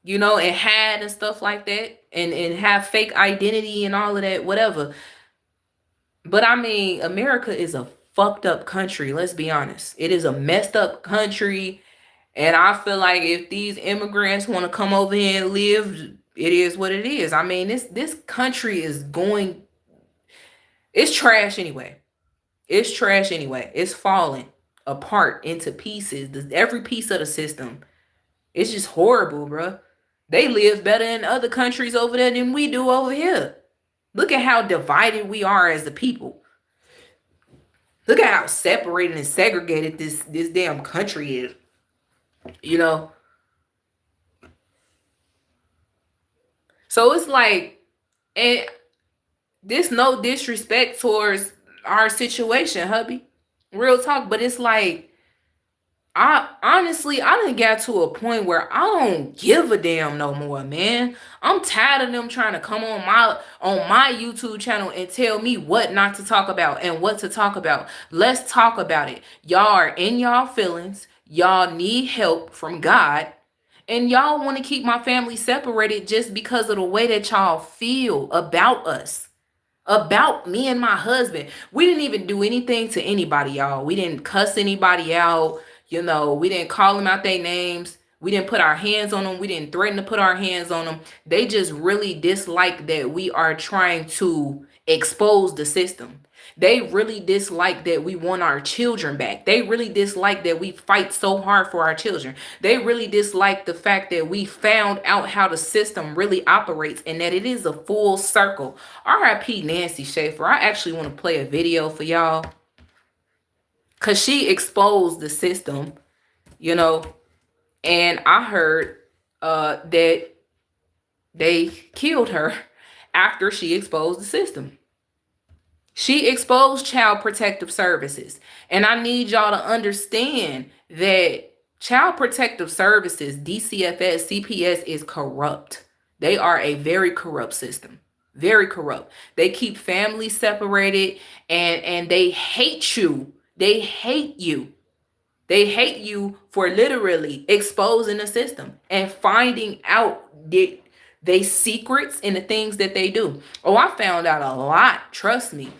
and hide and stuff like that, and have fake identity and all of that, whatever. But I mean, America is a fucked up country. Let's be honest. It is a messed up country. And I feel like if these immigrants want to come over here and live, it is what it is. I mean, this country is going, it's trash anyway. It's trash anyway. It's falling apart into pieces. Every piece of the system. It's just horrible, bro. They live better in other countries over there than we do over here. Look at how divided we are as a people. Look at how separated and segregated this damn country is. You know? So it's like, and this no disrespect towards our situation, hubby. Real talk, but it's like, I honestly, I done got to a point where I don't give a damn no more, man. I'm tired of them trying to come on my YouTube channel and tell me what not to talk about and what to talk about. Let's talk about it. Y'all are in y'all feelings. Y'all need help from God. And y'all want to keep my family separated just because of the way that y'all feel about us, about me and my husband. We didn't even do anything to anybody, y'all. We didn't cuss anybody out. We didn't call them out their names. We didn't put our hands on them. We didn't threaten to put our hands on them. They just really dislike that we are trying to expose the system. They really dislike that we want our children back. They really dislike that we fight so hard for our children. They really dislike the fact that we found out how the system really operates and that it is a full circle. R.I.P. Nancy Schaefer. I actually want to play a video for y'all because she exposed the system, and I heard that they killed her after she exposed the system. She exposed Child Protective Services. And I need y'all to understand that Child Protective Services, DCFS, CPS, is corrupt. They are a very corrupt system. Very corrupt. They keep families separated, and they hate you. They hate you. They hate you for literally exposing the system and finding out they secrets and the things that they do. Oh, I found out a lot. Trust me.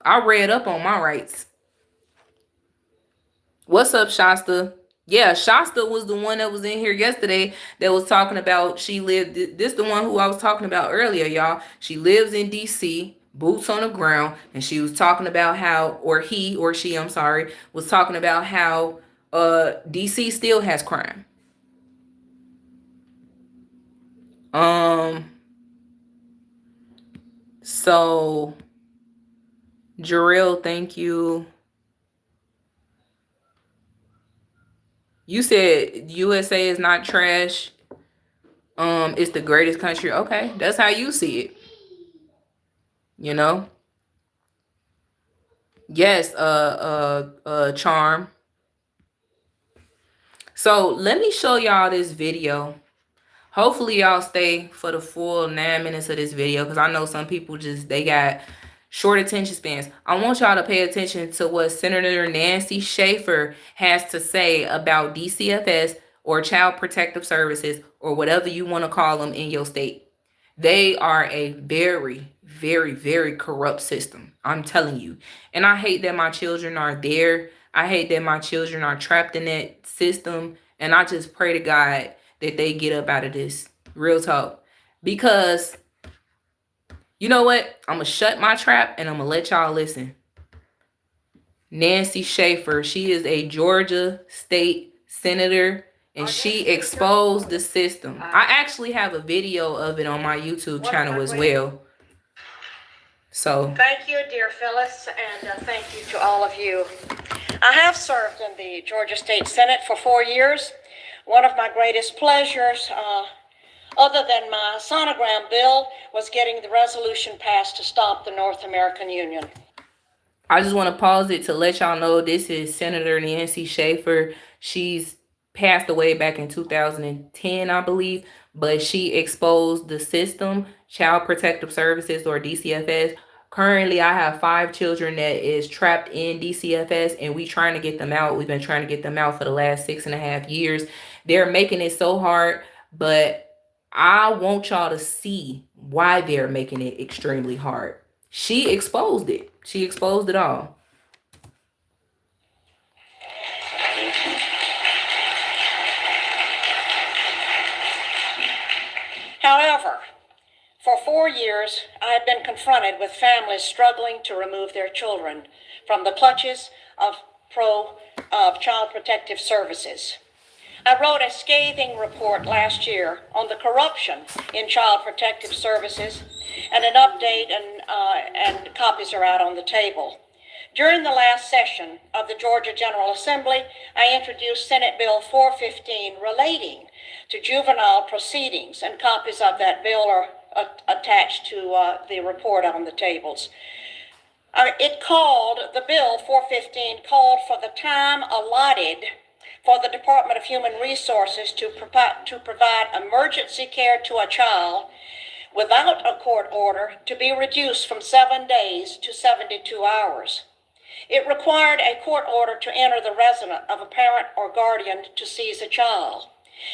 I read up on my rights. What's up, Shasta? Yeah, Shasta was the one that was in here yesterday that was talking about she lived. This the one who I was talking about earlier, y'all. She lives in DC, boots on the ground, and she was talking about how, or he or she, I'm sorry, was talking about how DC still has crime. Um, so Jarrell, thank you. You said USA is not trash. It's the greatest country. Okay, that's how you see it. You know. Yes. Charm. So let me show y'all this video. Hopefully y'all stay for the full 9 minutes of this video, because I know some people just, they got short attention spans. I want y'all to pay attention to what Senator Nancy Schaefer has to say about DCFS, or Child Protective Services, or whatever you want to call them in your state. They are a very, very, very corrupt system. I'm telling you. And I hate that my children are there. I hate that my children are trapped in that system. And I just pray to God that they get up out of this. Real talk. Because you know what? I'm going to shut my trap and I'm going to let y'all listen. Nancy Schaefer, she is a Georgia state senator, and she exposed the system. I actually have a video of it on my YouTube channel as well. So thank you, dear Phyllis, and thank you to all of you. I have served in the Georgia State Senate for 4 years. One of my greatest pleasures, other than my sonogram bill, was getting the resolution passed to stop the North American Union. I just want to pause it to let y'all know this is Senator Nancy Schaefer. She's passed away back in 2010, I believe, but she exposed the system, Child Protective Services, or DCFS. Currently, I have 5 children that is trapped in DCFS, and we trying to get them out. We've been trying to get them out for the last 6.5 years. They're making it so hard, but I want y'all to see why they're making it extremely hard. She exposed it. She exposed it all. However, for 4 years, I have been confronted with families struggling to remove their children from the clutches of Child Protective Services. I wrote a scathing report last year on the corruption in Child Protective Services, and an update and copies are out on the table. During the last session of the Georgia General Assembly, I introduced Senate Bill 415 relating to juvenile proceedings, and copies of that bill are attached to the report on the tables. The Bill 415 called for the time allotted for the Department of Human Resources to provide emergency care to a child without a court order to be reduced from 7 days to 72 hours. It required a court order to enter the residence of a parent or guardian to seize a child.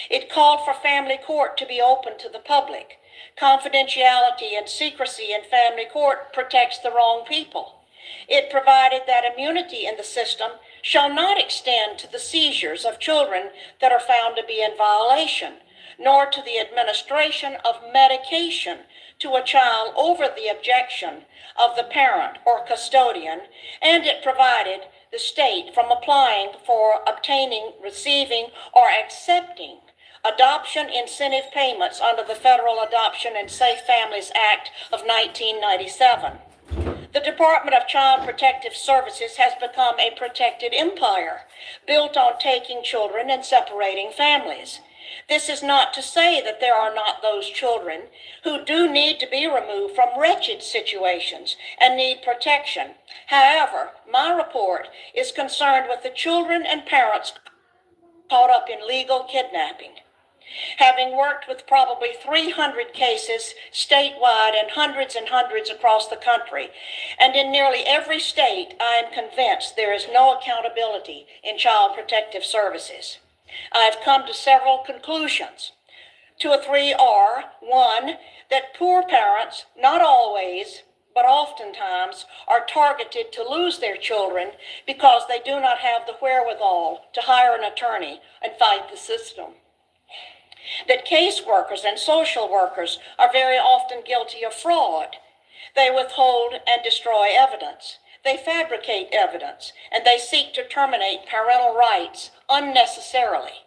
It called for family court to be open to the public. Confidentiality and secrecy in family court protects the wrong people. It provided that immunity in the system shall not extend to the seizures of children that are found to be in violation, nor to the administration of medication to a child over the objection of the parent or custodian, and it provided the state from applying for obtaining, receiving, or accepting adoption incentive payments under the Federal Adoption and Safe Families Act of 1997. The Department of Child Protective Services has become a protected empire built on taking children and separating families. This is not to say that there are not those children who do need to be removed from wretched situations and need protection. However, my report is concerned with the children and parents caught up in legal kidnapping. Having worked with probably 300 cases statewide and hundreds across the country, and in nearly every state, I am convinced there is no accountability in Child Protective Services. I have come to several conclusions. 2 or 3 are: 1, that poor parents, not always, but oftentimes, are targeted to lose their children because they do not have the wherewithal to hire an attorney and fight the system. That caseworkers and social workers are very often guilty of fraud. They withhold and destroy evidence. They fabricate evidence, and they seek to terminate parental rights unnecessarily.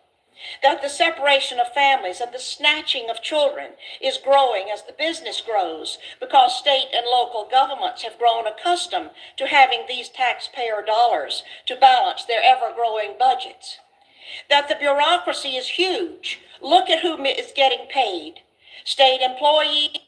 That the separation of families and the snatching of children is growing as the business grows because state and local governments have grown accustomed to having these taxpayer dollars to balance their ever-growing budgets. That the bureaucracy is huge. Look at who is getting paid. State employees,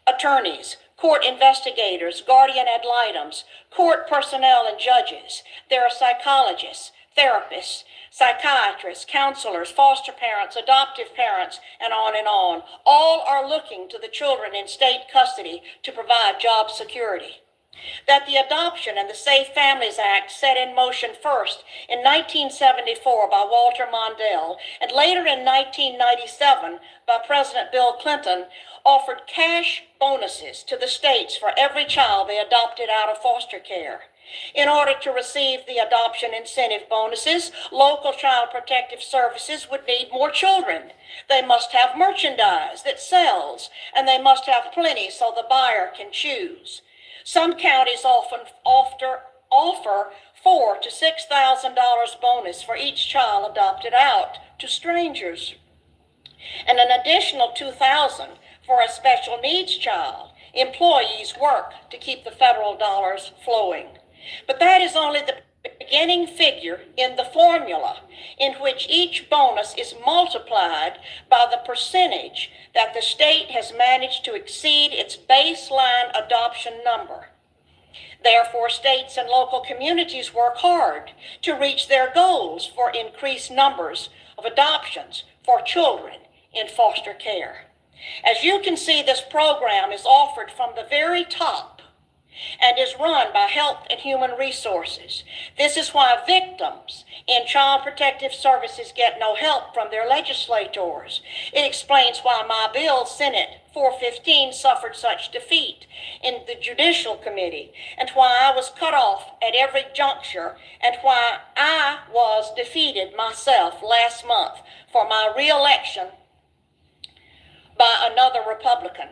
attorneys, court investigators, guardian ad litems, court personnel and judges. There are psychologists, therapists, psychiatrists, counselors, foster parents, adoptive parents, and on and on. All are looking to the children in state custody to provide job security. That the Adoption and the Safe Families Act, set in motion first in 1974 by Walter Mondale and later in 1997 by President Bill Clinton, offered cash bonuses to the states for every child they adopted out of foster care. In order to receive the adoption incentive bonuses, local child protective services would need more children. They must have merchandise that sells, and they must have plenty so the buyer can choose. Some counties often offer $4,000 to $6,000 bonus for each child adopted out to strangers, and an additional $2,000 for a special needs child. Employees work to keep the federal dollars flowing. But that is only the beginning figure in the formula in which each bonus is multiplied by the percentage that the state has managed to exceed its baseline adoption number. Therefore, states and local communities work hard to reach their goals for increased numbers of adoptions for children in foster care. As you can see, this program is offered from the very top and is run by Health and Human Resources. This is why victims in Child Protective Services get no help from their legislators. It explains why my bill, Senate 415, suffered such defeat in the Judicial Committee, and why I was cut off at every juncture, and why I was defeated myself last month for my re-election by another Republican.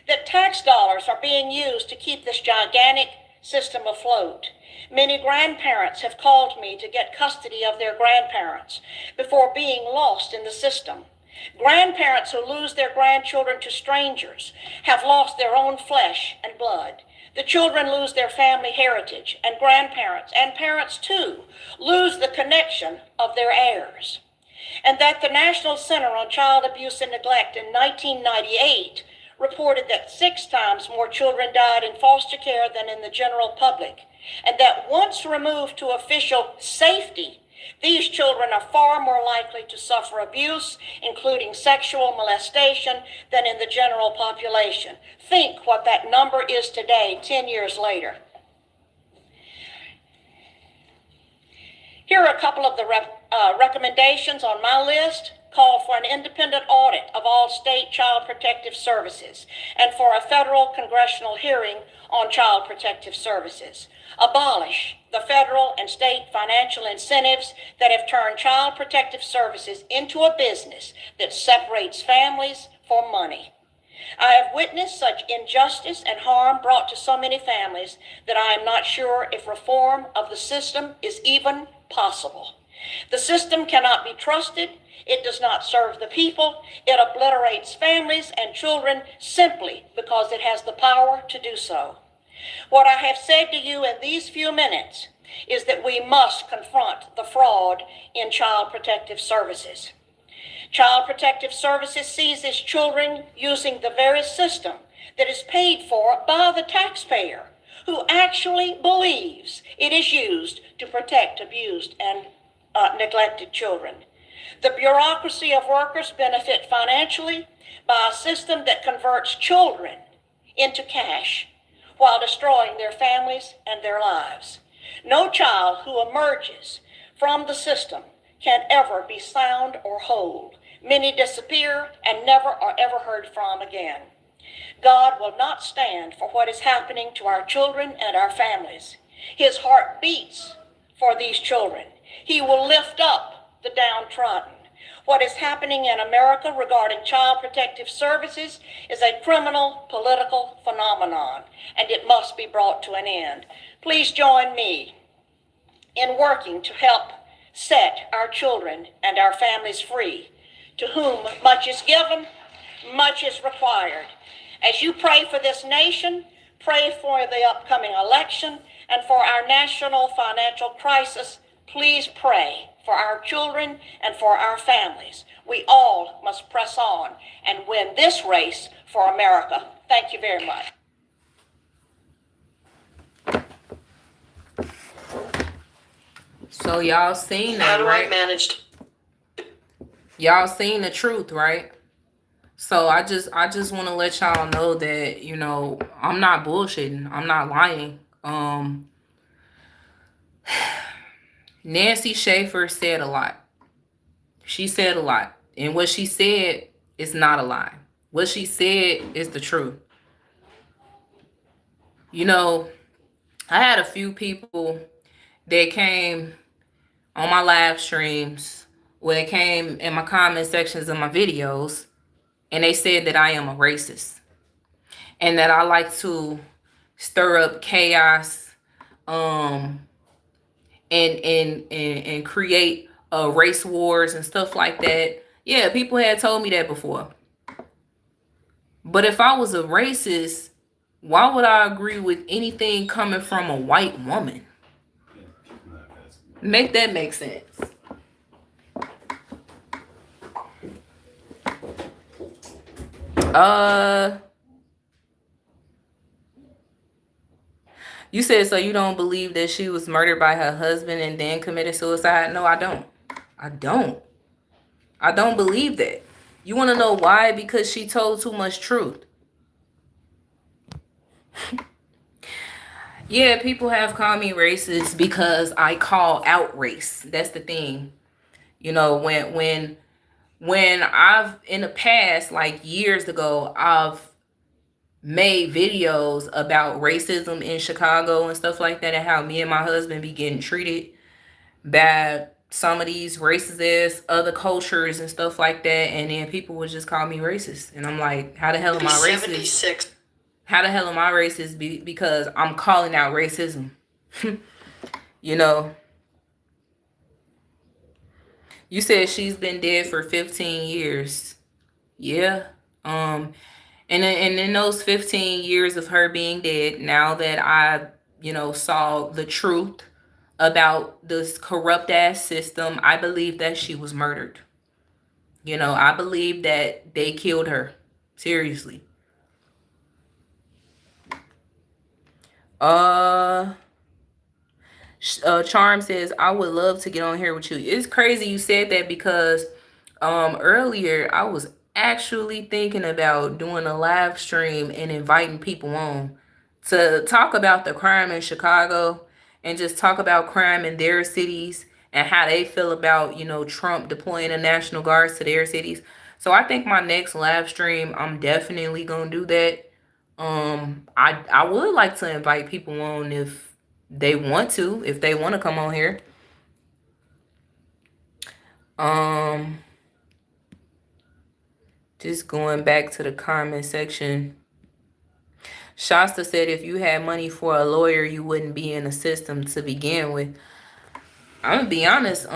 That tax dollars are being used to keep this gigantic system afloat. Many grandparents have called me to get custody of their grandparents before being lost in the system. Grandparents who lose their grandchildren to strangers have lost their own flesh and blood. The children lose their family heritage, and grandparents, and parents too, lose the connection of their heirs. And that the National Center on Child Abuse and Neglect in 1998 reported that 6 times more children died in foster care than in the general public, and that once removed to official safety, these children are far more likely to suffer abuse, including sexual molestation, than in the general population. Think what that number is today, 10 years later. Here are a couple of the recommendations on my list. Call for an independent audit of all state child protective services and for a federal congressional hearing on child protective services. Abolish the federal and state financial incentives that have turned child protective services into a business that separates families for money. I have witnessed such injustice and harm brought to so many families that I am not sure if reform of the system is even possible. The system cannot be trusted. It does not serve the people. It obliterates families and children simply because it has the power to do so. What I have said to you in these few minutes is that we must confront the fraud in child protective services. Child Protective Services seizes children using the very system that is paid for by the taxpayer, who actually believes it is used to protect abused and neglected children. The bureaucracy of workers benefit financially by a system that converts children into cash while destroying their families and their lives. No child who emerges from the system can ever be sound or whole. Many disappear and never are ever heard from again. God will not stand for what is happening to our children and our families. His heart beats for these children. He will lift up the downtrodden. What is happening in America regarding child protective services is a criminal political phenomenon, and it must be brought to an end. Please join me in working to help set our children and our families free. To whom much is given, much is required. As you pray for this nation, pray for the upcoming election, and for our national financial crisis, please pray for our children and for our families. We all must press on and win this race for America. Thank you very much. So y'all seen that, right? Y'all seen the truth, right? So I just want to let y'all know that, you know, I'm not bullshitting. I'm not lying. Nancy Schaefer said a lot. She said a lot. And what she said is not a lie. What she said is the truth. You know, I had a few people that came on my live streams, or they came in my comment sections of my videos, and they said that I am a racist and that I like to stir up chaos, and create race wars and stuff like that. Yeah, people had told me that before. But if I was a racist, why would I agree with anything coming from a white woman? Make that make sense. You said, so you don't believe that she was murdered by her husband and then committed suicide? No, I don't. I don't believe that. You want to know why? Because she told too much truth. Yeah, people have called me racist because I call out race. That's the thing. You know, when I've in the past, like years ago, I've made videos about racism in Chicago and stuff like that, and how me and my husband be getting treated by some of these racist ass other cultures and stuff like that, and then people would just call me racist, and I'm like, how the hell am I racist? 76. How the hell am I racist? Because I'm calling out racism. You know, you said she's been dead for 15 years. Yeah. And in those 15 years of her being dead, now that I, you know, saw the truth about this corrupt ass system, I believe that she was murdered. You know, I believe that they killed her. Seriously. Charm says, I would love to get on here with you. It's crazy you said that, because earlier I was actually thinking about doing a live stream and inviting people on to talk about the crime in Chicago and just talk about crime in their cities and how they feel about, you know, Trump deploying the National Guards to their cities. So I think my next live stream, I'm definitely gonna do that. I would like to invite people on if they want to, if they want to come on here. Just going back to the comment section. Shasta said, if you had money for a lawyer, you wouldn't be in the system to begin with. I'm gonna be honest,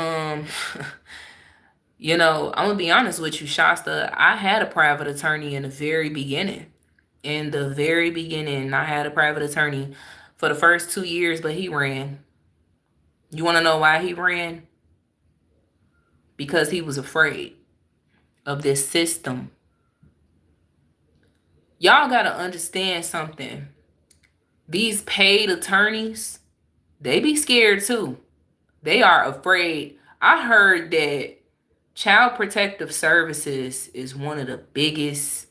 you know, I'm gonna be honest with you, Shasta. I had a private attorney in the very beginning. In the very beginning, I had a private attorney for the first 2 years, but he ran. You want to know why he ran? Because he was afraid of this system. Y'all got to understand something. These paid attorneys, they be scared too. They are afraid. I heard that Child Protective Services is one of the biggest.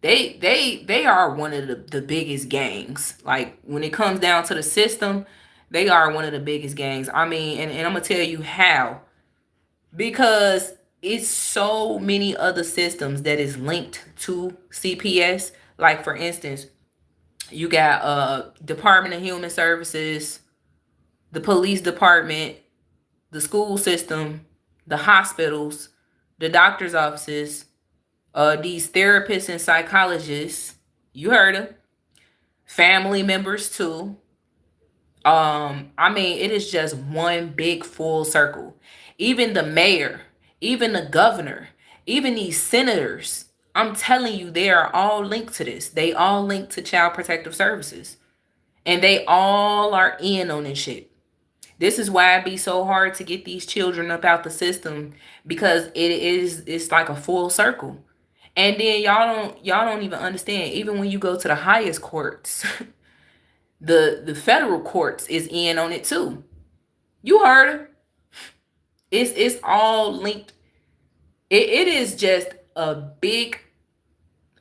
They are one of the biggest gangs. Like, when it comes down to the system, they are one of the biggest gangs. I mean, and I'm gonna tell you how. Because it's so many other systems that is linked to CPS. Like, for instance, you got Department of Human Services, the police department, the school system, the hospitals, the doctor's offices, these therapists and psychologists, you heard them, family members too. I mean, it is just one big full circle. Even the mayor, even the governor, even these senators, I'm telling you, they are all linked to this. They all linked to Child Protective Services. And they all are in on this shit. This is why it be so hard to get these children up out the system, because it's like a full circle. And then y'all don't even understand, even when you go to the highest courts, the federal courts is in on it too. You heard her. It's all linked. It is just a big,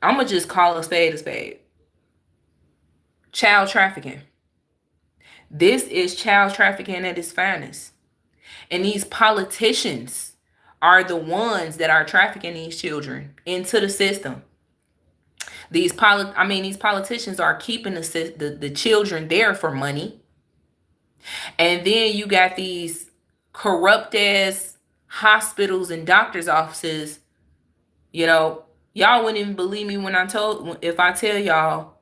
I'm gonna just call a spade a spade. Child trafficking. This is child trafficking at its finest. And these politicians are the ones that are trafficking these children into the system. These politicians are keeping the children there for money. And then you got these corrupt ass hospitals and doctors' offices. You know, y'all wouldn't even believe me when if I tell y'all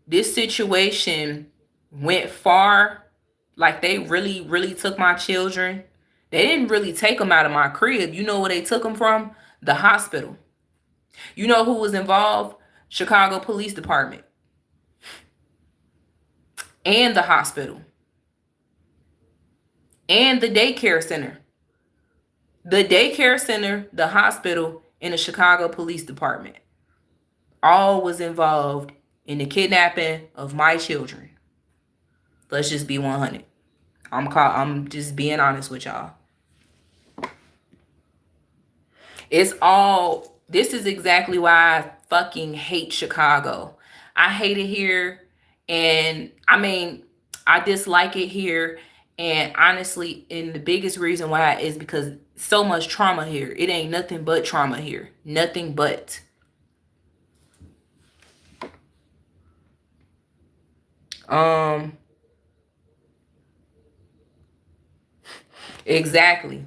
this situation went far. Like, they really, really took my children. They didn't really take them out of my crib. You know where they took them from? The hospital. You know who was involved? Chicago Police Department. And the hospital. And the daycare center. The daycare center, the hospital, and the Chicago Police Department. All was involved in the kidnapping of my children. Let's just be 100. I'm just being honest with y'all. This is exactly why I fucking hate Chicago. I hate it here. And I mean, I dislike it here. And honestly, and the biggest reason why is because so much trauma here. It ain't nothing but trauma here. Nothing but. Exactly.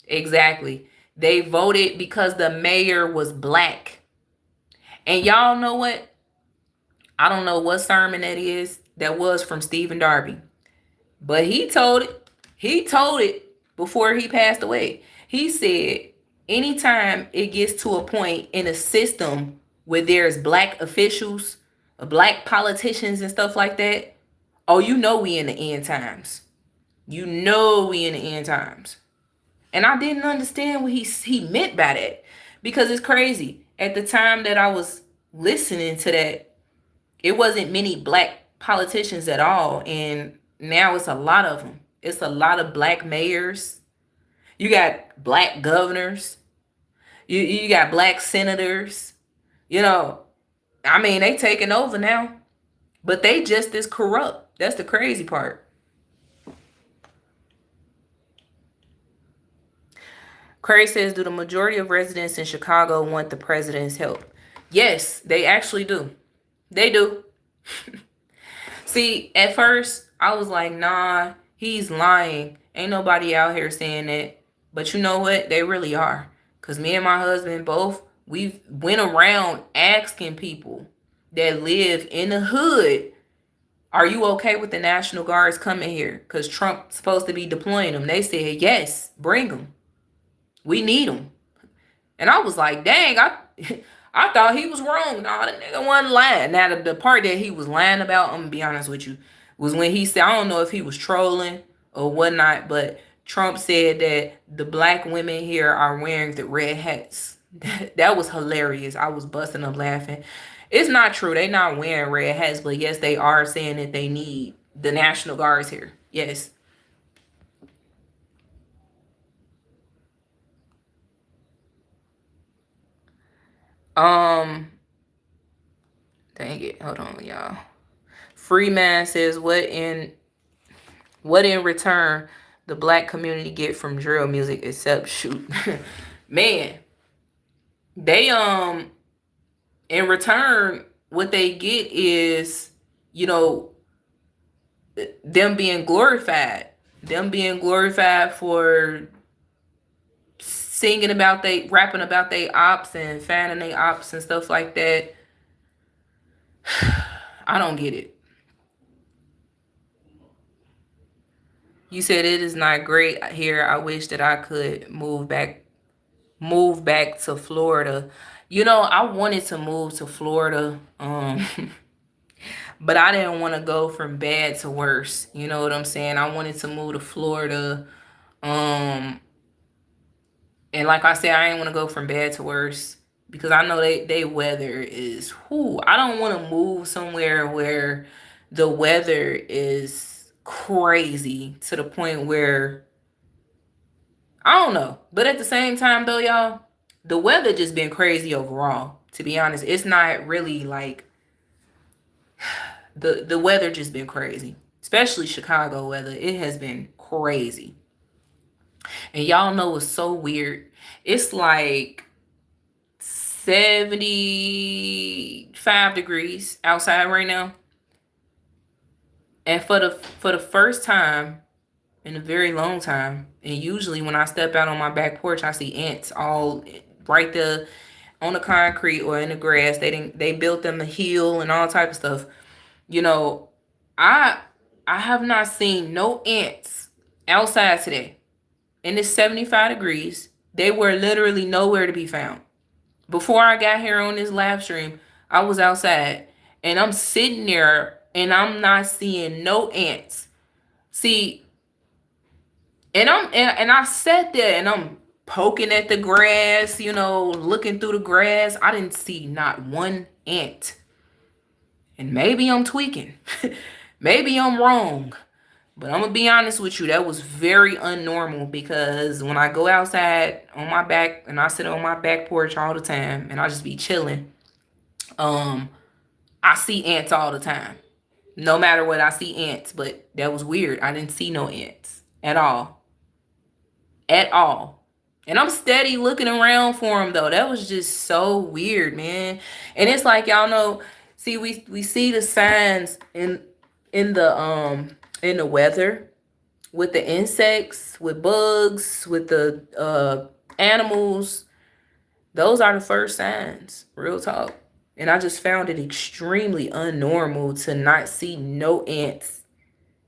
Exactly. They voted because the mayor was black. And y'all know what? I don't know what sermon that is. That was from Stephen Darby. But he told it. He told it before he passed away. He said, anytime it gets to a point in a system where there's black officials, black politicians and stuff like that, oh, you know we in the end times. You know we in the end times. And I didn't understand what he meant by that. Because it's crazy. At the time that I was listening to that, it wasn't many black politicians at all. And now it's a lot of them. It's a lot of black mayors. You got black governors. You got black senators. You know, I mean, they taking over now. But they just as corrupt. That's the crazy part. Craig says, do the majority of residents in Chicago want the president's help? Yes, they actually do. They do. See, at first, I was like, nah, he's lying. Ain't nobody out here saying that. But you know what? They really are. Because me and my husband both, we went around asking people that live in the hood, are you okay with the National Guards coming here? Because Trump's supposed to be deploying them. They said, yes, bring them. We need them. And I was like, dang, I thought he was wrong. No, the nigga wasn't lying. Now, the part that he was lying about, I'm going to be honest with you, was when he said, I don't know if he was trolling or whatnot, but Trump said that the black women here are wearing the red hats. That was hilarious. I was busting up laughing. It's not true. They not wearing red hats, but yes, they are saying that they need the National Guards here. Yes. Dang it. Hold on, y'all. Freeman says, what in return the black community get from drill music except shoot? Man, they in return, what they get is, you know, them being glorified. Them being glorified for singing about they rapping about they ops and fanning they ops and stuff like that. I don't get it. You said it is not great here. I wish that I could move back to Florida. I wanted to move to Florida. But I didn't want to go from bad to worse. You know what I'm saying? I wanted to move to Florida. Um and like I said, I didn't want to go from bad to worse because I know they weather is whoo. I don't want to move somewhere where the weather is crazy to the point where I don't know. But at the same time though, y'all, the weather just been crazy overall. To be honest, it's not really like the weather just been crazy. Especially Chicago weather. It has been crazy. And y'all know what's so weird? It's like 75 degrees outside right now. And for the first time in a very long time, and usually when I step out on my back porch, I see ants all right there on the concrete or in the grass. They built them a hill and all type of stuff. You know, I I have not seen no ants outside today. And it's 75 degrees. They were literally nowhere to be found. Before I got here on this live stream, I was outside and I'm sitting there and I'm not seeing no ants. See, and I sat there and I'm poking at the grass, looking through the grass. I didn't see not one ant. And maybe I'm tweaking. Maybe I'm wrong. But I'm gonna be honest with you, that was very unnormal because when I go outside on my back and I sit on my back porch all the time and I just be chilling, um, I see ants all the time. No matter what, I see ants, but that was weird. I didn't see no ants at all. At all. And I'm steady looking around for them though. That was just so weird, man. And it's like y'all know, see, we see the signs in the weather with the insects, with bugs, with the animals. Those are the first signs, real talk. And I just found it extremely unnormal to not see no ants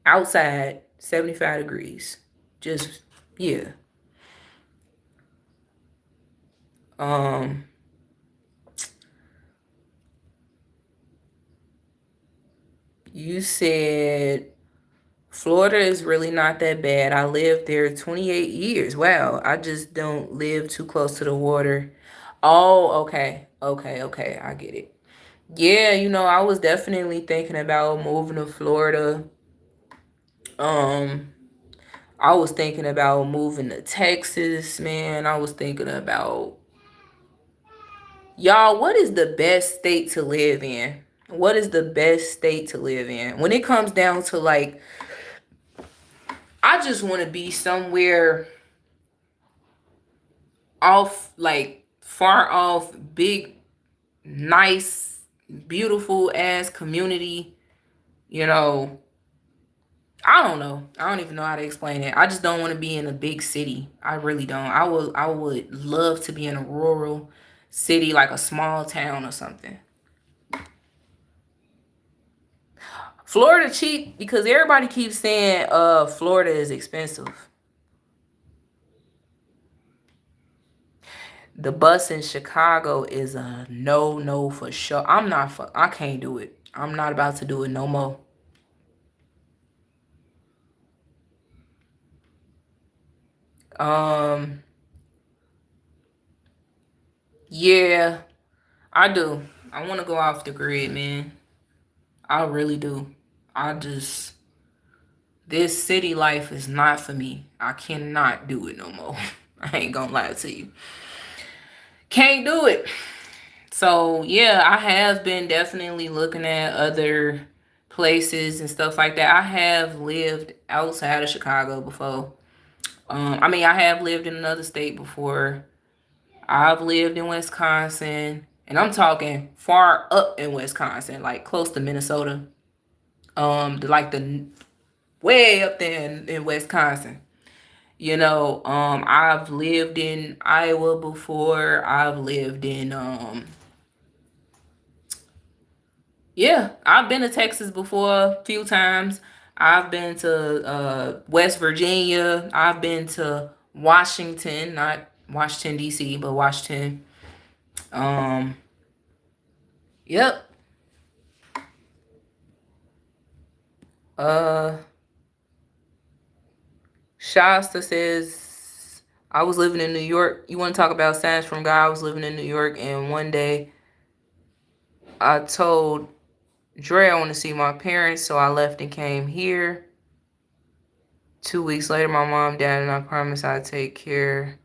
outside 75 degrees. Just, yeah. Um, you said Florida is really not that bad. I lived there 28 years. Wow. I just don't live too close to the water. Oh, okay. Okay, okay. I get it. Yeah, I was definitely thinking about moving to Florida. Um, I was thinking about moving to Texas, man. I was thinking about y'all, what is the best state to live in? What is the best state to live in? When it comes down to like I just want to be somewhere off, like far off, big, nice, beautiful ass community. You know, I don't know. I don't even know how to explain it. I just don't want to be in a big city. I really don't. I would love to be in a rural city, like a small town or something. Florida cheap because everybody keeps saying Florida is expensive. The bus in Chicago is a no for sure. I can't do it. I'm not about to do it no more. Um, yeah, I do. I want to go off the grid, man. I really do. I just this city life is not for me. I cannot do it no more. I ain't gonna lie to you. Can't do it. So yeah, I have been definitely looking at other places and stuff like that. I have lived outside of Chicago before. I mean, I have lived in another state before. I've lived in Wisconsin, and I'm talking far up in Wisconsin, like close to Minnesota. Like the way up there in Wisconsin. I've lived in Iowa before. I've lived in yeah, I've been to Texas before a few times. I've been to West Virginia. I've been to Washington, not Washington D.C., but Washington. Um, yep. Uh, Shasta says I was living in New York. You want to talk about signs from God? I was living in New York, and one day I told Dre I want to see my parents, so I left and came here. 2 weeks later, my mom died, and I promised I'd take care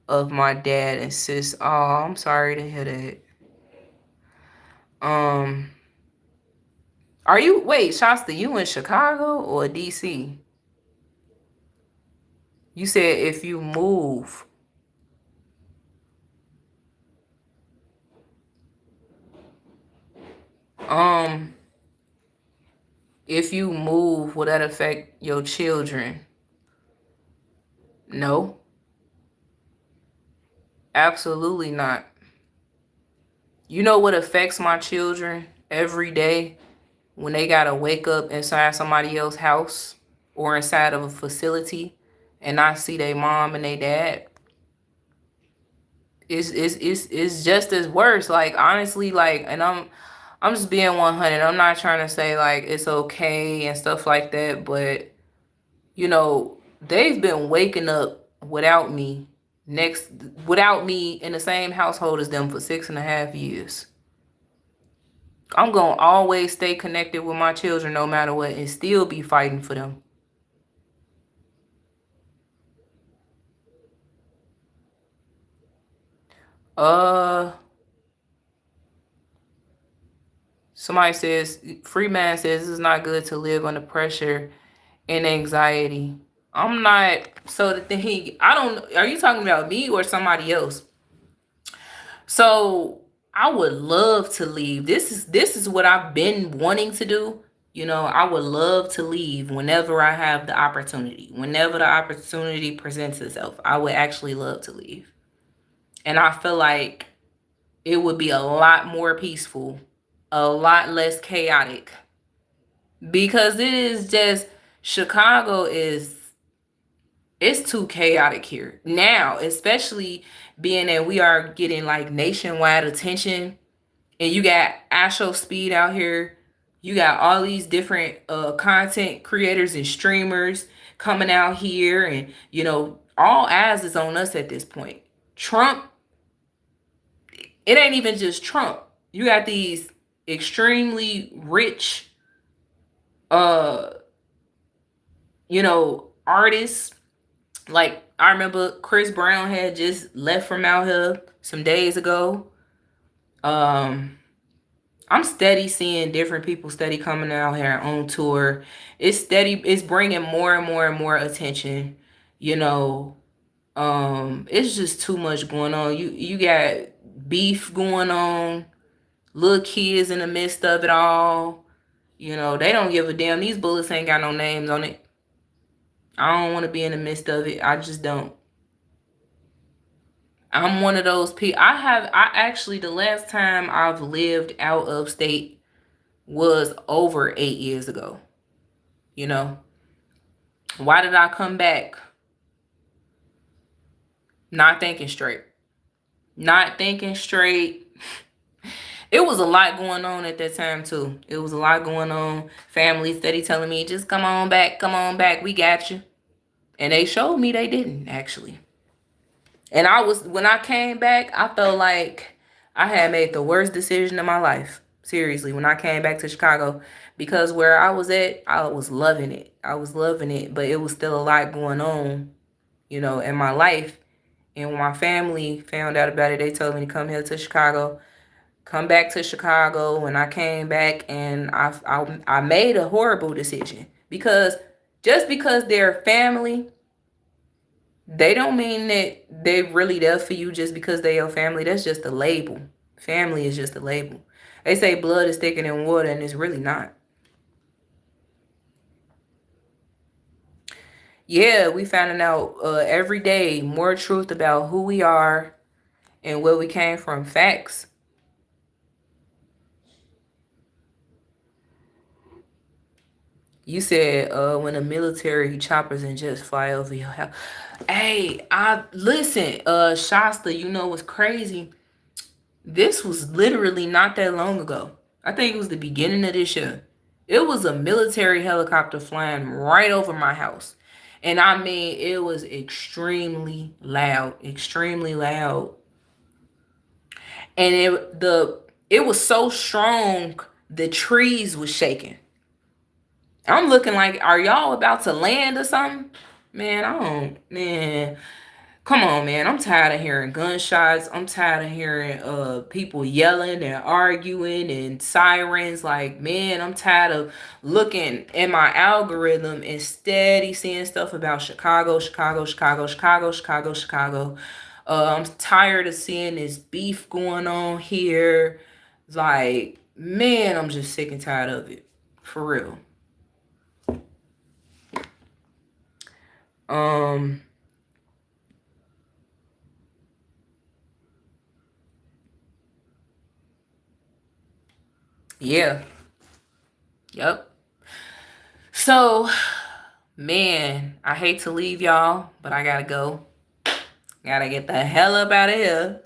of my dad and sis. Oh, I'm sorry to hear that. Um, are you wait, Shasta? You in Chicago or DC? You said if you move. Um, if you move, will that affect your children? No, absolutely not. You know what affects my children every day when they gotta wake up inside somebody else's house or inside of a facility and not see their mom and their dad? It's just as worse. Like honestly, like, and I'm just being 100. I'm not trying to say like it's okay and stuff like that, but they've been waking up next without me in the same household as them for 6.5 years. I'm gonna always stay connected with my children no matter what and still be fighting for them. Uh Somebody says, Free Man says it's not good to live under pressure and anxiety. I'm not. So the thing, I don't. Are you talking about me or somebody else? So I would love to leave. This is what I've been wanting to do. I would love to leave whenever I have the opportunity. Whenever the opportunity presents itself, I would actually love to leave. And I feel like it would be a lot more peaceful, a lot less chaotic, because it is just Chicago is it's too chaotic here now, especially being that we are getting like nationwide attention, and you got Astro Speed out here. You got all these different content creators and streamers coming out here, and all eyes is on us at this point. Trump, it ain't even just Trump. You got these extremely rich uh artists. Like I remember Chris Brown had just left from out here some days ago. Um, I'm steady seeing different people steady coming out here on tour. It's steady. It's bringing more and more and more attention. You know, it's just too much going on. You got beef going on. Little kids in the midst of it all. They don't give a damn. These bullets ain't got no names on it. I don't want to be in the midst of it. I just don't. I'm one of those people. I actually, the last time I've lived out of state was over 8 years ago. You know, why did I come back? Not thinking straight. Not thinking straight. It was a lot going on at that time too. It was a lot going on. Family steady telling me, just come on back, we got you. And they showed me they didn't actually. And when I came back, I felt like I had made the worst decision of my life. Seriously, when I came back to Chicago, because where I was at, I was loving it. I was loving it, but it was still a lot going on, in my life. And when my family found out about it, they told me to come here to Chicago, come back to Chicago. When I came back, and I made a horrible decision, because just because they're family, they don't mean that they really there for you just because they your family. That's just a label. Family is just a label. They say blood is thicker than water, and it's really not. yeah, we finding out every day more truth about who we are and where we came from. Facts. You said when the military choppers and jets fly over your house. Hey, I listen, Shasta, you know what's crazy? This was literally not that long ago. I think it was the beginning of this year. It was a military helicopter flying right over my house. And I mean, it was extremely loud, extremely loud. And it was so strong, the trees was shaking. I'm looking like, are y'all about to land or something? Man, I don't, man. Come on, man. I'm tired of hearing gunshots. I'm tired of hearing people yelling and arguing and sirens. Like, man, I'm tired of looking at my algorithm and steady seeing stuff about Chicago, Chicago, Chicago, Chicago, Chicago, Chicago. I'm tired of seeing this beef going on here. Like, man, I'm just sick and tired of it. For real. Um, yeah. Yep. So, man, I hate to leave y'all, but I gotta go. Gotta get the hell up out of here.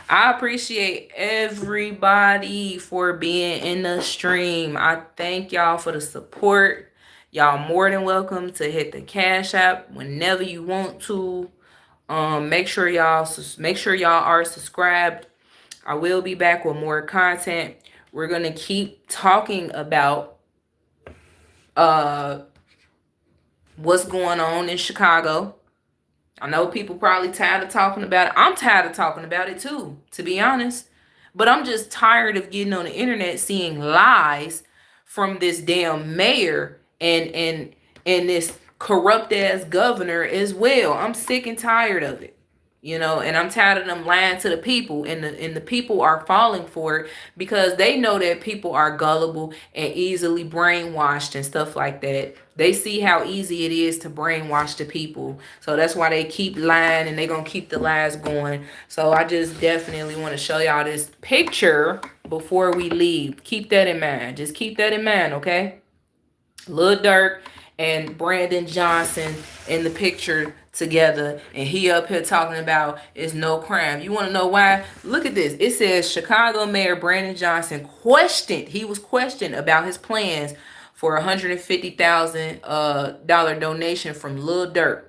I appreciate everybody for being in the stream. I thank y'all for the support. Y'all more than welcome to hit the Cash App whenever you want to. Make sure y'all are subscribed. I will be back with more content. We're gonna keep talking about uh what's going on in Chicago. I know people probably tired of talking about it. I'm tired of talking about it too, to be honest. But I'm just tired of getting on the internet seeing lies from this damn mayor and this corrupt ass governor as well. I'm sick and tired of it. And I'm tired of them lying to the people, and the people are falling for it because they know that people are gullible and easily brainwashed and stuff like that. They see how easy it is to brainwash the people, so that's why they keep lying, and they gonna keep the lies going. So I just definitely want to show y'all this picture before we leave. Keep that in mind. Just keep that in mind, okay? Lil Durk and Brandon Johnson in the picture together, and he up here talking about it's no crime. You want to know why? Look at this. It says Chicago Mayor Brandon Johnson was questioned about his plans for $150,000 dollar donation from Lil Durk.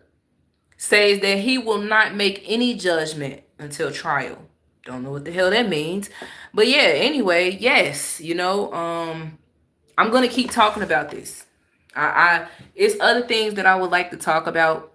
Says that he will not make any judgment until trial. Don't know what the hell that means, but yeah. Anyway, yes, I'm gonna keep talking about this. I it's other things that I would like to talk about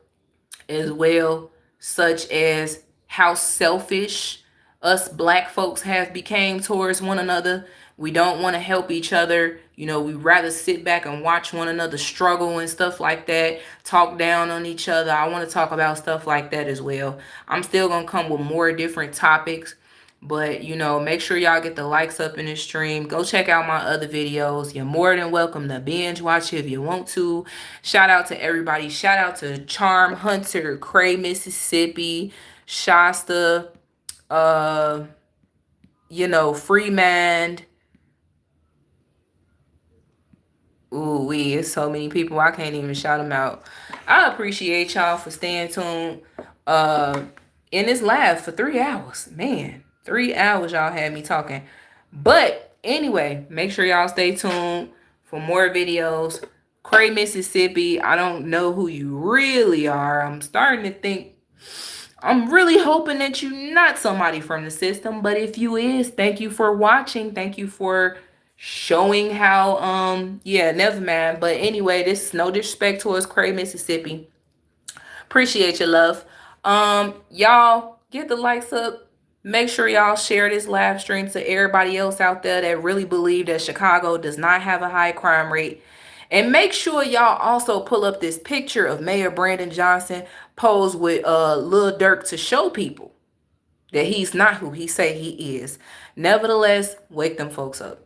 as well, such as how selfish us black folks have became towards one another. We don't want to help each other. We rather sit back and watch one another struggle and stuff like that, talk down on each other. I want to talk about stuff like that as well. I'm still going to come with more different topics. But, make sure y'all get the likes up in the stream. Go check out my other videos. You're more than welcome to binge watch if you want to. Shout out to everybody. Shout out to Charm Hunter, Cray, Mississippi, Shasta, Freeman. Ooh, it's so many people. I can't even shout them out. I appreciate y'all for staying tuned in this live for 3 hours. Man, 3 hours y'all had me talking. But anyway, make sure y'all stay tuned for more videos. Cray, Mississippi, I don't know who you really are. I'm really hoping that you're not somebody from the system. But if you is, thank you for watching. Thank you for showing how yeah, never mind. But anyway, this is no disrespect towards Cray, Mississippi. Appreciate your love. Y'all get the likes up. Make sure y'all share this live stream to everybody else out there that really believe that Chicago does not have a high crime rate. And make sure y'all also pull up this picture of Mayor Brandon Johnson posed with Lil Durk to show people that he's not who he say he is. Nevertheless, wake them folks up.